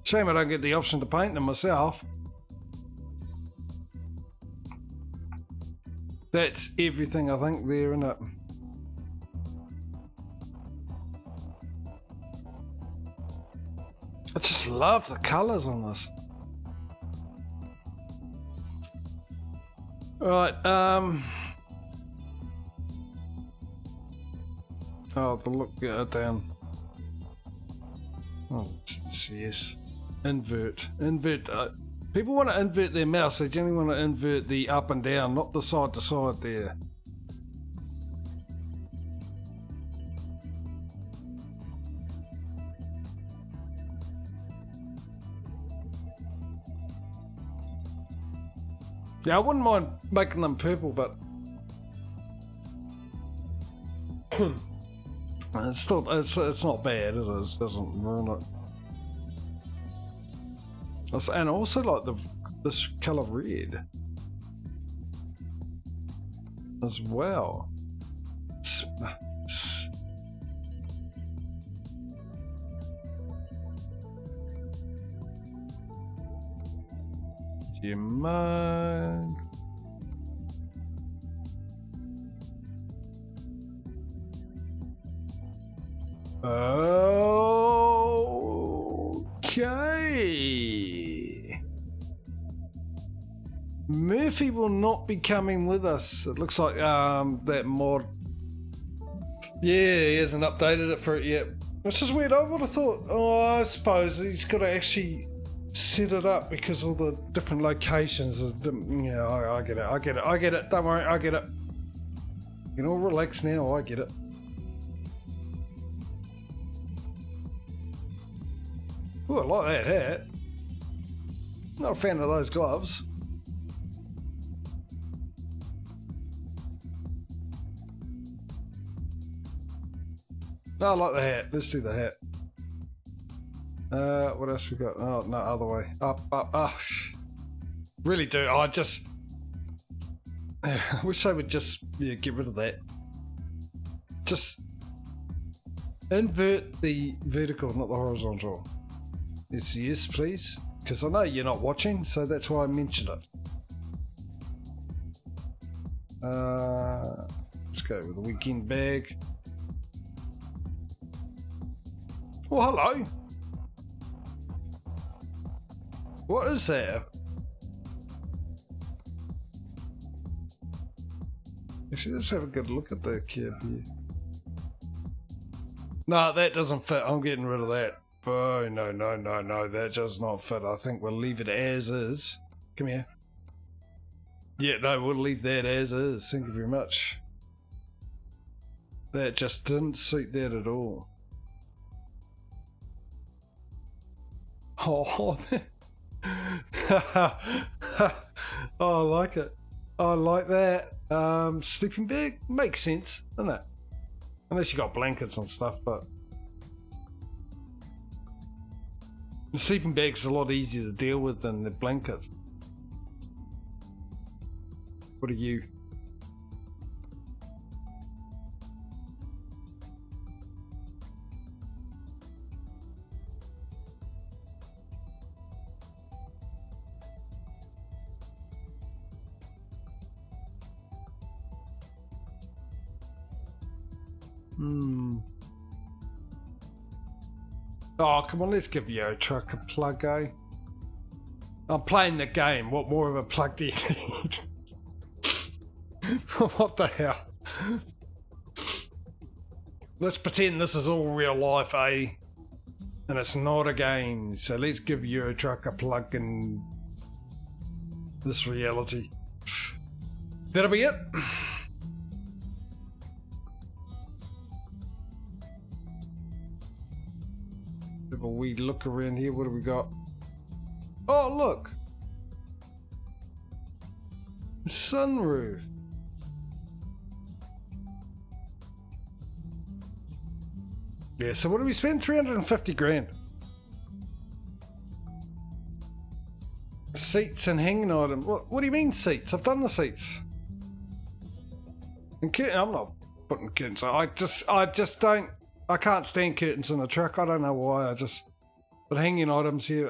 Shame I don't get the option to paint them myself. That's everything I think there, isn't it? I just love the colours on this. Right, oh, the look down. Oh, yes. Invert. People want to invert their mouse, they generally want to invert the up and down, not the side to side there. Yeah, I wouldn't mind making them purple, but it's still it's not bad. It doesn't ruin it. And I also like this colour red as well. Do you mind? Okay. Murphy will not be coming with us. It looks like that mod. Yeah, he hasn't updated it for it yet. Which is weird. I would have thought, I suppose he's got to actually set it up because all the different locations are, yeah, I get it, don't worry, I get it. You can all relax now, I get it. Ooh, I like that hat. Not a fan of those gloves. No, I like the hat. Let's do the hat. What else we got? Oh, no, other way. Up. Really do. I wish they would just get rid of that. Just invert the vertical, not the horizontal. Yes, please. Because I know you're not watching, so that's why I mentioned it. Let's go with the weekend bag. Oh, hello. What is that? Actually, let's have a good look at that kid here. No, that doesn't fit. I'm getting rid of that. Oh, no, that does not fit. I think we'll leave it as is. Come here. Yeah, no, we'll leave that as is. Thank you very much. That just didn't suit that at all. Oh, oh, I like it. I like that. Sleeping bag makes sense, doesn't it? Unless you got blankets and stuff, but the sleeping bag's a lot easier to deal with than the blankets. What are you? Oh, come on, let's give Yo Truck a plug, eh? I'm playing the game. What more of a plug do you need? What the hell? Let's pretend this is all real life, eh? And it's not a game. So let's give Yo Truck a plug in this reality. That'll be it. Have a wee look around here. What do we got? Oh, look! Sunroof. Yeah, so what do we spend? 350 grand. Seats and hanging items. What do you mean seats? I've done the seats. I'm not putting curtains on. I just don't. I can't stand curtains in a truck. I don't know why. But hanging items here.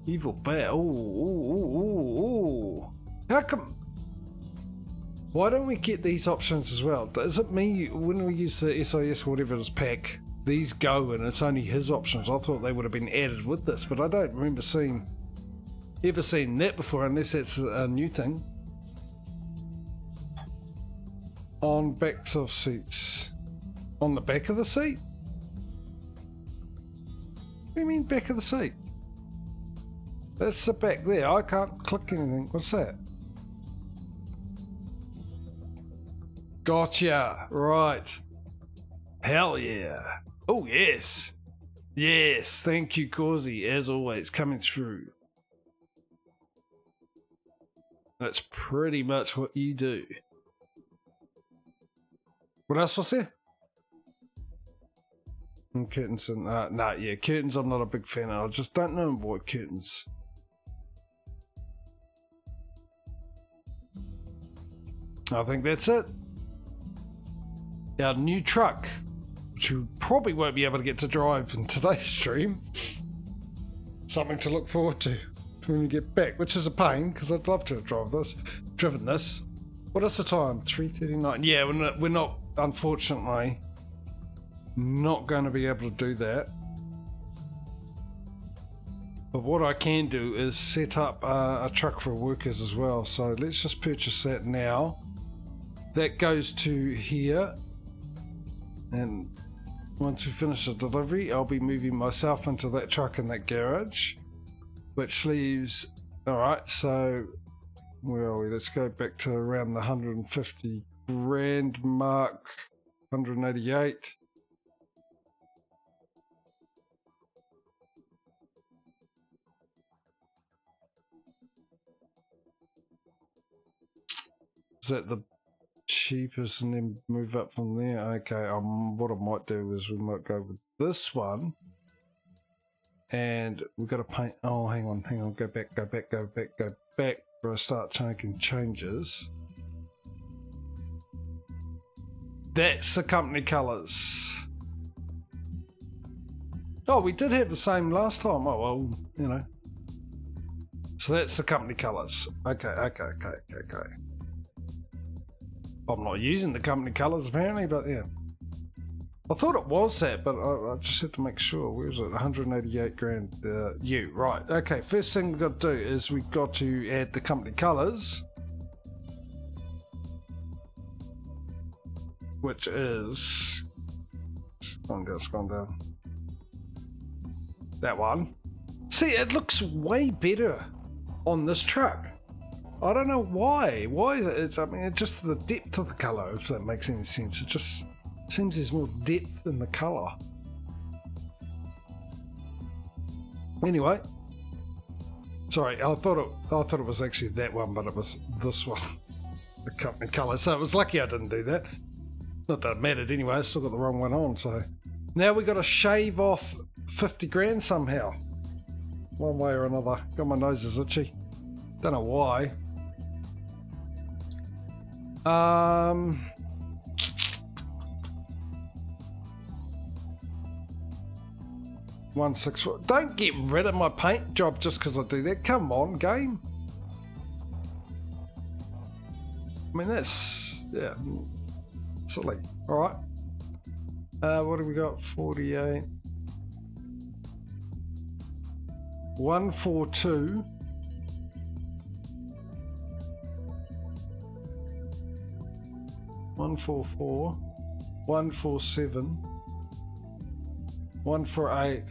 Evil bear. Ooh. How come? Why don't we get these options as well? Is it me when we use the SIS or whatever it is pack? These go and it's only his options. I thought they would have been added with this, but I don't remember ever seeing that before, unless that's a new thing. On backs of seats. On the back of the seat? What do you mean back of the seat? That's the back there. I can't click anything. What's that? Gotcha. Right. Hell yeah. Oh, yes. Yes. Thank you, Causey, as always, coming through. That's pretty much what you do. What else was there? And curtains and curtains I'm not a big fan of. I just don't know what curtains. I think that's it. Our new truck, which we probably won't be able to get to drive in today's stream. Something to look forward to when we get back, which is a pain because I'd love to have driven this. What is the time? 3:39. Yeah, we're not, unfortunately, not going to be able to do that. But what I can do is set up a truck for workers as well. So let's just purchase that now. That goes to here. And once we finish the delivery, I'll be moving myself into that truck in that garage. Which leaves... Alright, so... Where are we? Let's go back to around the 150 grand mark. 188. Is that the cheapest and then move up from there? Okay, what I might do is we might go with this one. And we've got to paint... Oh, hang on. Go back. Before I start making changes. That's the company colours. Oh, we did have the same last time. Oh, well, you know. So that's the company colours. Okay. I'm not using the company colours apparently, but yeah. I thought it was that, but I just had to make sure. Where is it? 188 grand. Right. Okay, first thing we've got to do is we've got to add the company colours. Which is... It's gone down. That one. See, it looks way better on this truck. I don't know why. Why? It's just the depth of the colour, if that makes any sense. It just seems there's more depth in the colour. Anyway. Sorry, I thought it was actually that one, but it was this one. The company colour. So it was lucky I didn't do that. Not that it mattered anyway, I still got the wrong one on, so... Now we got to shave off 50 grand somehow. One way or another. God, my nose is itchy. Don't know why. 164. Don't get rid of my paint job just because I do that. Come on, game. I mean, that's... Yeah. Silly. Alright. What have we got? 48. 142. 144. 147. 148.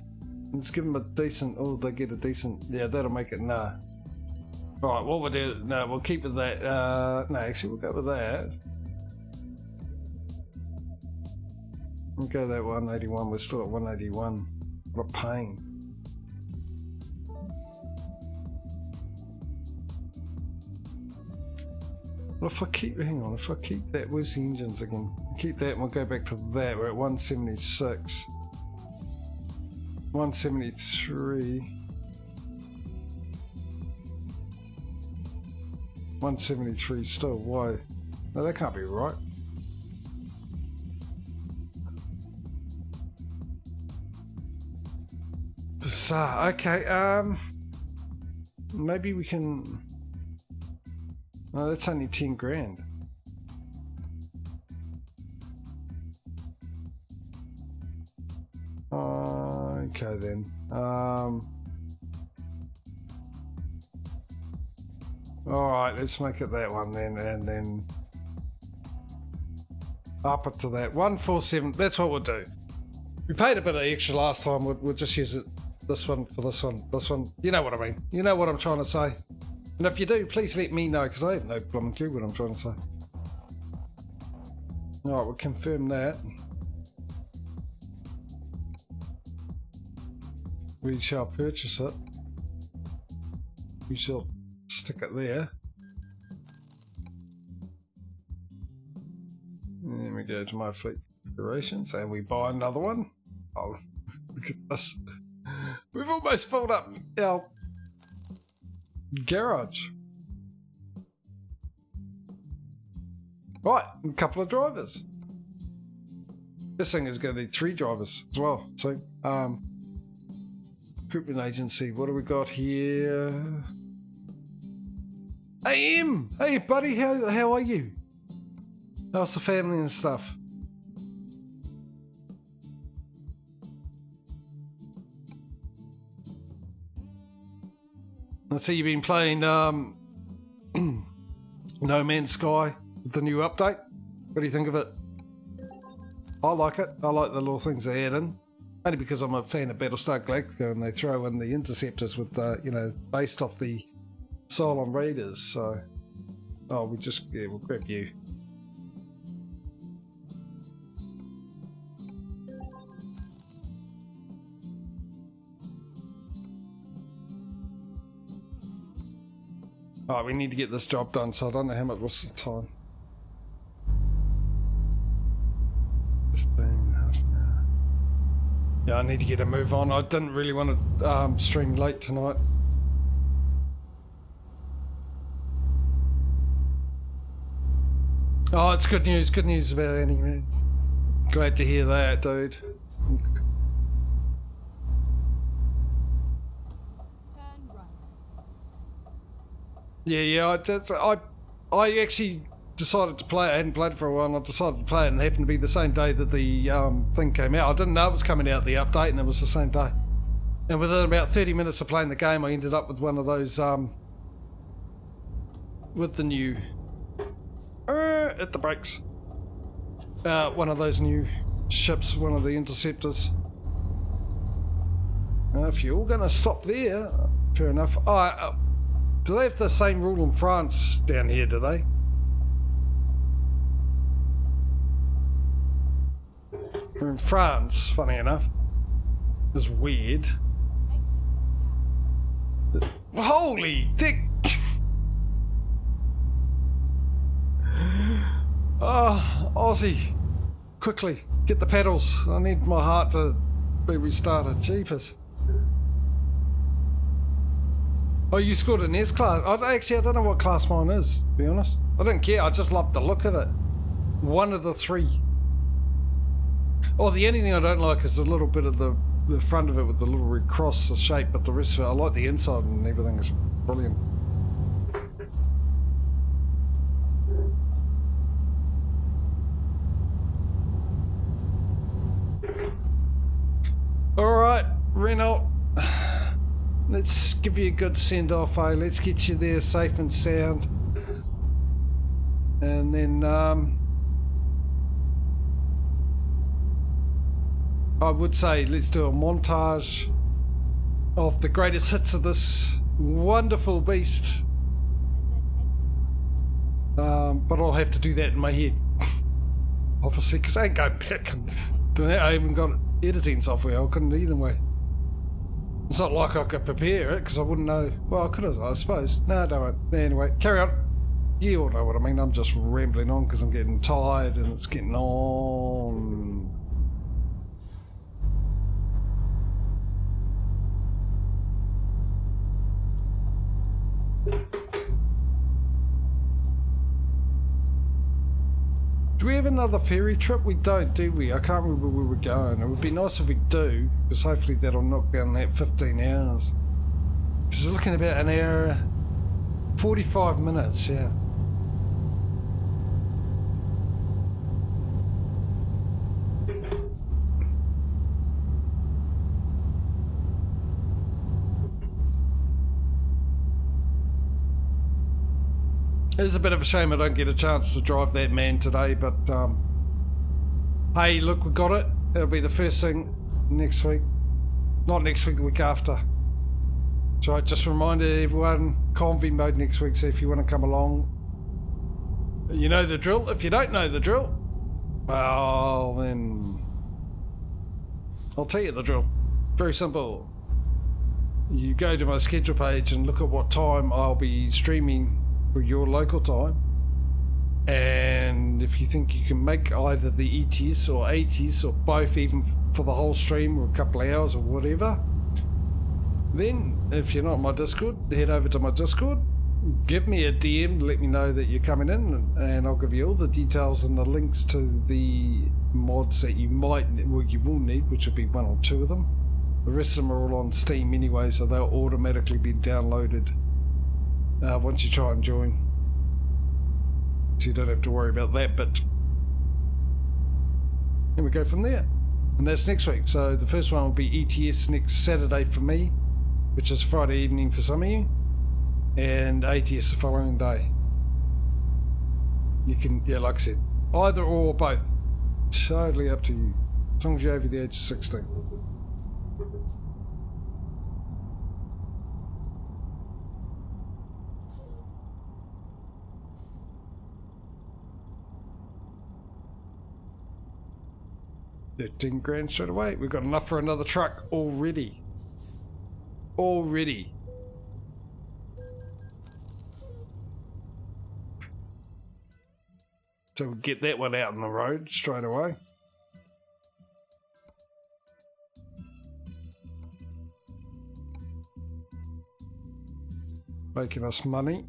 Let's give them a decent... Oh, they get a decent... Yeah, that'll make it... Nah. Alright, what we'll do... No, we'll keep with that. No, actually, we'll go with that. We'll go that 181. We're still at 181. What a pain. Well, if I keep... Hang on. If I keep that... Where's the engines again? Keep that and we'll go back to that. We're at 176. 173. 173 still. Why? No, that can't be right. Bizarre. Okay, maybe we can... No, that's only 10 grand. Okay then. Alright, let's make it that one then, and then up it to that. 147, that's what we'll do. We paid a bit of extra last time, we'll just use it. This one for this one. You know what I mean. You know what I'm trying to say. And if you do, please let me know, because I have no blooming clue what I'm trying to say. Alright, we'll confirm that. We shall purchase it. We shall stick it there. And then we go to my fleet configurations and we buy another one. Oh, look at this. We've almost filled up our garage. Right, a couple of drivers. This thing is going to need 3 drivers as well. So, recruitment agency, what do we got here? AM! Hey buddy, how are you? How's the family and stuff? I see you've been playing No Man's Sky with the new update. What do you think of it? I like it. I like the little things they add in. Only because I'm a fan of Battlestar Galactica and they throw in the interceptors with you know, based off the Cylon Raiders, so... Oh, we'll grab you. Alright, we need to get this job done, so I don't know how much was the time. 15, half an hour. Yeah, I need to get a move on. I didn't really want to stream late tonight. Oh, it's good news about anyway. Glad to hear that, dude. Yeah, I actually decided to play it. I hadn't played it for a while, and I decided to play it, and it happened to be the same day that the thing came out. I didn't know it was coming out, the update, and it was the same day. And within about 30 minutes of playing the game, I ended up with one of those, with the new... at the brakes. One of those new ships, one of the interceptors. If you're all going to stop there, fair enough. Do they have the same rule in France down here, do they? In France, funny enough, is weird. Holy dick! Aussie, quickly, get the pedals. I need my heart to be restarted. Jeepers. Oh, you scored an S class. I don't know what class mine is, to be honest. I don't care, I just love the look of it. One of the 3. Oh, the only thing I don't like is the little bit of the front of it with the little recross shape, but the rest of it, I like the inside and everything is brilliant. Alright, Renault. Let's give you a good send-off, eh? Let's get you there safe and sound. And then, I would say let's do a montage of the greatest hits of this wonderful beast. But I'll have to do that in my head. Obviously, because I ain't going back and doing that. I haven't got editing software. I couldn't anyway. It's not like I could prepare it, because I wouldn't know. Well, I could have, I suppose. No, don't. Anyway, carry on. You all know what I mean. I'm just rambling on because I'm getting tired and it's getting on. we have another ferry trip? We don't, do we? I can't remember where we're going. It would be nice if we do, because hopefully that'll knock down that 15 hours. Because we're looking about an hour, 45 minutes, yeah. It is a bit of a shame I don't get a chance to drive that man today, but hey, look, we got it. It'll be the first thing next week. Not next week, the week after. So I just reminded everyone, convy mode next week, so if you want to come along, you know the drill. If you don't know the drill, well, then I'll tell you the drill. Very simple. You go to my schedule page and look at what time I'll be streaming for your local time, and if you think you can make either the ETS or ATS or both, even for the whole stream or a couple of hours or whatever, then if you're not on my Discord, head over to my Discord, give me a DM to let me know that you're coming in, and I'll give you all the details and the links to the mods that you might, well, you will need, which will be 1 or 2 of them. The rest of them are all on Steam anyway, so they'll automatically be downloaded once you try and join, so you don't have to worry about that bit. And we go from there, and that's next week. So the first one will be ETS next Saturday for me, which is Friday evening for some of you, and ATS the following day. You can, yeah, like I said, either or both, totally up to you, as long as you're over the age of 16. $13,000 straight away. We've got enough for another truck already. Already. So we'll get that one out on the road straight away. Making us money.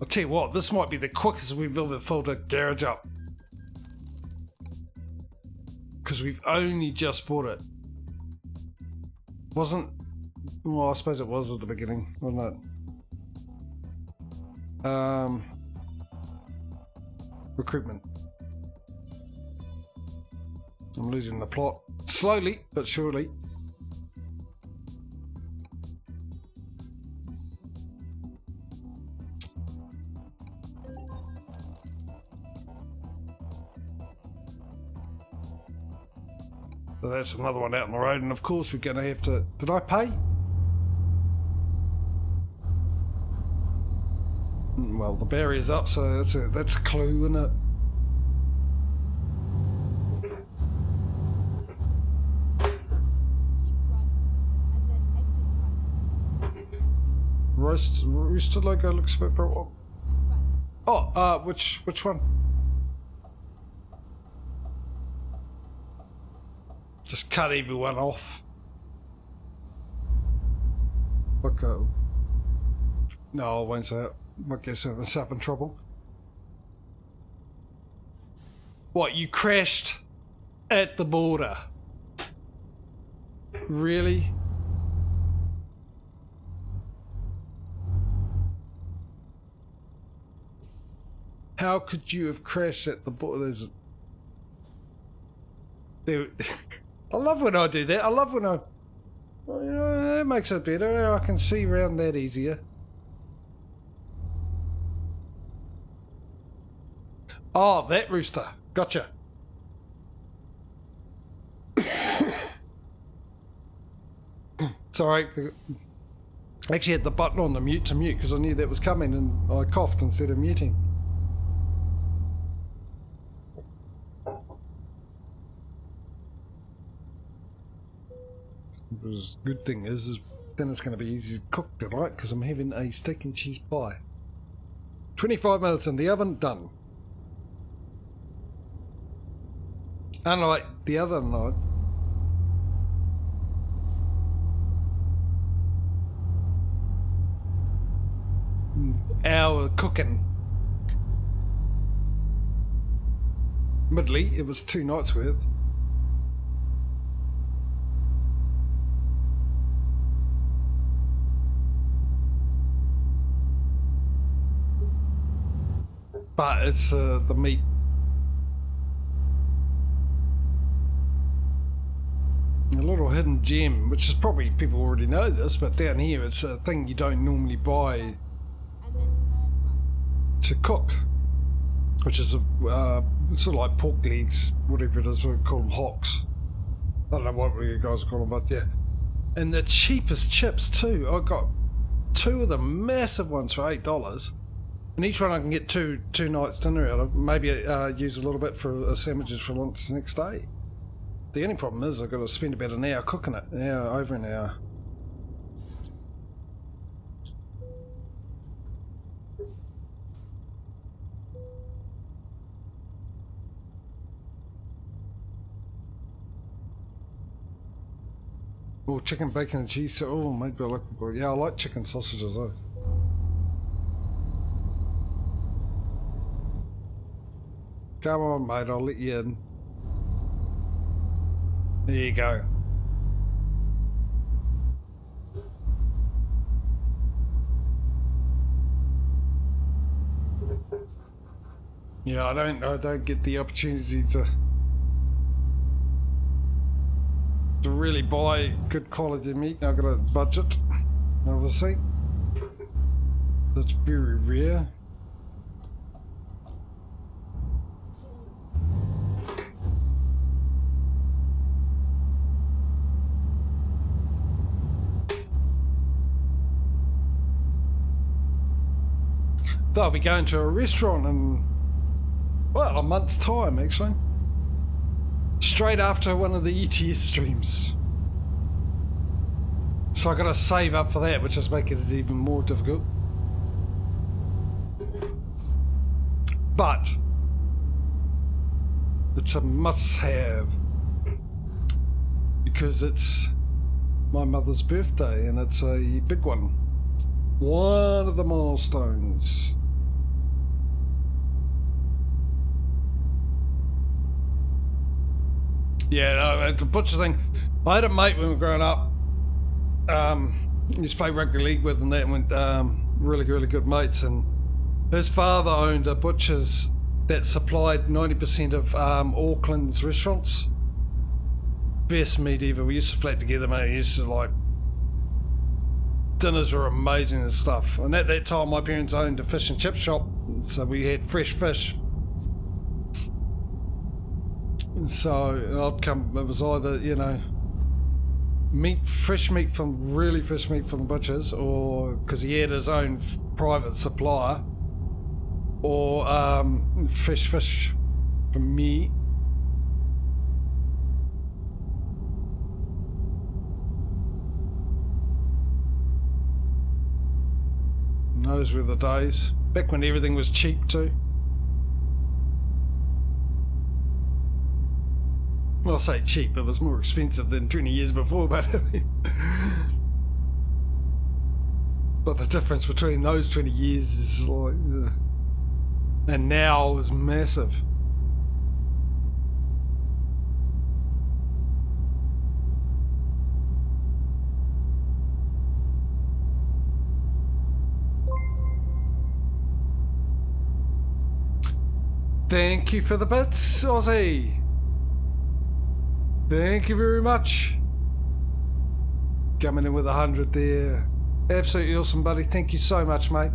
I'll tell you what, this might be the quickest we've ever filled a garage up. Because we've only just bought it. Wasn't... Well, I suppose it was at the beginning, wasn't it? Recruitment. I'm losing the plot. Slowly, but surely. So that's another one out on the road, and of course we're going to have to... Did I pay? Well, the barrier's up, so that's a clue, isn't it? Rooster logo looks a bit broad. Oh, which one? Just cut everyone off. Okay. No, I won't say it. Might get myself in trouble. What, you crashed at the border? Really? How could you have crashed at the border? I love when I do that. I love when I... Well, you know, that makes it better. I can see around that easier. Oh, that rooster. Gotcha. Sorry. I actually had the button on the mute to mute because I knew that was coming, and I coughed instead of muting. The good thing is then it's going to be easy to cook tonight because I'm having a steak and cheese pie. 25 minutes in the oven, done. Unlike the other night. hour cooking. Admittedly, it was 2 nights worth. But it's the meat. A little hidden gem, which is probably people already know this, but down here it's a thing you don't normally buy And then turn right. to cook, which is a sort of like pork legs, whatever it is. We call them hocks. I don't know what you guys call them, but yeah. And the cheapest chips too. I got 2 of the massive ones for $8, and each one I can get two nights dinner out of. Maybe use a little bit for sandwiches for lunch the next day. The only problem is I've got to spend about an hour cooking it. Over an hour. Oh, chicken, bacon and cheese. Oh, maybe I like. Yeah, I like chicken sausages though. Come on, mate. I'll let you in. There you go. Yeah, I don't get the opportunity to really buy good quality meat. I've got a budget, obviously. That's very rare. They'll be going to a restaurant in, well, a month's time, actually. Straight after one of the ETS streams. So I got to save up for that, which is making it even more difficult. But it's a must-have because it's my mother's birthday and it's a big one. One of the milestones. Yeah, no, the butcher thing. I had a mate when we were growing up. Used to play rugby league with, and that went really good mates. And his father owned a butcher's that supplied 90% of Auckland's restaurants. Best meat ever. We used to flat together, mate. We used to like dinners were amazing and stuff. And at that time, my parents owned a fish and chip shop, so we had fresh fish. So I'd come. It was either, you know, fresh meat from the butchers, or because he had his own private supplier, or fresh fish from me. And those were the days back when everything was cheap too. Well, I'll say cheap, it was more expensive than 20 years before, but I mean, but the difference between those 20 years is like, and now is massive. Thank you for the bits, Aussie. Thank you very much. Coming in with 100 there. Absolutely awesome, buddy. Thank you so much, mate.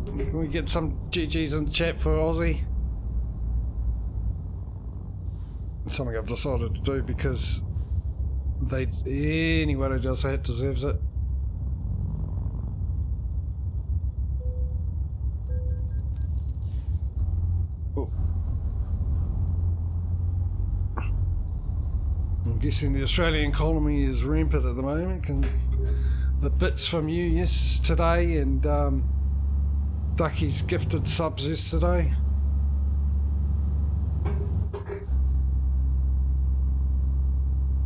Can we get some GGs in the chat for Aussie? It's something I've decided to do because anyone who does that deserves it. I'm guessing the Australian economy is rampant at the moment. And the bits from you yesterday, and Ducky's gifted subs yesterday.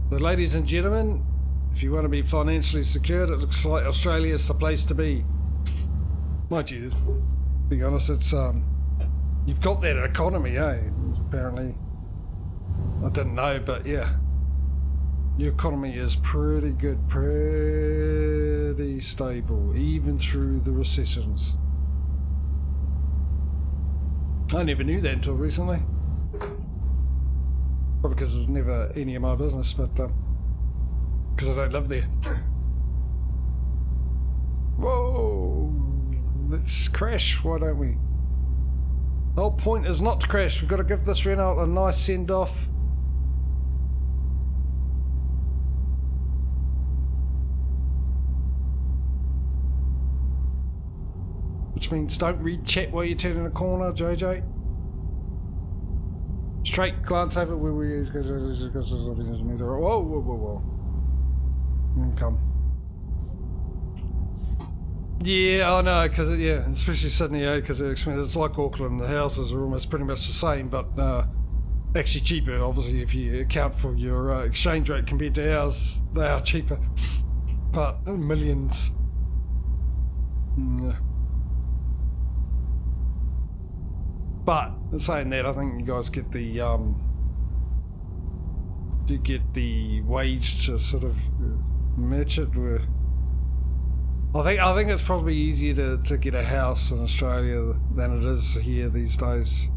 So, ladies and gentlemen, If you want to be financially secured, it looks like Australia's the place to be. Mind you, to be honest, it's you've got that economy, eh? Apparently, I didn't know, but yeah, your economy is pretty good, pretty stable, even through the recessions. I never knew that until recently. Probably because it was never any of my business, but because I don't live there. Whoa! Let's crash, why don't we? The whole point is not to crash. We've got to give this Renault a nice send-off. Which means don't read chat while you're turning a corner, JJ. Straight glance over where we use. Whoa, whoa, whoa, whoa. Come. Yeah, I know, because, yeah, especially Sydney, because it's like Auckland. The houses are almost pretty much the same, but actually cheaper, obviously, if you account for your exchange rate compared to ours. They are cheaper, but millions. But saying that, I think you guys get the wage to sort of match it with. I think it's probably easier to get a house in Australia than it is here these days.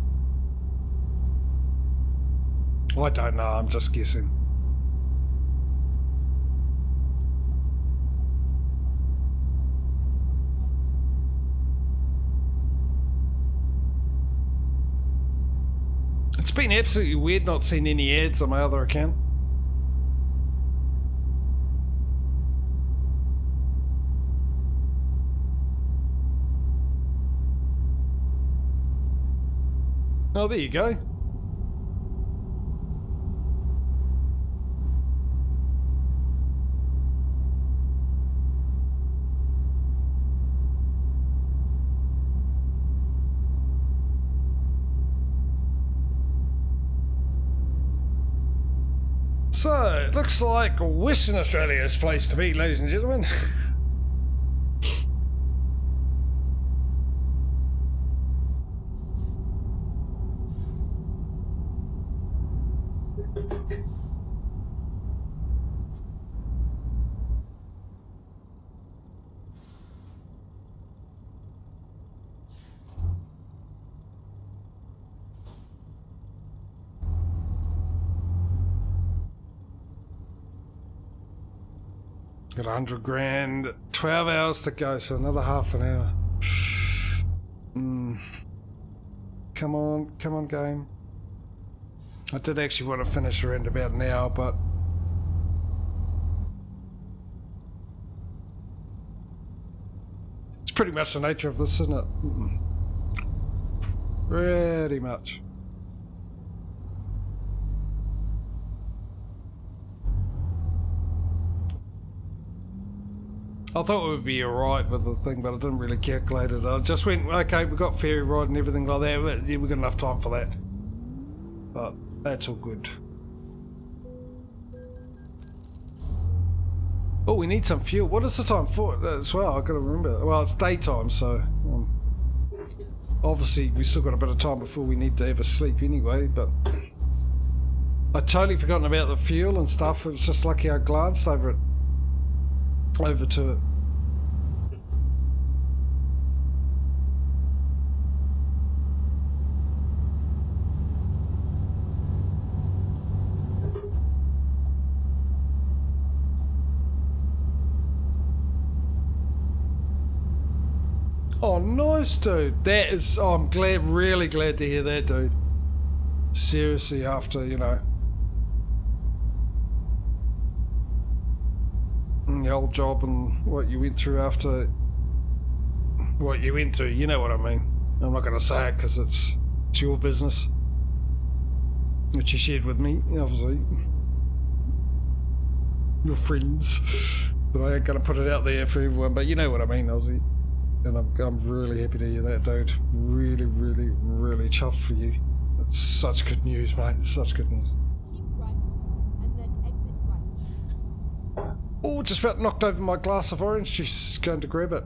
I don't know, I'm just guessing. It's been absolutely weird not seeing any ads on my other account. Oh, there you go. So, it looks like Western Australia's place to be, ladies and gentlemen. Got 100 grand, 12 hours to go, so another half an hour. Come on game. I did actually want to finish around about an hour, but it's pretty much the nature of this, isn't it? Pretty much. I thought it would be alright with the thing, but I didn't really calculate it. I just went, okay, we've got ferry ride and everything like that, but yeah, we've got enough time for that. But that's all good. Oh, we need some fuel. What is the time for as well? I've got to remember. Well, it's daytime, so obviously we still got a bit of time before we need to have a sleep anyway, but I'd totally forgotten about the fuel and stuff. It was just lucky I glanced over it. Over to it. Oh, nice, dude. That is. Oh, I'm glad, really glad to hear that, dude. Seriously, after, you know, the old job and what you went through after what you went through, you know what I mean. I'm not going to say it because it's your business, which you shared with me, obviously. Your friends. But I ain't going to put it out there for everyone, but you know what I mean, Ozzy. And I'm really happy to hear that, dude. Really, really, really chuffed for you. It's such good news, mate. It's such good news. Keep right, and then exit right. Oh, just about knocked over my glass of orange juice. Going to grab it.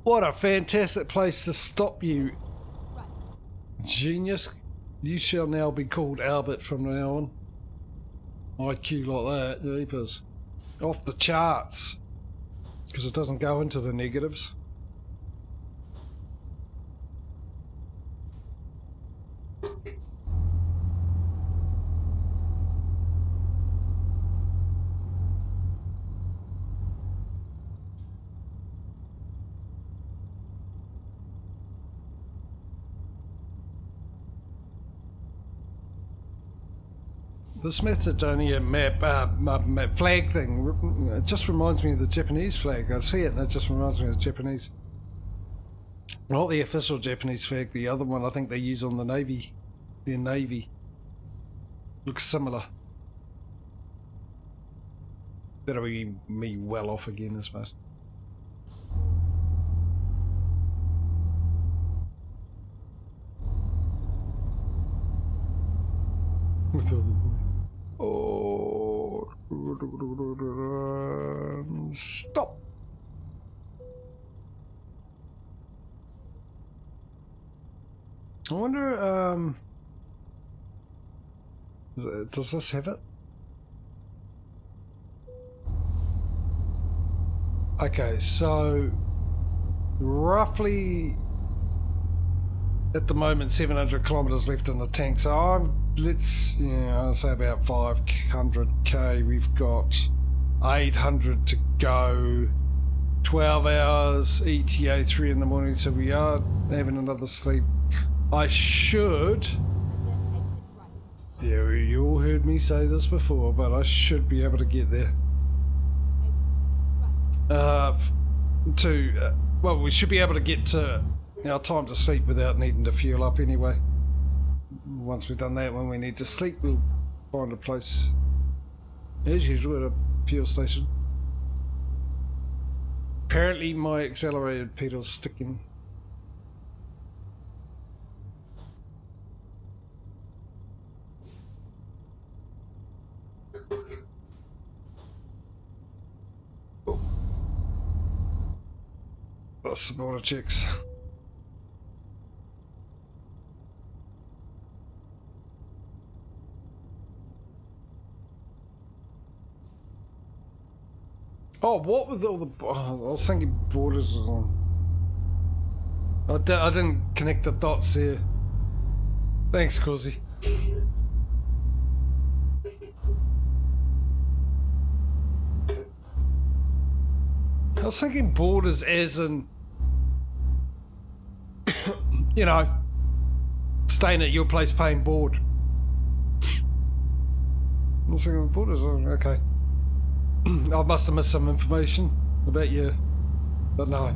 What a fantastic place to stop, you genius. You shall now be called Albert from now on. IQ like that, jeepers. Off the charts. Because it doesn't go into the negatives. This method's only a map flag thing. It just reminds me of the Japanese flag. I see it and it just reminds me of the Japanese. Not the official Japanese flag, the other one I think they use on the Navy. Their Navy. Looks similar. That'll be me well off again, I suppose. With all the... Oh, stop. I wonder, does this have it? Okay, so roughly at the moment 700 kilometers left in the tank, so I'll say about 500k. We've got 800 to go, 12 hours, ETA 3 in the morning, so we are having another sleep. I should, yeah, you all heard me say this before, but I should be able to get there. Well, we should be able to get to our time to sleep without needing to fuel up anyway. Once we've done that, when we need to sleep, we'll find a place, as usual, at a fuel station. Apparently my accelerated pedal's sticking. Oh. That's some border checks. Oh, what with all the... Oh, I was thinking borders on... I didn't connect the dots there. Thanks, Cozy. I was thinking borders as in... you know, staying at your place paying board. I was thinking borders, okay. I must have missed some information about you, but no.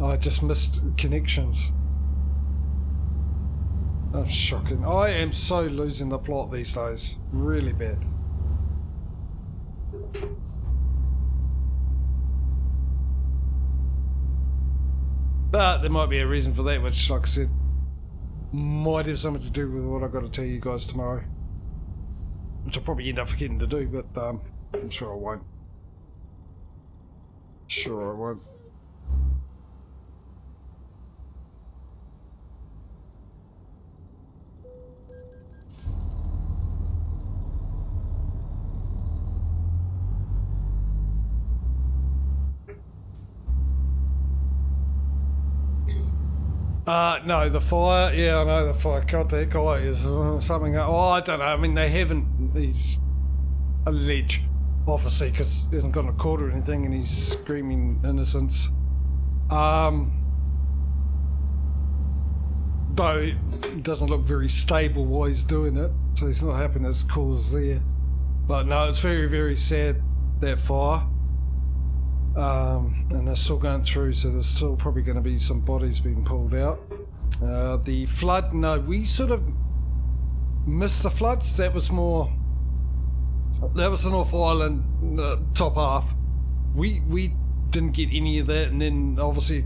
I just missed connections. That's shocking. I am so losing the plot these days. Really bad. But there might be a reason for that, which, like I said, might have something to do with what I've got to tell you guys tomorrow. Which I'll probably end up forgetting to do, but I'm sure I won't. Sure I won't. No, the fire, yeah, I know the fire. God, that guy is something, oh, I don't know, I mean, they haven't, he's alleged, obviously, because he hasn't gotten a court or anything, and he's screaming innocence. Though it doesn't look very stable while he's doing it, so he's not having his cause there. But no, it's very, very sad, that fire. And they're still going through, so there's still probably going to be some bodies being pulled out. The flood, no, we sort of missed the floods. That was more, that was the North Island top half. We didn't get any of that, and then obviously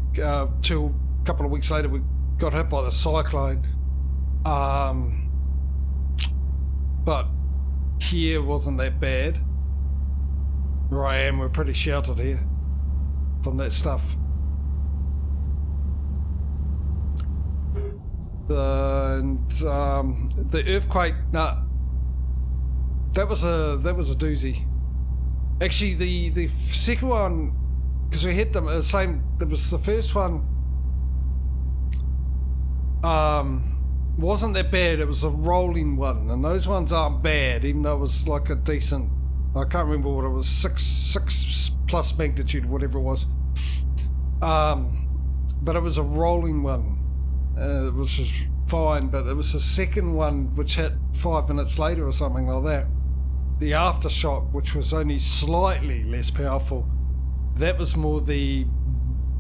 till a couple of weeks later we got hit by the cyclone. but here wasn't that bad. Where I am, we're pretty sheltered here from that stuff. The earthquake, nah, that was a doozy. Actually, the second one, because we hit them the same. There was the first one. Wasn't that bad. It was a rolling one, and those ones aren't bad, even though it was like a decent. I can't remember what it was, six plus magnitude, whatever it was. But it was a rolling one, which was fine. But it was the second one which hit 5 minutes later or something like that. The aftershock, which was only slightly less powerful, that was more the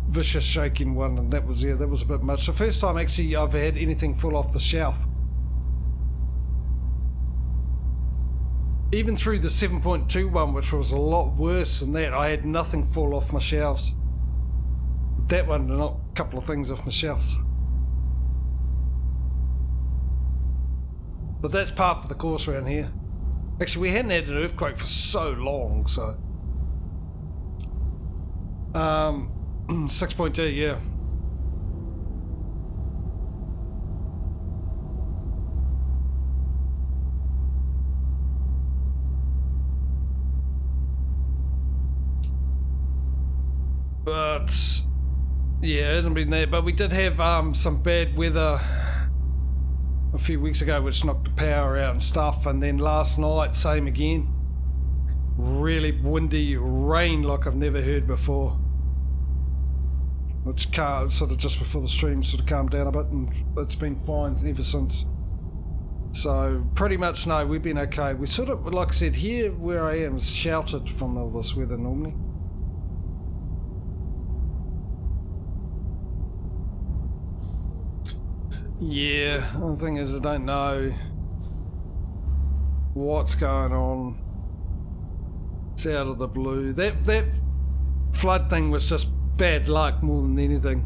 vicious shaking one, and that was a bit much. The first time actually I've had anything fall off the shelf. Even through the 7.2 one, which was a lot worse than that, I had nothing fall off my shelves. That one, not a couple of things off my shelves. But that's part of the course around here. Actually, we hadn't had an earthquake for so long, so... 6.2, yeah. But yeah, it hasn't been there. But we did have some bad weather a few weeks ago, which knocked the power out and stuff. And then last night, same again. Really windy rain like I've never heard before. Which sort of just before the stream sort of calmed down a bit, and it's been fine ever since. So pretty much no, we've been okay. We sort of, like I said, here where I am is sheltered from all this weather normally. Yeah, the thing is I don't know what's going on. It's out of the blue. That flood thing was just bad luck more than anything.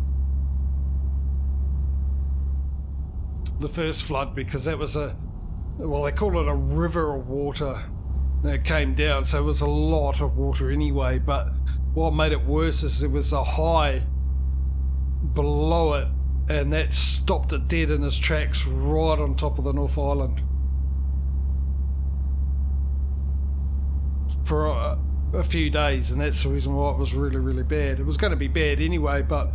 The first flood, because that was well, they call it a river of water that came down, so it was a lot of water anyway. But what made it worse is there was a high below it, and that stopped it dead in its tracks right on top of the North Island for a few days, and that's the reason why it was really, really bad. It was going to be bad anyway, but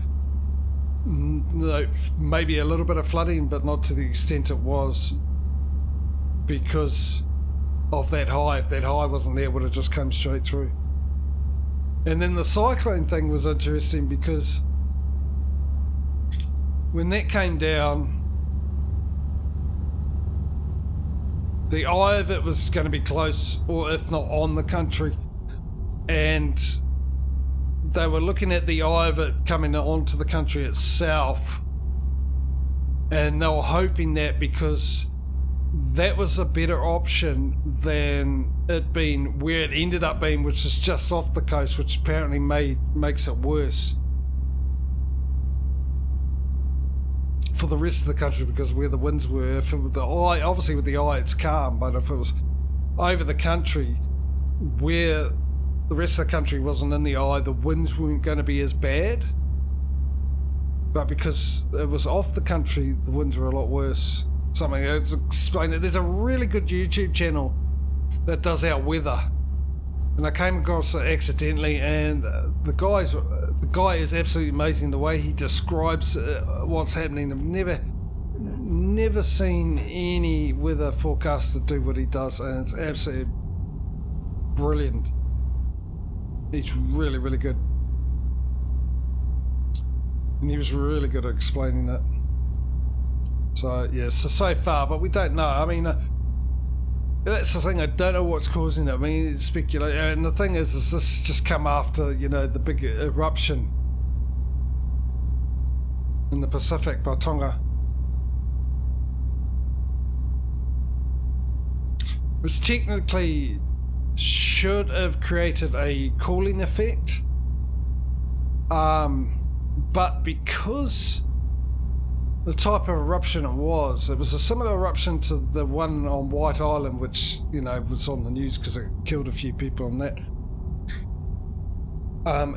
maybe a little bit of flooding, but not to the extent it was because of that high. If that high wasn't there, it would have just come straight through. And then the cyclone thing was interesting because when that came down, the eye of it was going to be close, or if not on the country, and they were looking at the eye of it coming onto the country itself, and they were hoping that because that was a better option than it being where it ended up being, which is just off the coast, which apparently makes it worse for the rest of the country, because where the winds were, if it was the eye, obviously with the eye it's calm, but if it was over the country where the rest of the country wasn't in the eye, the winds weren't going to be as bad. But because it was off the country, the winds were a lot worse. Something else explain it. There's a really good YouTube channel that does our weather, and I came across it accidentally, and the guy is absolutely amazing. The way he describes what's happening, I've never seen any weather forecaster do what he does, and it's absolutely brilliant. He's really, really good, and he was really good at explaining it. So yeah, so far, but we don't know. I mean, that's the thing. I don't know what's causing it. I mean, it's speculation. And the thing is this just come after, you know, the big eruption in the Pacific by Tonga, which technically should have created a cooling effect, but because the type of eruption it was. It was a similar eruption to the one on White Island, which, you know, was on the news because it killed a few people on that.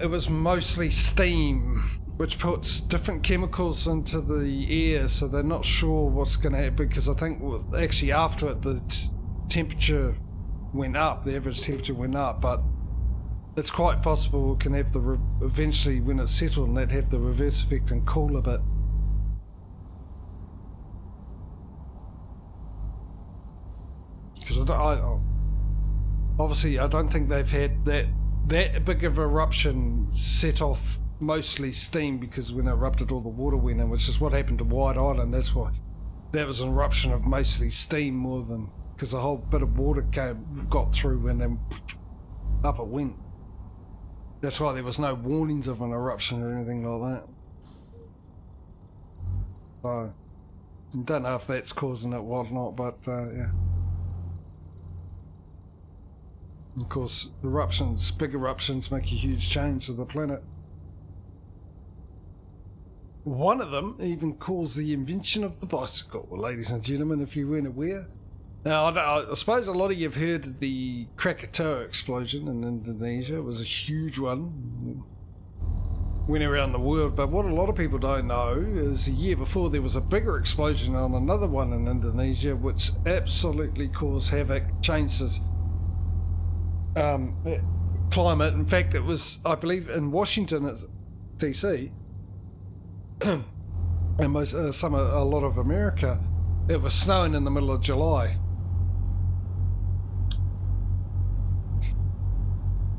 It was mostly steam, which puts different chemicals into the air, so they're not sure what's going to happen, because I think actually after it the temperature went up, the average temperature went up, but it's quite possible it can have the eventually, when it's settled, and that have the reverse effect and cool a bit. Because obviously I don't think they've had that big of eruption set off mostly steam, because when it erupted all the water went in, which is what happened to White Island. That's why that was an eruption of mostly steam more than, because a whole bit of water got through and then up it went. That's why there was no warnings of an eruption or anything like that. So I don't know if that's causing it or not, but yeah. Of course, eruptions, big eruptions, make a huge change to the planet. One of them even caused the invention of the bicycle, ladies and gentlemen, if you weren't aware. Now, I suppose a lot of you have heard of the Krakatoa explosion in Indonesia. It was a huge one. Went around the world, but what a lot of people don't know is a year before there was a bigger explosion on another one in Indonesia, which absolutely caused havoc, changed the climate. In fact, it was, I believe, in Washington, D.C., and a lot of America, it was snowing in the middle of July,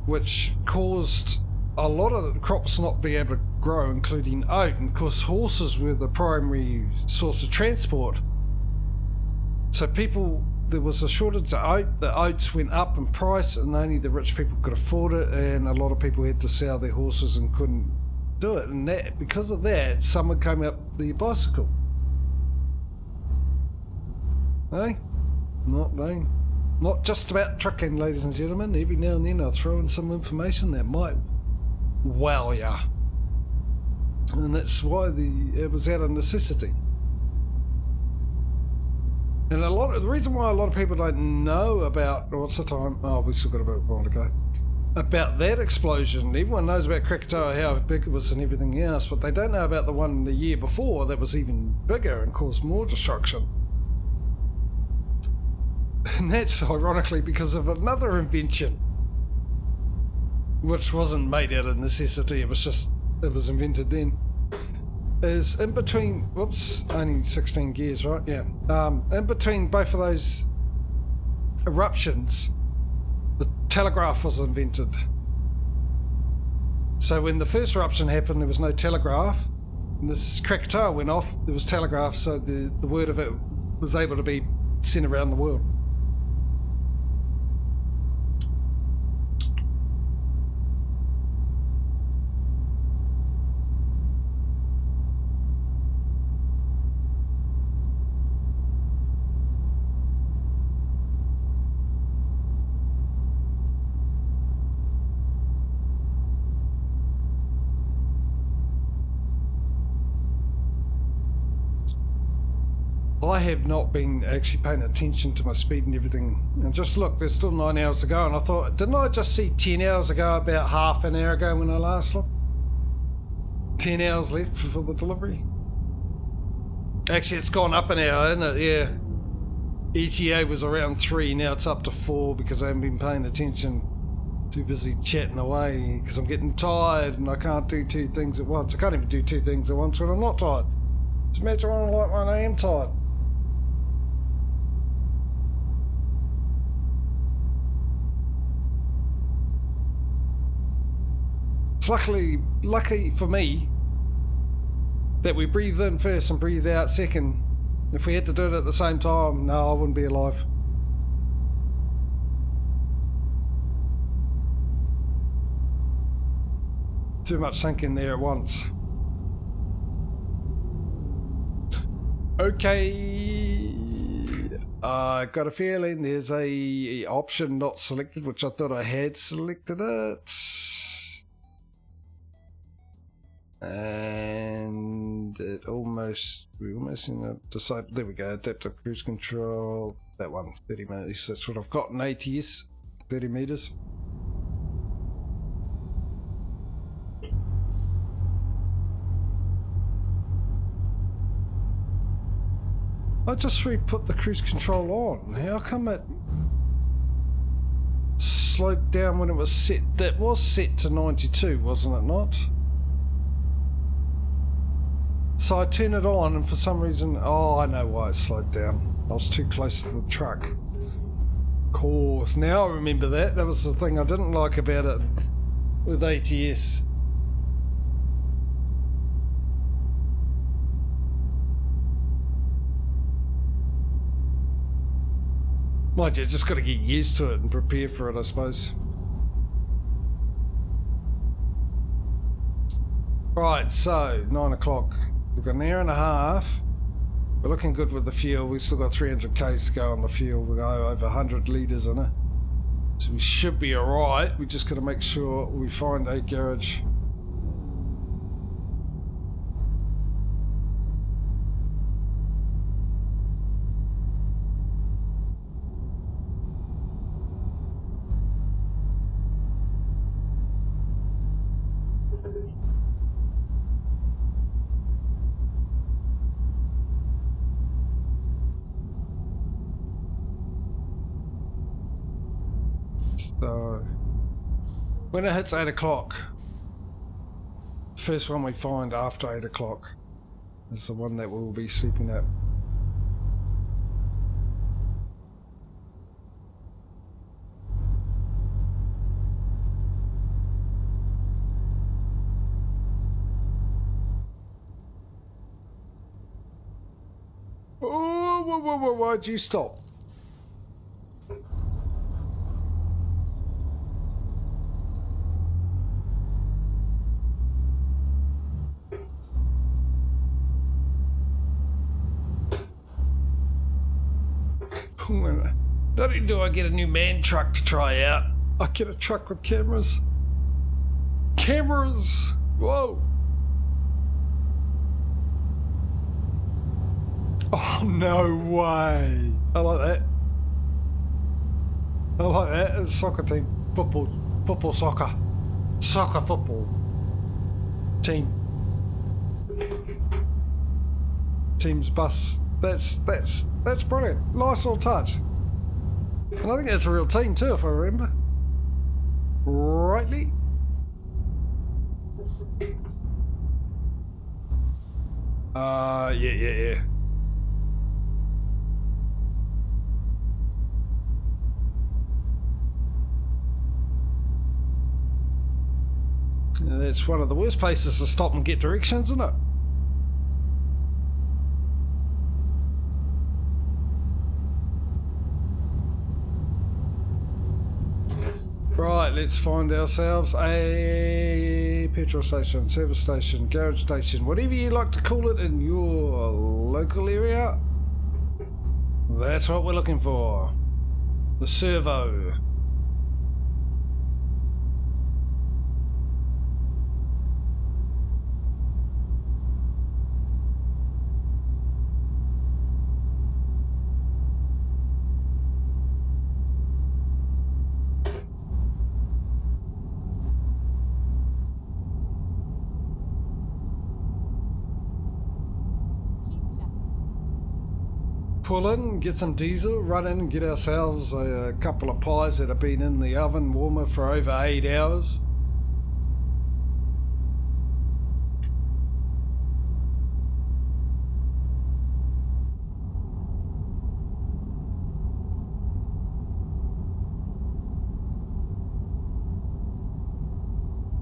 which caused a lot of the crops not be able to grow, including oat, and of course horses were the primary source of transport. So there was a shortage of oat, the oats went up in price and only the rich people could afford it, and a lot of people had to sell their horses and couldn't do it, and that, because of that, someone came up the bicycle. Hey? Not just about trucking, ladies and gentlemen. Every now and then I'll throw in some information that might wow ya. And that's why it was out of necessity. And the reason why a lot of people don't know about, what's the time? Oh, we still got about a while to go. About that explosion. Everyone knows about Krakatoa, how big it was and everything else, but they don't know about the one the year before that was even bigger and caused more destruction. And that's ironically because of another invention, which wasn't made out of necessity, it was invented then. Is in between, whoops, only 16 gears, right? Yeah. In between both of those eruptions, the telegraph was invented. So when the first eruption happened, there was no telegraph. And this Krakatoa went off, there was telegraph, so the word of it was able to be sent around the world. I have not been actually paying attention to my speed and everything. And just look, there's still 9 hours to go, and I thought, didn't I just see 10 hours ago, about half an hour ago when I last looked? 10 hours left for the delivery. Actually, it's gone up an hour, isn't it? Yeah. ETA was around 3, now it's up to 4 because I haven't been paying attention. Too busy chatting away because I'm getting tired and I can't do 2 things at once. I can't even do 2 things at once when I'm not tired. Just imagine when I am tired. It's lucky for me that we breathe in first and breathe out second. If we had to do it at the same time, no, I wouldn't be alive. Too much sinking there at once. Okay. I got a feeling there's a option not selected, which I thought I had selected it. And and we almost in the decide. There we go, adaptive cruise control. That one, 30 meters. That's what I've got in ATS, 30 meters. I just re-put the cruise control on. How come it slowed down when it was set? That was set to 92, wasn't it not? So I turn it on and for some reason, oh, I know why it slowed down. I was too close to the truck. Of course, now I remember that. That was the thing I didn't like about it with ATS. Mind you, just got to get used to it and prepare for it, I suppose. Right, so 9 o'clock. We've got an hour and a half. We're looking good with the fuel. We've still got 300 k's to go on the fuel. We've got over 100 litres in it. So we should be alright. We just got to make sure we find a garage. So when it hits 8 o'clock, first one we find after 8 o'clock is the one that we'll be sleeping at. Oh, why'd you stop? Not only do I get a new man truck to try out, I get a truck with cameras. Cameras! Whoa! Oh, no way! I like that. I like that. It's a soccer team. Football, soccer. Soccer, football. Team. Team's bus. That's brilliant. Nice little touch. And I think that's a real team too, if I remember rightly. Yeah. It's one of the worst places to stop and get directions, isn't it? Right, let's find ourselves a petrol station, service station, garage station, whatever you like to call it in your local area. That's what we're looking for. The servo. Pull in, get some diesel, run in and get ourselves a couple of pies that have been in the oven warmer for over 8 hours.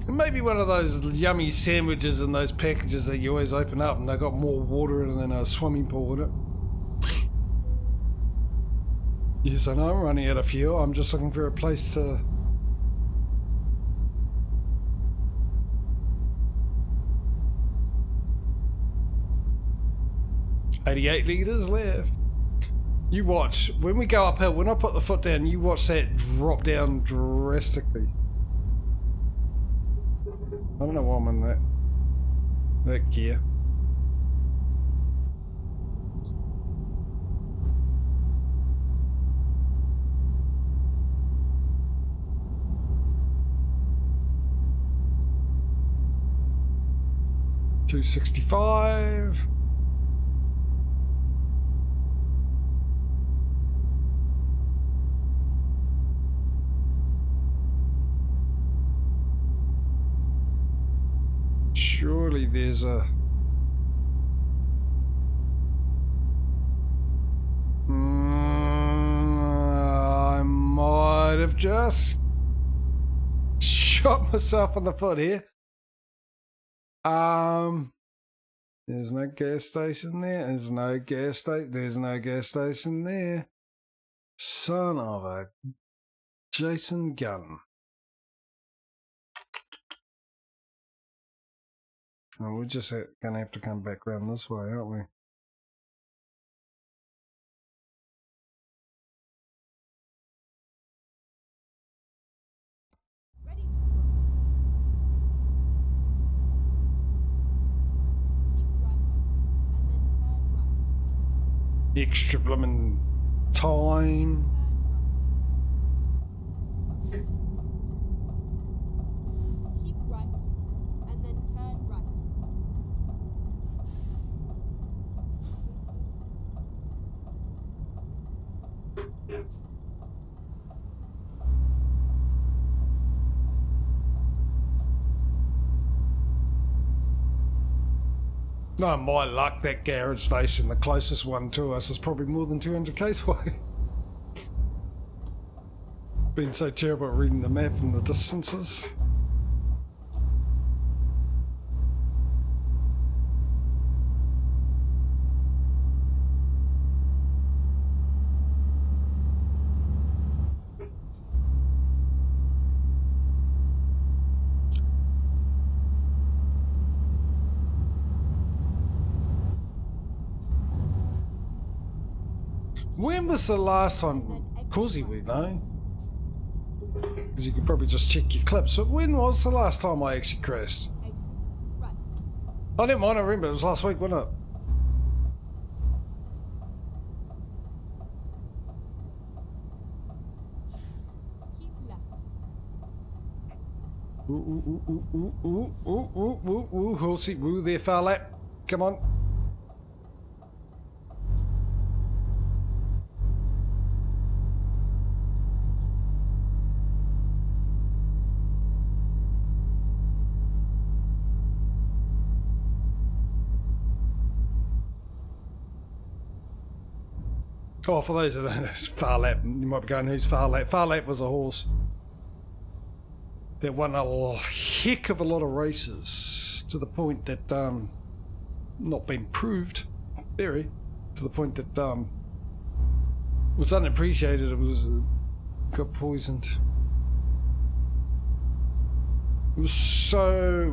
And maybe one of those yummy sandwiches in those packages that you always open up and they've got more water in it than a swimming pool in it. Yes, I know, I'm running out of fuel. I'm just looking for a place to... $88 litres left. You watch. When we go uphill, when I put the foot down, you watch that drop down drastically. I don't know why I'm in that gear. 265. Surely there's a... I might have just shot myself in the foot here. There's no gas station there. There's no gas station. There's no gas station there. Son of a Jason gun. Oh, we're just gonna have to come back around this way, aren't we? Ready to roll. Keep right, and then turn right. Extra bloomin' time. Turn right. Keep right, and then turn right. No, my luck, that garage station, the closest one to us, is probably more than 200 k's away. Been so terrible at reading the map and the distances. When was the last time? Of course he would know. Because you could probably just check your clips. But when was the last time I actually crashed? Exit. Right. I didn't mind, I remember it was last week, wasn't it? Keep left. Ooh, ooh, ooh, ooh, ooh, ooh, ooh, ooh, ooh, horsey, woo there, far lap. Come on. Oh, for those that don't know, far lap, you might be going, who's far lap? Far lap was a horse that won a heck of a lot of races to the point that, not been proved, very, to the point that, was unappreciated. It was, got poisoned. It was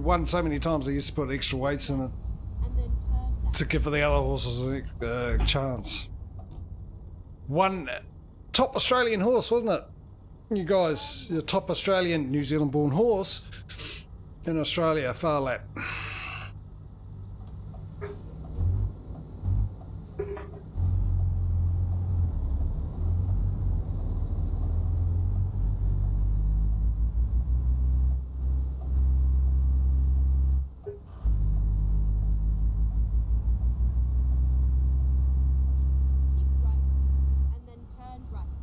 won so many times they used to put extra weights in it And then turn left. to give for the other horses a chance. One top Australian horse, wasn't it? You guys, your top Australian, New Zealand born horse in Australia, far lap. Keep right, and then turn right.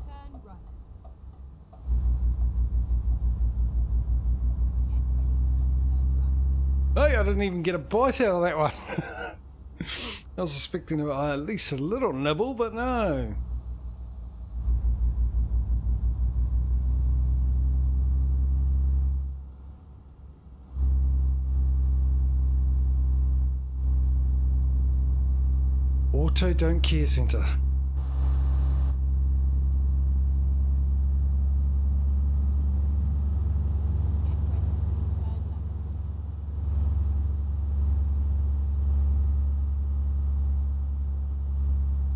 Turn right. Get ready to turn right. Hey, I didn't even get a bite out of that one. I was expecting at least a little nibble, but no. Auto don't care centre. Get ready to turn left.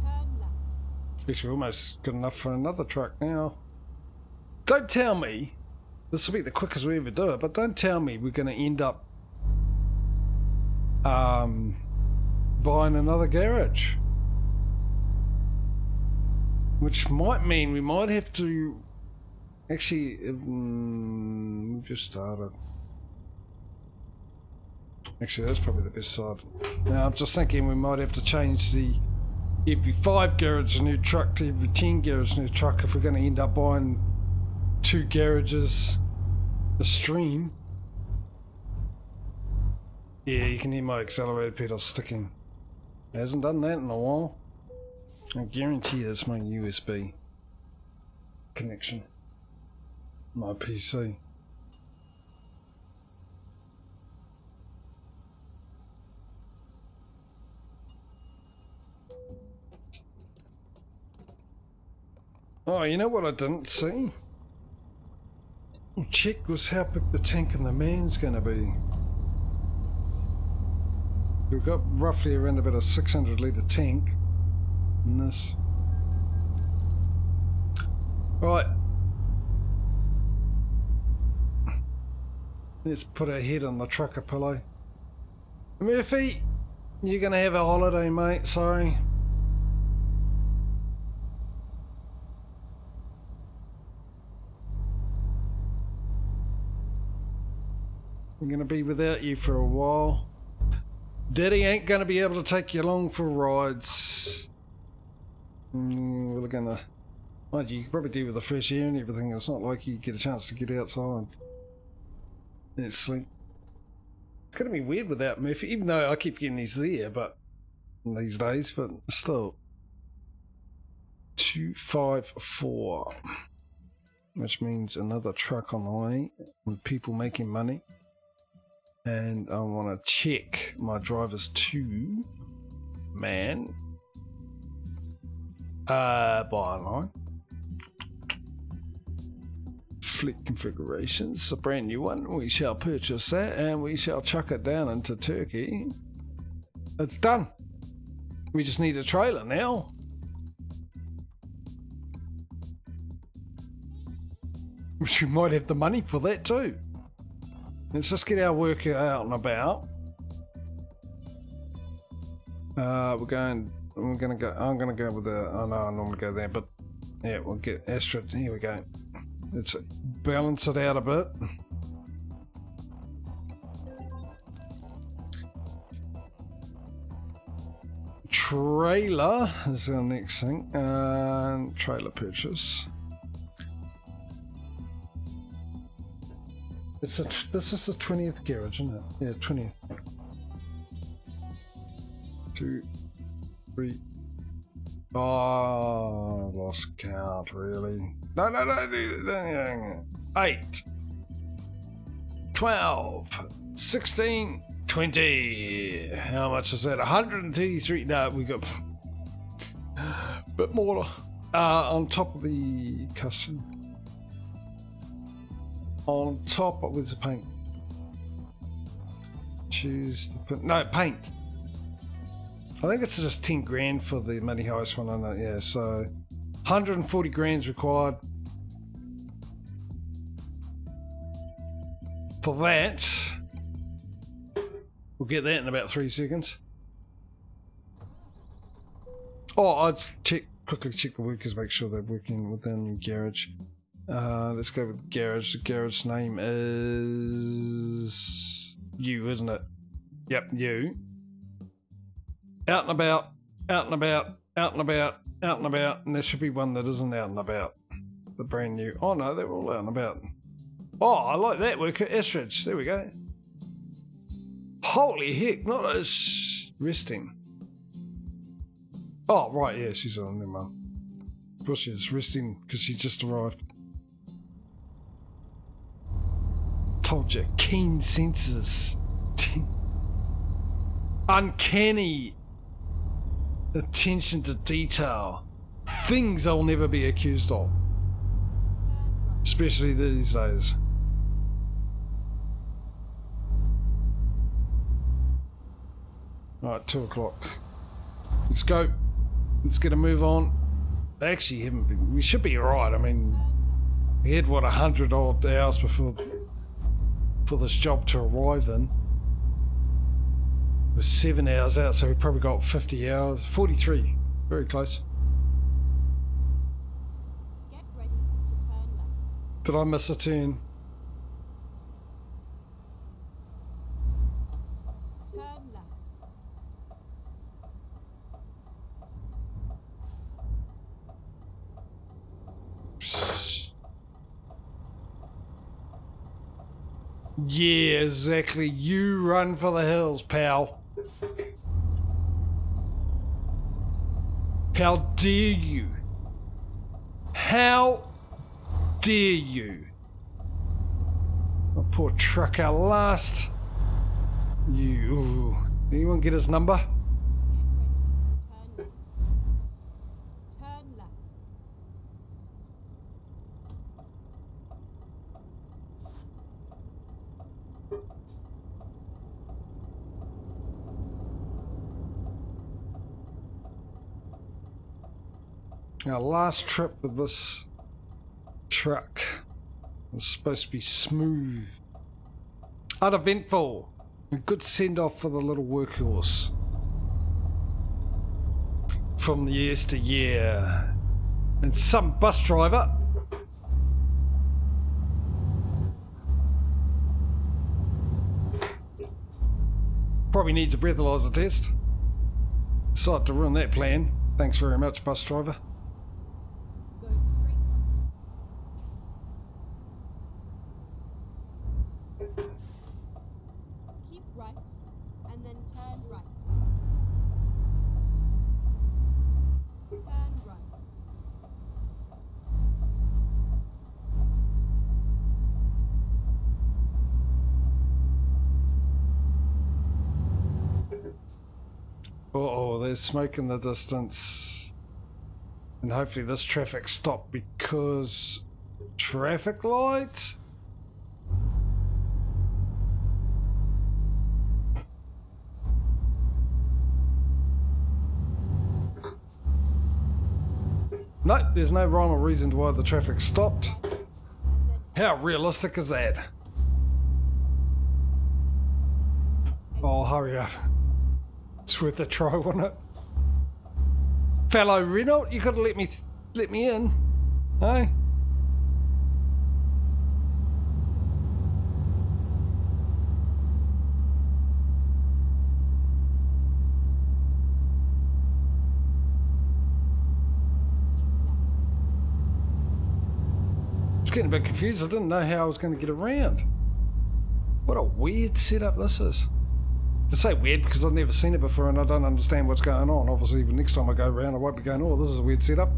Turn left. Guess we're almost good enough for another truck now. Don't tell me, this will be the quickest we ever do it, but don't tell me we're going to end up buying another garage. Which might mean we might have to Actually, we've just started. Actually, that's probably the best side. Now, I'm just thinking we might have to change the every 5 garage a new truck to every 10 garage a new truck if we're going to end up buying 2 garages a stream. Yeah, you can hear my accelerator pedal sticking. It hasn't done that in a while. I guarantee that's my USB connection. My PC. Oh, you know what I didn't see? Check was how big the tank in the man's going to be. We've got roughly around about a 600 litre tank in this. Right. Let's put our head on the trucker pillow. Murphy, you're going to have a holiday, mate. Sorry. I'm going to be without you for a while. Daddy ain't going to be able to take you along for rides. We're gonna... Mind you, can probably do with the fresh air and everything. It's not like you get a chance to get outside and sleep. It's going to be weird without Murphy, even though I keep getting he's there, but these days, but still. 254. Which means another truck on the way with people making money. And I want to check my drivers too, man. Byline. Fleet configurations, a brand new one. We shall purchase that and we shall chuck it down into Turkey. It's done. We just need a trailer now. Which we might have the money for that too. Let's just get our work out and about. I'm gonna go with the, oh no, I normally go there, but yeah, we'll get Astra, here we go. Let's balance it out a bit. Trailer is our next thing, and trailer purchase. This is the 20th garage, isn't it? Yeah, 20th. 2, 3. Oh, I lost count, really. No. 8, 12, 16, 20. How much is that? 133. No, we got a bit more on top of the custom. On top of with the paint. Choose the paint. No, paint. I think it's just 10 grand for the Money Heist one, on it. Yeah, so 140 grand's required for that. We'll get that in about 3 seconds. Oh, I'll quickly check the workers, make sure they're working with their new garage. Let's go with the garage. The garage name is you, isn't it? Yep, you. Out and about, out and about, out and about, out and about, and there should be one that isn't out and about. The brand new. Oh no, they're all out and about. Oh, I like that worker. Estridge. There we go. Holy heck, not as resting. Oh, right, yeah, she's on there, Mum. Of course she's resting because she just arrived. Told you, keen senses. Uncanny attention to detail. Things I'll never be accused of. Especially these days. Alright, 2 o'clock. Let's go. Let's get a move on. Actually, haven't been, we should be alright. I mean, we had, what, 100 odd hours before for this job to arrive in. It was 7 hours out, so we probably got 50 hours. 43. Very close. Get ready to turn left. Did I miss a turn? Turn left. Yeah, exactly. You run for the hills, pal. How dare you? How dare you? Oh, poor trucker last. You. Ooh. Anyone get his number? Get ready. Turn left. Turn left. Our last trip with this truck was supposed to be smooth, uneventful, a good send-off for the little workhorse from the yesteryear. And some bus driver probably needs a breathalyzer test. Decided to ruin that plan. Thanks very much, bus driver. Go straight on. Keep right, and then turn right. Turn right. Uh-oh, there's smoke in the distance. And hopefully this traffic stopped because traffic light? No, there's no rhyme or reason to why the traffic stopped. And then How realistic is that? Oh, hurry up. It's worth a try, wasn't it? Fellow Renault, you could have let me in. Hey? I was getting a bit confused. I didn't know how I was going to get around. What a weird setup this is. I say weird because I've never seen it before and I don't understand what's going on. Obviously, the next time I go around, I won't be going, oh, this is a weird setup.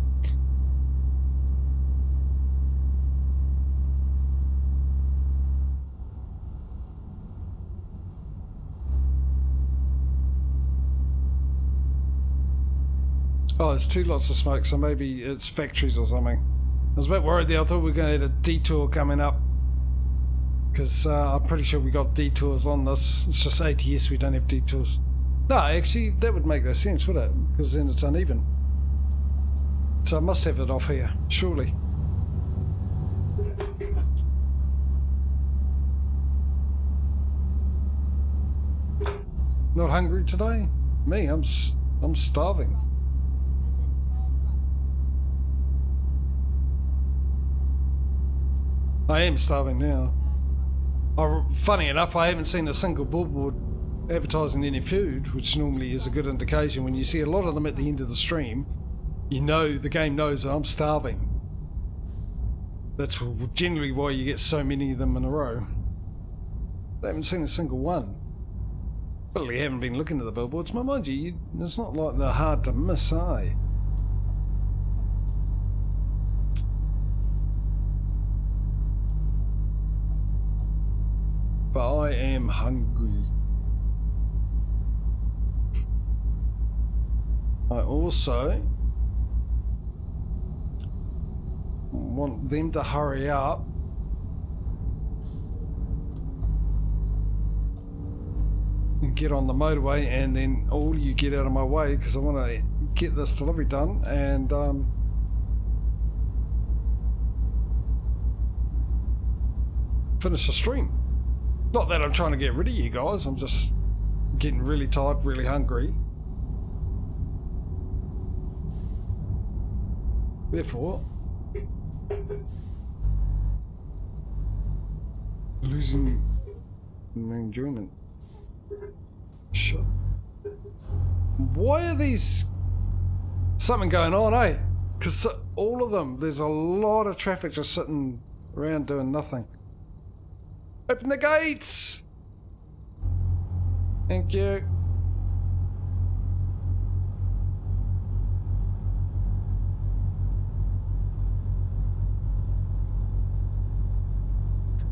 Oh, there's two lots of smoke, so maybe it's factories or something. I was a bit worried there. I thought we were going to have a detour coming up. Because I'm pretty sure we got detours on this. It's just ATS, we don't have detours. No, actually, that would make no sense, would it? Because then it's uneven. So I must have it off here, surely. Not hungry today? Me, I'm starving. and then turn right. I am starving now. Funny enough, I haven't seen a single billboard advertising any food, which normally is a good indication. When you see a lot of them at the end of the stream, you know the game knows that I'm starving. That's generally why you get so many of them in a row. I haven't seen a single one. Well, you haven't been looking at the billboards. But mind you, it's not like they're hard to miss, eh? But I am hungry. I also want them to hurry up and get on the motorway, and then all you get out of my way because I want to get this delivery done and finish the stream. Not that I'm trying to get rid of you guys, I'm just getting really tired, really hungry. Therefore, Losing my enjoyment. Shit. Why are these... Something going on, eh? Because all of them, there's a lot of traffic just sitting around doing nothing. Open the gates! Thank you.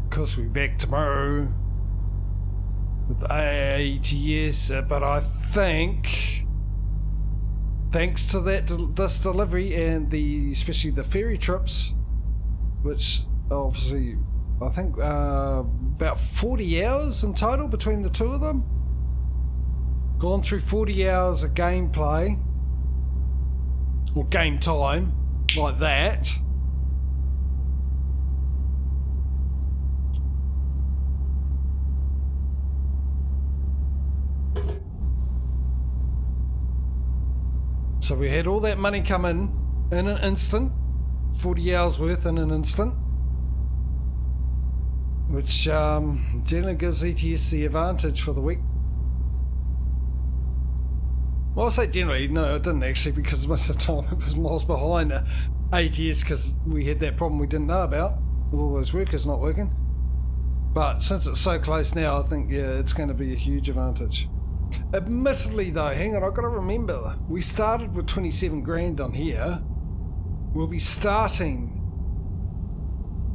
Of course, we'll be back tomorrow with ATS, but I think, thanks to this delivery and especially the ferry trips, which obviously I think about 40 hours in total between the two of them. Gone through 40 hours of gameplay or game time like that. So we had all that money come in an instant, 40 hours worth in an instant, which generally gives ETS the advantage for the week. Well, I say generally, no it didn't actually, because most of the time it was miles behind ATS because we had that problem we didn't know about with all those workers not working. But since it's so close now, I think, yeah, it's going to be a huge advantage. Admittedly though, hang on, I've got to remember, we started with 27 grand on here. We'll be starting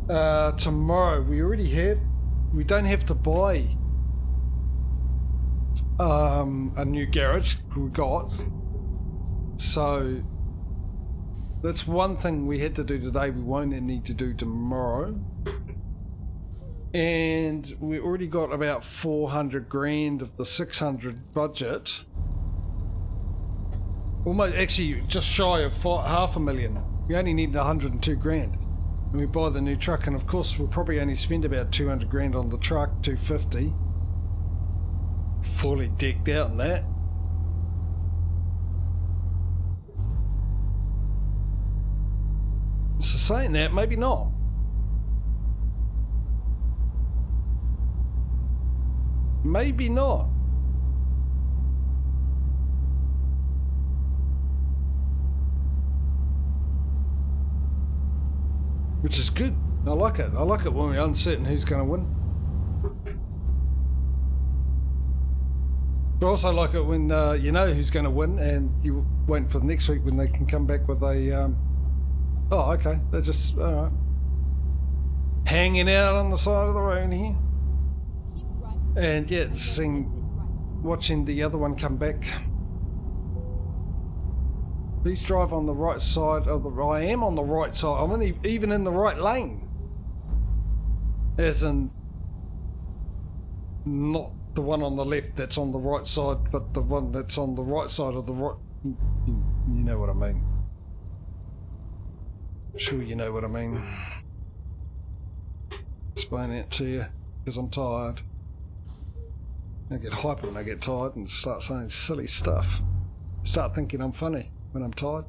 tomorrow. We don't have to buy a new garage we got. So that's one thing we had to do today, we won't need to do tomorrow. And we already got about 400 grand of the 600 budget. Almost, actually, just shy of half a million. We only need 102 grand. And we buy the new truck, and of course we'll probably only spend about 200 grand on the truck, 250. Fully decked out in that. So saying that, maybe not. Maybe not. Which is good. I like it. I like it when we're uncertain who's going to win. But I also like it when you know who's going to win and you wait for next week when they can come back with a... oh, okay. They're just, alright. Hanging out on the side of the road here. And yeah, watching the other one come back. Please drive on the right side of the... I am on the right side. I'm even in the right lane. As in... not the one on the left that's on the right side, but the one that's on the right side of the right... You know what I mean. I'm sure you know what I mean. Explain it to you, because I'm tired. I get hyper when I get tired and start saying silly stuff. Start thinking I'm funny when I'm tired.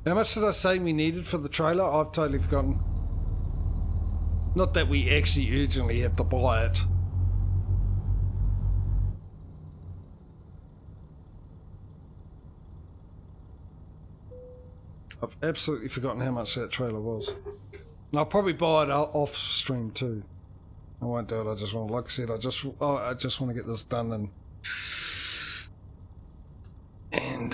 How much did I say we needed for the trailer? I've totally forgotten. Not that we actually urgently have to buy it. I've absolutely forgotten how much that trailer was. And I'll probably buy it off stream too. I won't do it. I just want, like I said, I just want to get this done and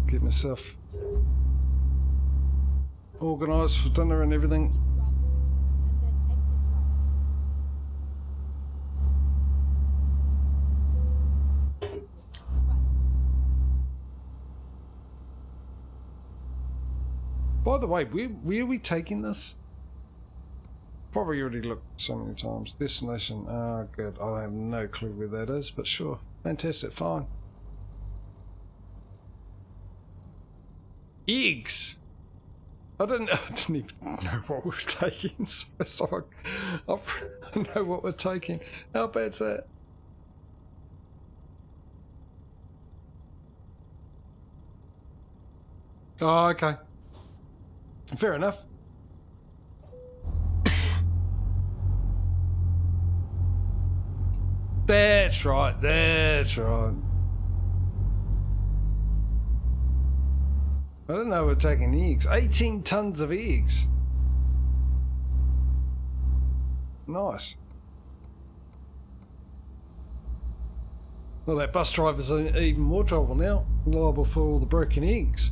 get myself organised for dinner and everything. By the way, where are we taking this? Probably already looked so many times. Destination, oh good, I have no clue where that is, but sure. Fantastic, fine. Eggs! I didn't even know what we were taking. First time I know what we're taking. How bad's that? Oh, okay. Fair enough. That's right, that's right. I don't know we're taking eggs. 18 tons of eggs. Nice. Well, that bus driver's in even more trouble now. Liable for all the broken eggs.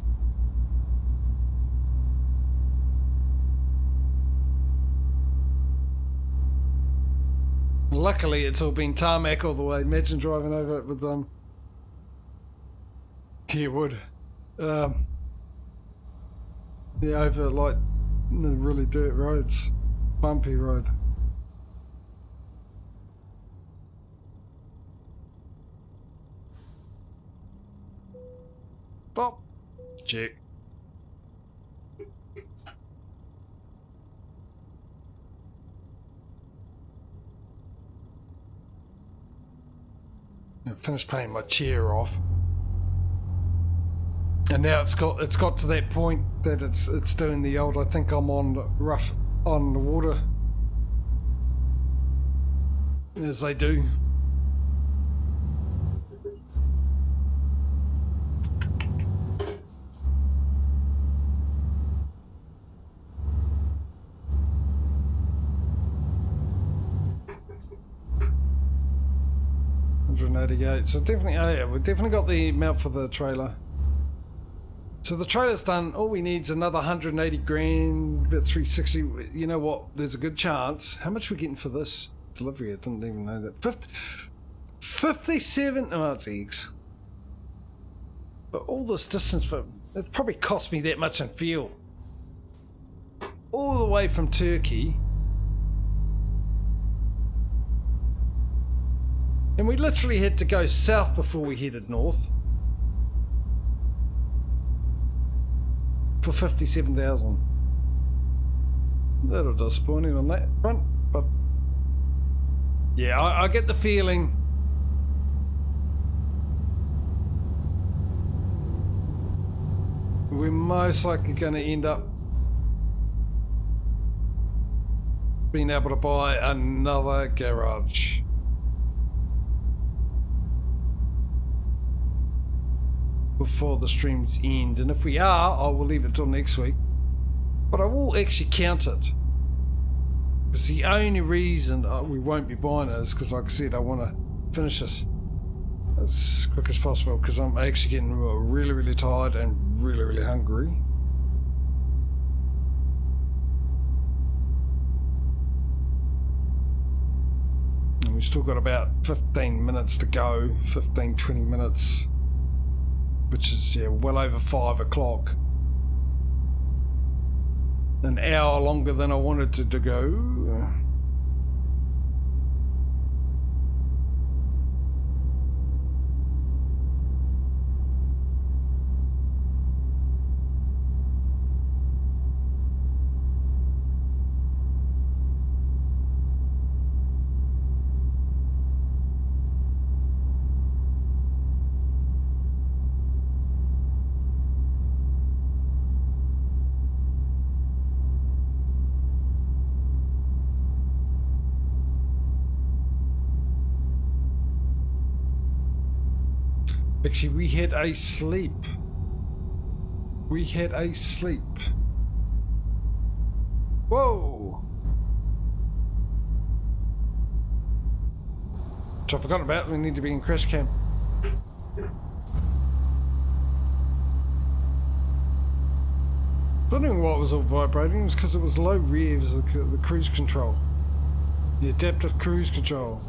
Luckily, it's all been tarmac all the way. Imagine driving over it with them. Yeah, it would. Yeah, over like really dirt roads, bumpy road. Stop. Check. I finished paying my chair off. And now it's got to that point that it's doing the old I think I'm on rough on the water, as they do. $188. So definitely, oh yeah, we've definitely got the amount for the trailer. So the trailer's done. All we need is another 180 grand, about 360. You know what? There's a good chance. How much are we getting for this delivery? I didn't even know that. 57. Oh, it's eggs. But all this distance for it probably cost me that much in fuel. All the way from Turkey. And we literally had to go south before we headed north. For 57,000. Little disappointing on that front, but yeah, I get the feeling we're most likely going to end up being able to buy another garage. Before the streams end, and if we are, I will leave it till next week, but I will actually count it, because the only reason we won't be buying it is because, like I said, I want to finish this as quick as possible, because I'm actually getting really, really tired and really, really hungry. And we've still got about 15 minutes to go, 15-20 minutes, which is, yeah, well over 5 o'clock. An hour longer than I wanted to go. Actually, we had a sleep. We had a sleep. Whoa! Which I forgot about. We need to be in crash cam. Wondering why it was all vibrating. It was because it was low revs, the cruise control. The adaptive cruise control.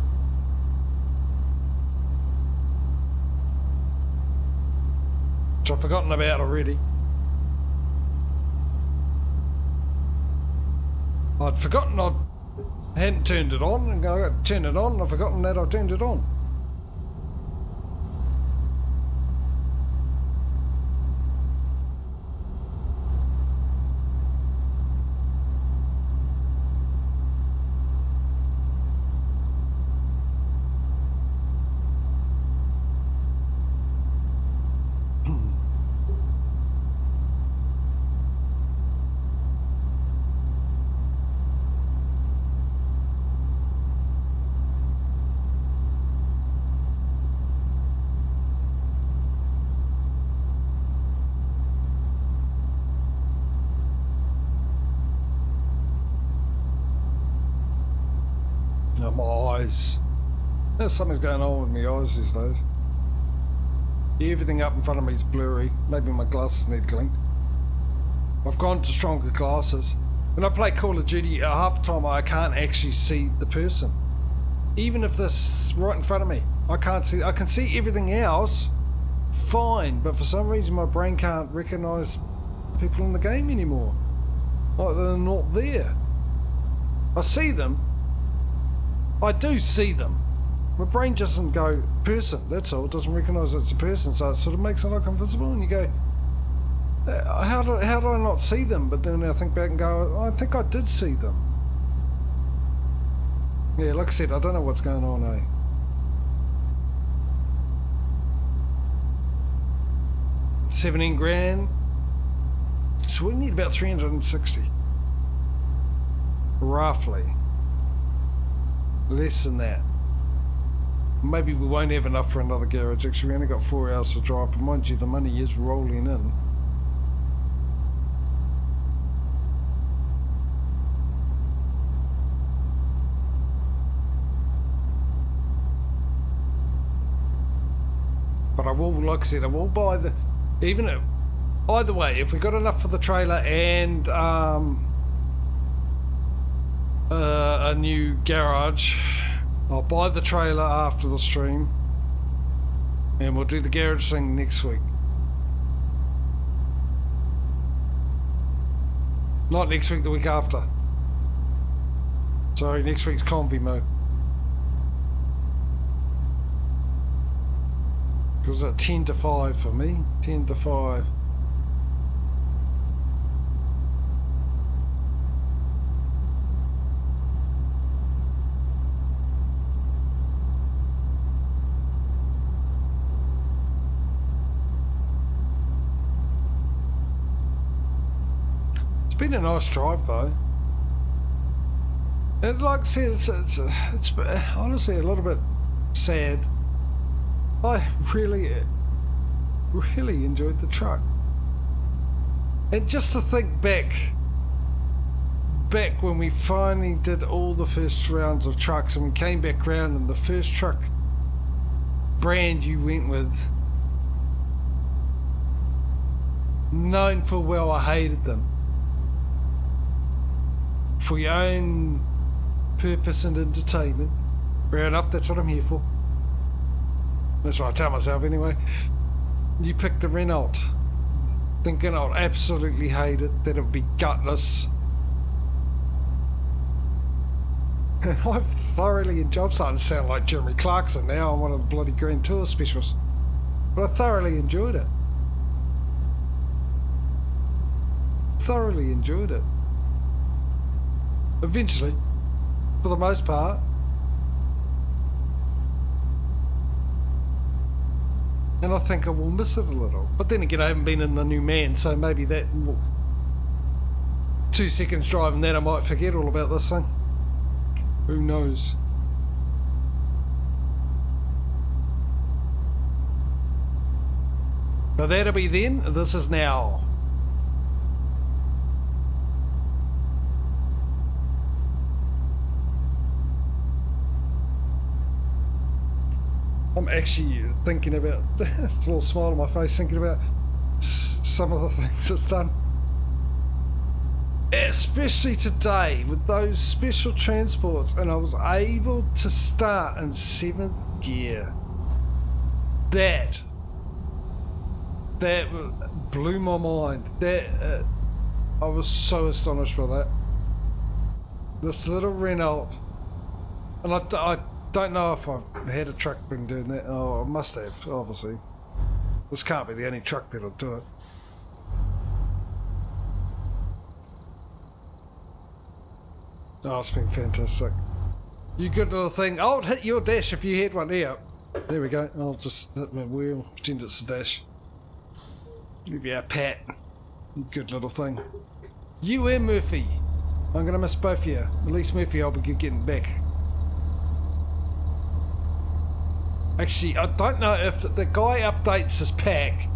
Which I've forgotten about already. I'd forgotten I hadn't turned it on, and I turned it on, and I've forgotten that I turned it on. No, my eyes. There's something's going on with my eyes these days. Everything up in front of me is blurry. Maybe my glasses need cleaned. I've gone to stronger glasses. When I play Call of Duty, half the time I can't actually see the person. Even if this right in front of me, I can't see. I can see everything else fine, but for some reason my brain can't recognise people in the game anymore. Like they're not there. I see them. I do see them. My brain doesn't go person, that's all. It doesn't recognise it's a person, so it sort of makes it look invisible, and you go, how do I not see them? But then I think back and go, I think I did see them. Yeah, like I said, I don't know what's going on, eh? $17,000. So we need about 360. Roughly. Less than that. Maybe we won't have enough for another garage. Actually, we only got 4 hours to drive, but mind you, the money is rolling in. But I will, like I said, I will buy the, even if, either way, if we got enough for the trailer and a new garage, I'll buy the trailer after the stream and we'll do the garage thing next week. Not next week, the week after. Sorry, next week's combi mode. It was at 10 to 5 for me. 10 to 5. It's been a nice drive though. And like I said, it's honestly a little bit sad. I really enjoyed the truck. And just to think back when we finally did all the first rounds of trucks and we came back round and the first truck brand you went with, knowing full well I hated them. For your own purpose and entertainment. Fair enough, that's what I'm here for. That's what I tell myself anyway. You picked the Renault, thinking I'd absolutely hate it, that it would be gutless. And I've thoroughly enjoyed, I'm starting to sound like Jeremy Clarkson now, I'm one of the bloody Grand Tour specialists. But I thoroughly enjoyed it. Thoroughly enjoyed it. Eventually, for the most part. And I think I will miss it a little. But then again, I haven't been in the new man, so maybe that 2 seconds driving that I might forget all about this thing. Who knows? But that'll be then. This is now. I'm actually thinking about, there's a little smile on my face, thinking about some of the things it's done. Especially today with those special transports, and I was able to start in 7th gear. That blew my mind. I was so astonished by that. This little Renault, and I don't know if I've had a truck been doing that. Oh, I must have, obviously. This can't be the only truck that'll do it. Oh, it's been fantastic. You good little thing. I'll hit your dash if you had one here. There we go. I'll just hit my wheel, pretend it's a dash. Give you a pat. You good little thing. You and Murphy. I'm going to miss both of you. At least Murphy I'll be getting back. Actually, I don't know if the guy updates his pack.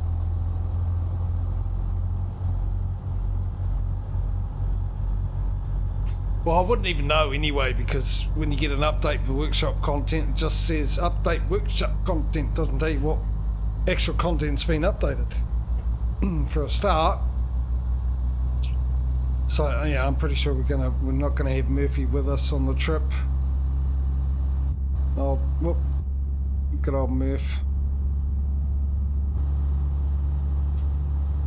Well, I wouldn't even know anyway, because when you get an update for workshop content, it just says update workshop content, doesn't tell you what actual content's been updated. For a start. So yeah, I'm pretty sure we're not gonna have Murphy with us on the trip. Oh, whoop. Good old Murph.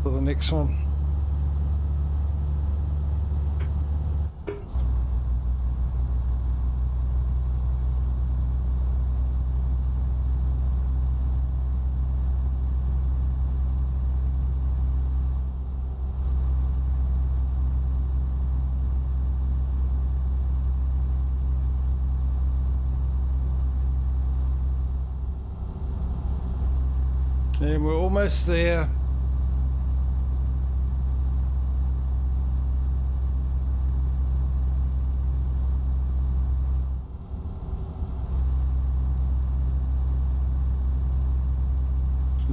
For the next one. And we're almost there.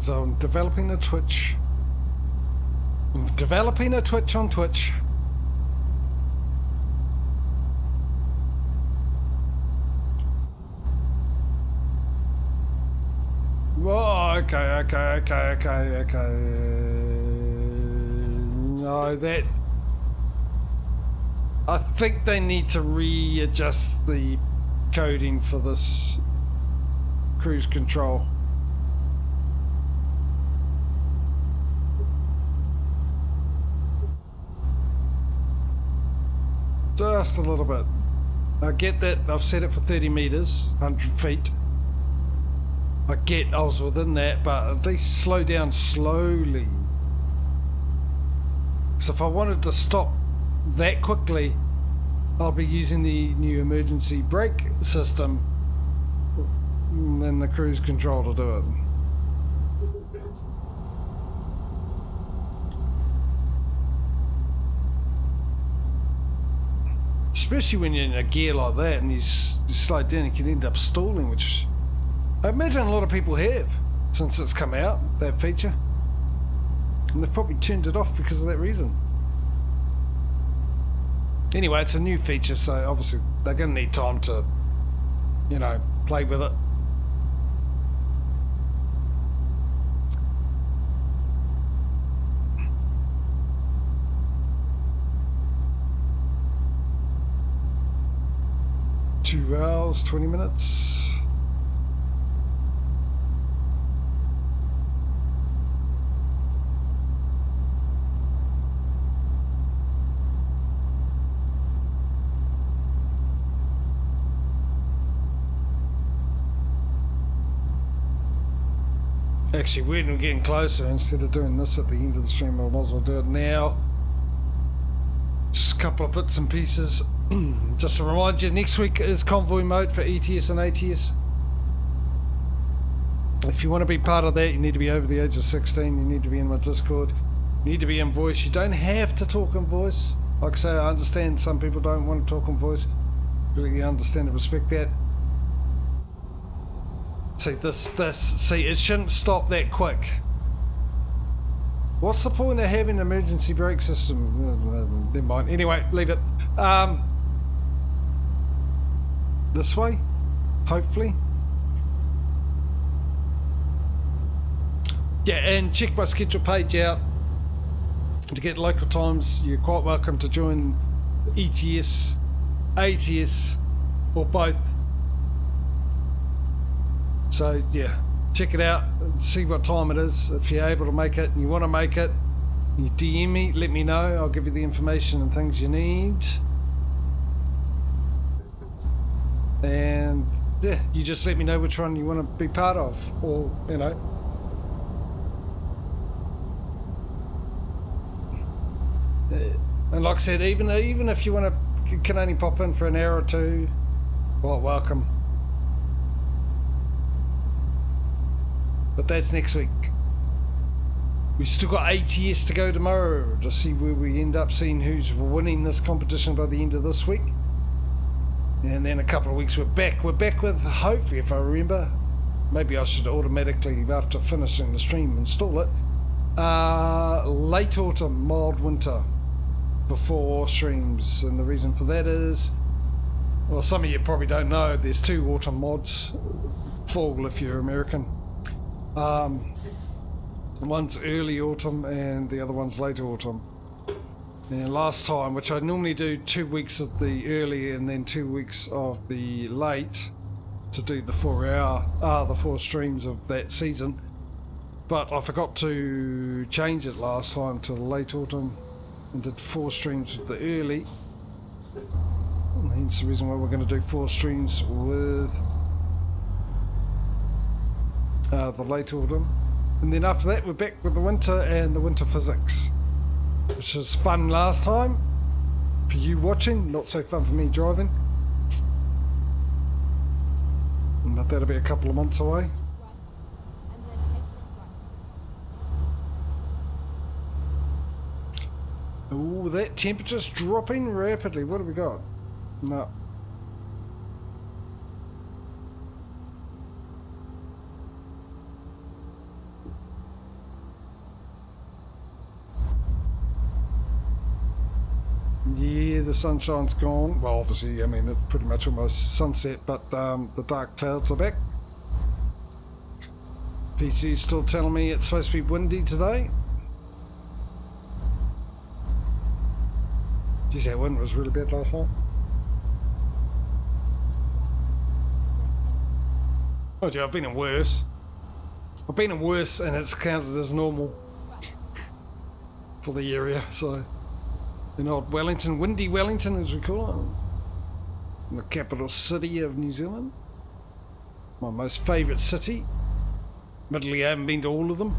So I'm developing a Twitch. I'm developing a Twitch on Twitch. Oh, okay. No, that... I think they need to readjust the coding for this cruise control. Just a little bit. I get that I've set it for 30 meters, 100 feet. I get I was within that, but at least slow down slowly. So if I wanted to stop that quickly, I'll be using the new emergency brake system, and then the cruise control to do it. Especially when you're in a gear like that and you slow down, you can end up stalling, which I imagine a lot of people have since it's come out, that feature. And they've probably turned it off because of that reason. Anyway, it's a new feature, so obviously they're going to need time to, you know, play with it. Two hours, 20 minutes. Actually, when we're getting closer, instead of doing this at the end of the stream, I might as well do it now. Just a couple of bits and pieces. Just to remind you, next week is convoy mode for ETS and ATS. If you want to be part of that, you need to be over the age of 16. You need to be in my Discord. You need to be in voice. You don't have to talk in voice. Like I say, I understand some people don't want to talk in voice. Really understand and respect that. See, see, it shouldn't stop that quick. What's the point of having an emergency brake system? Never mind. Anyway, leave it. This way, hopefully. Yeah, and check my schedule page out to get local times. You're quite welcome to join ETS, ATS, or both. So yeah, check it out and see what time it is. If you're able to make it and you want to make it, you DM me, let me know. I'll give you the information and things you need. And yeah, you just let me know which one you want to be part of, or you know. And like I said, even if you want to, you can only pop in for an hour or two. Well, welcome. But that's next week. We've still got ATS to go tomorrow to see where we end up, seeing who's winning this competition by the end of this week. And then a couple of weeks we're back. We're back with, hopefully, if I remember, maybe I should automatically, after finishing the stream, install it. Late autumn, mild winter. for 4 streams, and the reason for that is, well, some of you probably don't know, there's 2 autumn mods, fall if you're American. One's early autumn and the other one's late autumn. And last time, which I normally do 2 weeks of the early and then 2 weeks of the late to do the 4 streams of that season, but I forgot to change it last time to the late autumn and did 4 streams with the early. And hence the reason why we're going to do 4 streams with the late autumn. And then after that we're back with the winter and the winter physics, which was fun last time for you watching, not so fun for me driving. But that'll be a couple of months away. Right, and then exit right. Oh, that temperature's dropping rapidly. What have we got? No. Yeah, the sunshine's gone. Well, obviously, I mean, it's pretty much almost sunset, but the dark clouds are back. PC's still telling me it's supposed to be windy today. Geez, that wind was really bad last night. Oh, gee, I've been in worse. I've been in worse, and it's counted as normal for the area, so... In old Wellington, windy Wellington as we call it, the capital city of New Zealand. My most favourite city. Admittedly, I haven't been to all of them.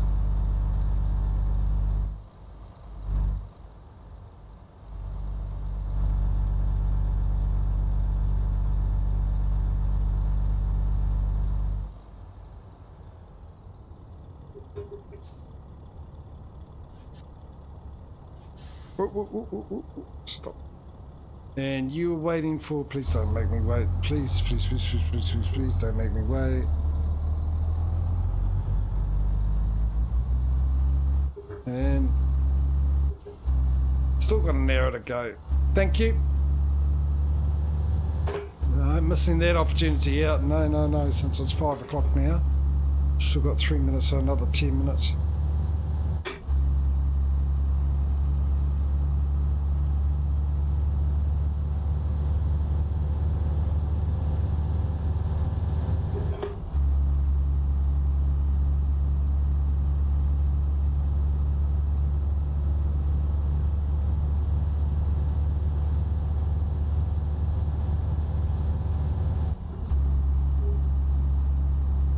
Stop. And you were waiting for, please don't make me wait. Please, please, please, please, please, please, please don't make me wait. And still got an hour to go. Thank you. I'm missing that opportunity out. No, since it's 5 o'clock now. Still got 3 minutes, so another 10 minutes.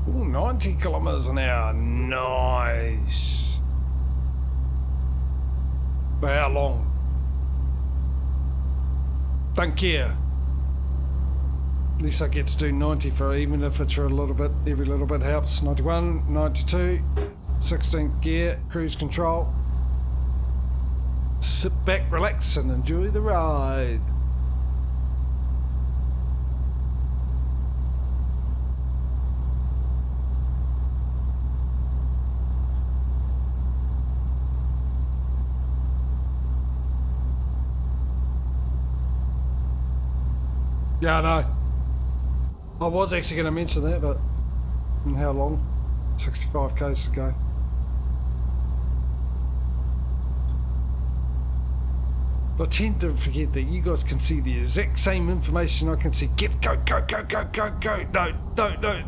Ooh, 90 kilometers an hour. Nice. For how long? Don't care. At least I get to do 90 for, even if it's for a little bit, every little bit helps. 91, 92, 16th gear, cruise control. Sit back, relax and enjoy the ride. Yeah, I know. I was actually going to mention that, but how long? 65 k's to go. But I tend to forget that you guys can see the exact same information I can see. Go, go, go, go, go, go.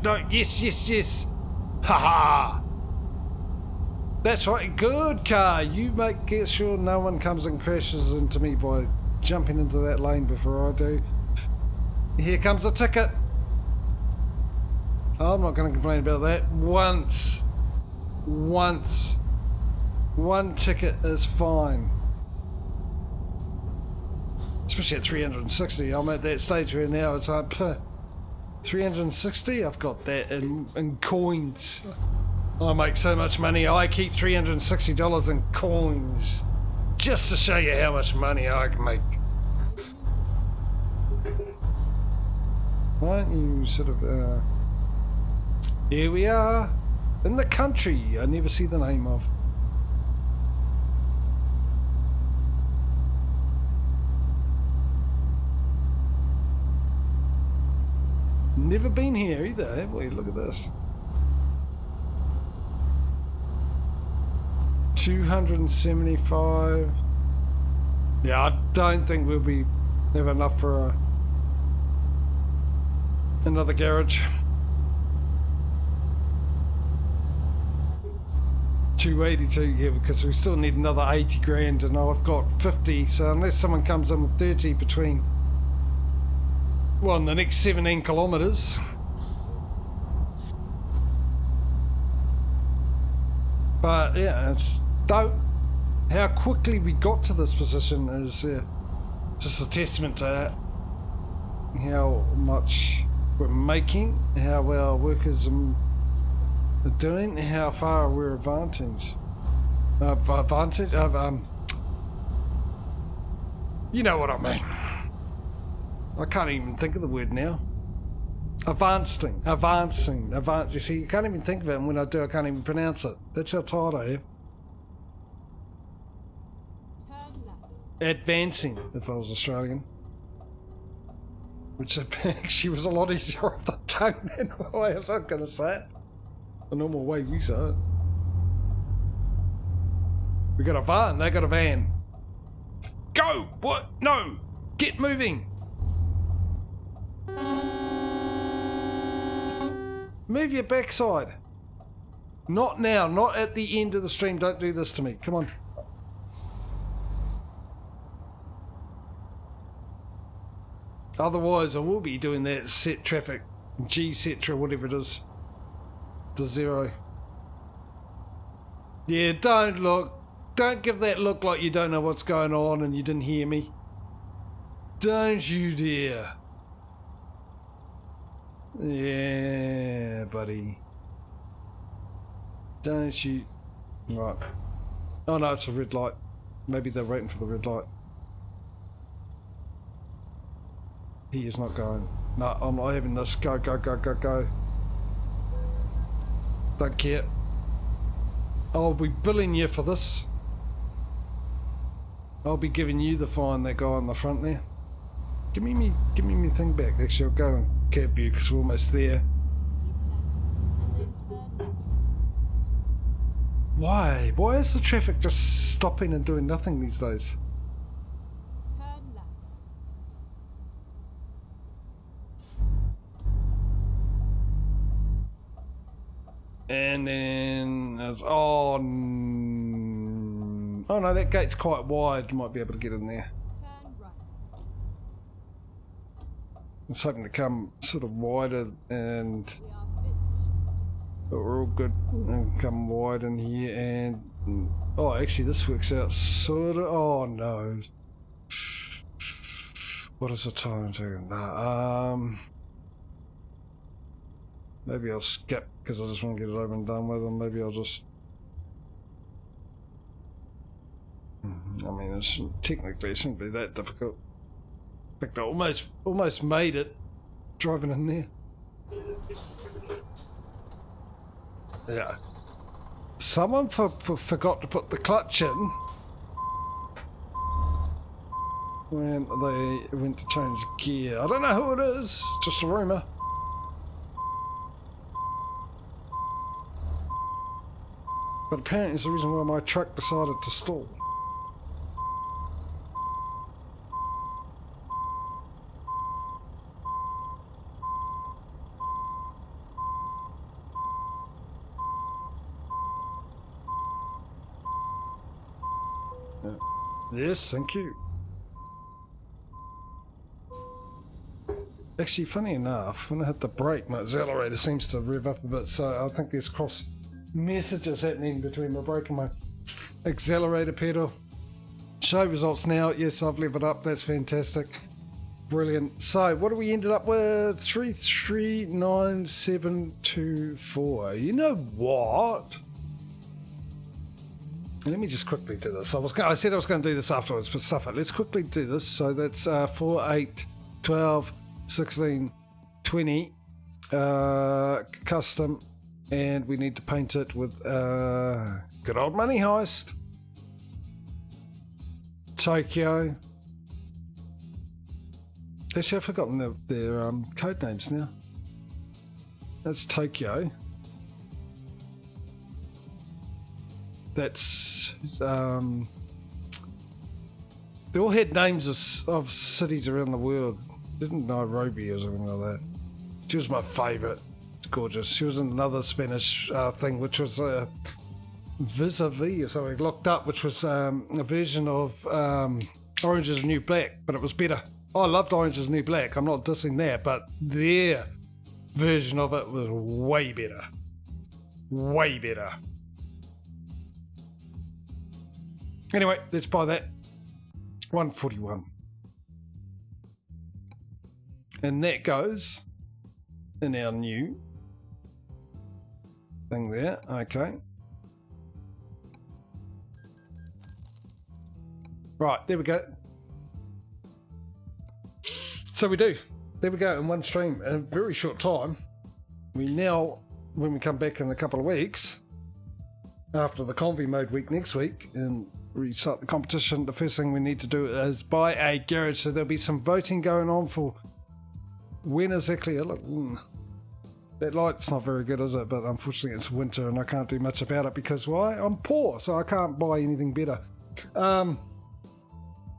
No. Yes. Haha. That's right. Good car. You get sure no one comes and crashes into me by jumping into that lane before I do. Here comes a ticket. Oh, I'm not going to complain about that. Once. One ticket is fine. Especially at 360. I'm at that stage where now it's like, 360? I've got that in coins. I make so much money. I keep $360 in coins. Just to show you how much money I can make. Why don't you sort of, here we are, in the country I never see the name of. Never been here either, have we? Look at this. 275. Yeah, I don't think we'll be have enough for another garage. 282, yeah, because we still need another 80 grand, and I've got 50. So unless someone comes in with 30 between, well, in the next 17 kilometers. But yeah, it's dope. How quickly we got to this position is just a testament to how much we're making, how our workers are doing, how far we're you know what I mean. I can't even think of the word now. Advancing. You see, you can't even think of it, and when I do, I can't even pronounce it. That's how tired I am. Advancing, if I was Australian. Which actually was a lot easier off the tongue than the way I was going to say it. The normal way we say it. We got a van, they got a van. Go! What? No! Get moving! Move your backside. Not now, not at the end of the stream. Don't do this to me. Come on. Otherwise, I will be doing that set traffic, G-Cetra, whatever it is, to 0. Yeah, don't look. Don't give that look like you don't know what's going on and you didn't hear me. Don't you dare. Yeah, buddy. Don't you... Right. Oh no, it's a red light. Maybe they're waiting for the red light. He is not going. No, I'm not having this. Go, go, go, go, go. Don't care. I'll be billing you for this. I'll be giving you the fine, that guy on the front there. Give me me thing back. Actually, I'll go and cab you because we're almost there. Why? Why is the traffic just stopping and doing nothing these days? And then, oh no, that gate's quite wide. Might be able to get in there. It's hoping to come sort of wider, and but we're all good. And come wide in here, and oh, actually, this works out sort of. Oh no, what is the time to? Maybe I'll skip because I just want to get it over and done with, and maybe I'll just... I mean, technically it shouldn't be that difficult. In fact, I almost made it driving in there. Yeah. Someone forgot to put the clutch in when they went to change gear. I don't know who it is, just a rumour. But apparently it's the reason why my truck decided to stall. Yes, thank you. Actually, funny enough, when I hit the brake, my accelerator seems to rev up a bit, so I think there's cross messages happening between my brake and my accelerator pedal. Show results now. Yes, I've leveled up. That's fantastic. Brilliant. So, what do we ended up with? 339724. You know what? Let me just quickly do this. I said I was going to do this afterwards, but stuff it. Let's quickly do this. So that's 4, 8, 12, 16, 20. Custom. And we need to paint it with good old money heist. Tokyo. Actually, I've forgotten their code names now. That's Tokyo. That's they all had names of cities around the world. Didn't Nairobi or something like that. She was my favourite. It's gorgeous. She was in another Spanish thing, which was Vis-a-Vis or something, Locked Up, which was a version of Orange is the New Black, but it was better. I loved Orange is the New Black. I'm not dissing that, but their version of it was way better. Way better. Anyway, let's buy that. 141. And that goes in our new thing there. Okay. Right, there we go. So we do. There we go, in one stream. In a very short time. We now, when we come back in a couple of weeks, after the Convi Mode week next week, and restart the competition, the first thing we need to do is buy a garage. So there'll be some voting going on for when exactly. Look, that light's not very good, is it? But unfortunately it's winter and I can't do much about it because why? I'm poor, so I can't buy anything better.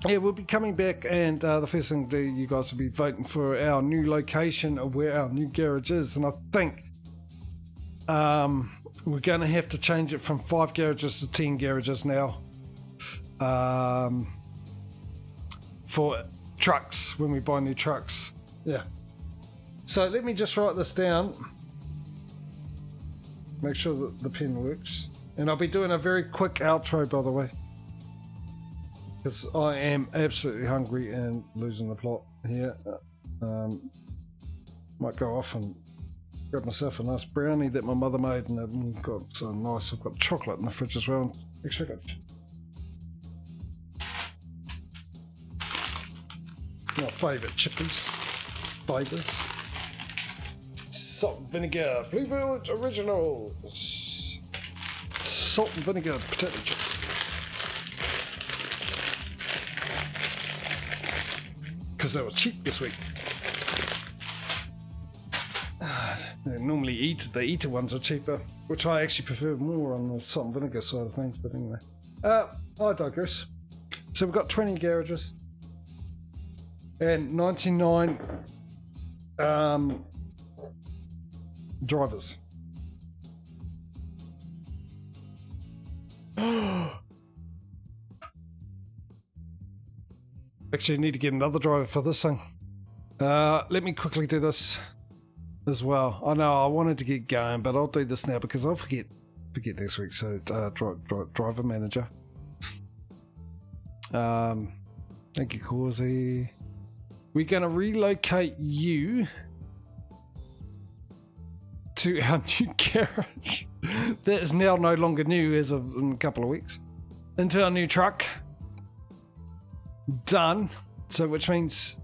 Yeah, we'll be coming back, and the first thing to do, you guys will be voting for our new location of where our new garage is. And I think we're going to have to change it from 5 garages to 10 garages now. For trucks, when we buy new trucks. Yeah. So let me just write this down. Make sure that the pen works. And I'll be doing a very quick outro, by the way. Because I am absolutely hungry and losing the plot here. Might go off and grab myself a nice brownie that my mother made, and I've got so nice. I've got chocolate in the fridge as well. Actually, I've got my favourite chippies, flavors. Salt and vinegar, Bluebird Original. Salt and vinegar potato chips. Because they were cheap this week. They normally the eater ones are cheaper, which I actually prefer more on the salt and vinegar side of things, but anyway. I digress. So we've got 20 garages and 99 drivers. Actually, I need to get another driver for this thing. Let me quickly do this as well. I know I wanted to get going, but I'll do this now because I'll forget next week. So driver manager. Thank you, Causey. We're going to relocate you to our new garage. That is now no longer new as of in a couple of weeks. Into our new truck. Done. So which means,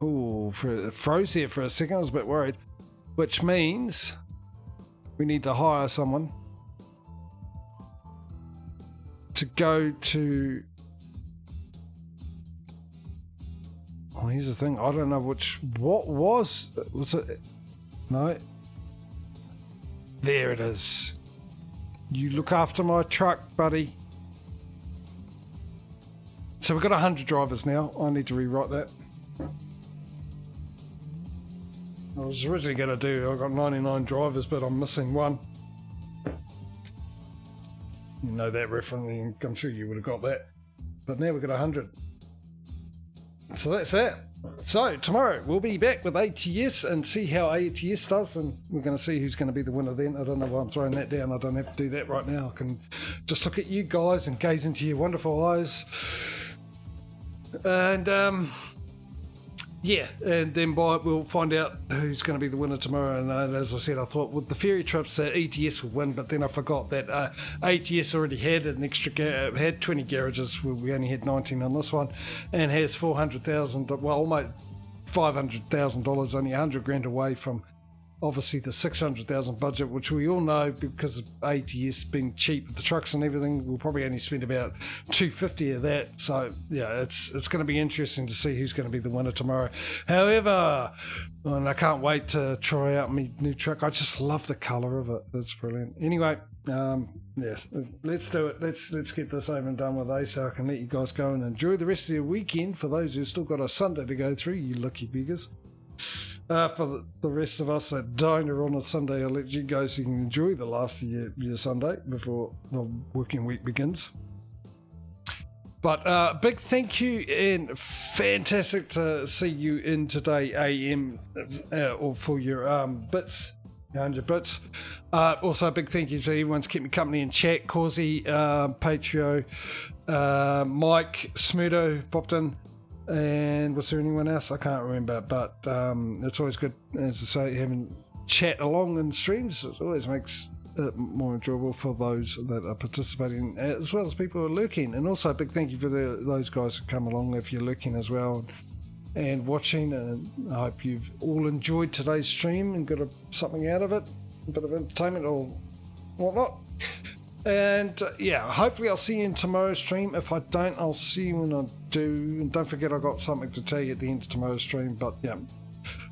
it froze here for a second. I was a bit worried. Which means we need to hire someone to go to. Oh, here's the thing. I don't know what was it? No. There it is. You look after my truck, buddy. So we've got 100 drivers now. I need to rewrite that. I was originally going to do, I've got 99 drivers, but I'm missing one. You know that reference, I'm sure you would have got that. But now we've got 100. So that's that. So tomorrow we'll be back with ATS and see how ATS does, and we're going to see who's going to be the winner then. I don't know why I'm throwing that down. I don't have to do that right now. I can just look at you guys and gaze into your wonderful eyes. And yeah, and then we'll find out who's going to be the winner tomorrow. And as I said, I thought with the ferry trips ETS would win, but then I forgot that ATS already had an extra had 20 garages. We only had 19 on this one, and has $400,000, well, almost $500,000, only $100,000 away from obviously the 600,000 budget, which we all know because of ATS being cheap with the trucks and everything, we'll probably only spend about 250 of that. So yeah, it's going to be interesting to see who's going to be the winner tomorrow. However, and I can't wait to try out my new truck. I just love the colour of it. It's brilliant. Anyway, yes, let's do it. Let's get this over and done with, so I can let you guys go and enjoy the rest of your weekend. For those who've still got a Sunday to go through, you lucky beggars. For the rest of us that don't are on a Sunday, I'll let you go so you can enjoy the last of your Sunday before the working week begins. But big thank you and fantastic to see you in today, AM, or for your bits. 100 bits. Also, a big thank you to everyone's kept me company in chat. Causey, Patrio, Mike, Smudo popped in. And was there anyone else? I can't remember, but it's always good, as I say, having chat along in streams. It always makes it more enjoyable for those that are participating, as well as people who are lurking. And also a big thank you for those guys who come along if you're lurking as well and watching. And I hope you've all enjoyed today's stream and got something out of it, a bit of entertainment or whatnot. And yeah, hopefully I'll see you in tomorrow's stream. If I don't, I'll see you when I do. And don't forget, I've got something to tell you at the end of tomorrow's stream. But yeah,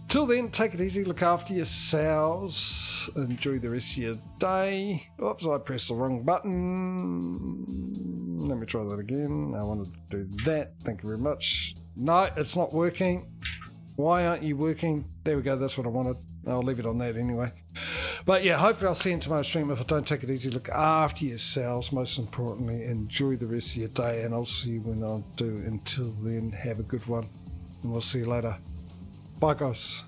till then, take it easy, look after yourselves, enjoy the rest of your day. Oops, I pressed the wrong button. Let me try that again. I wanted to do that. Thank you very much. No, it's not working. Why aren't you working? There we go, that's what I wanted. I'll leave it on that anyway. But yeah, hopefully I'll see you in tomorrow's stream. If I don't, take it easy, look after yourselves. Most importantly, enjoy the rest of your day, and I'll see you when I do. Until then, have a good one, and we'll see you later. Bye, guys.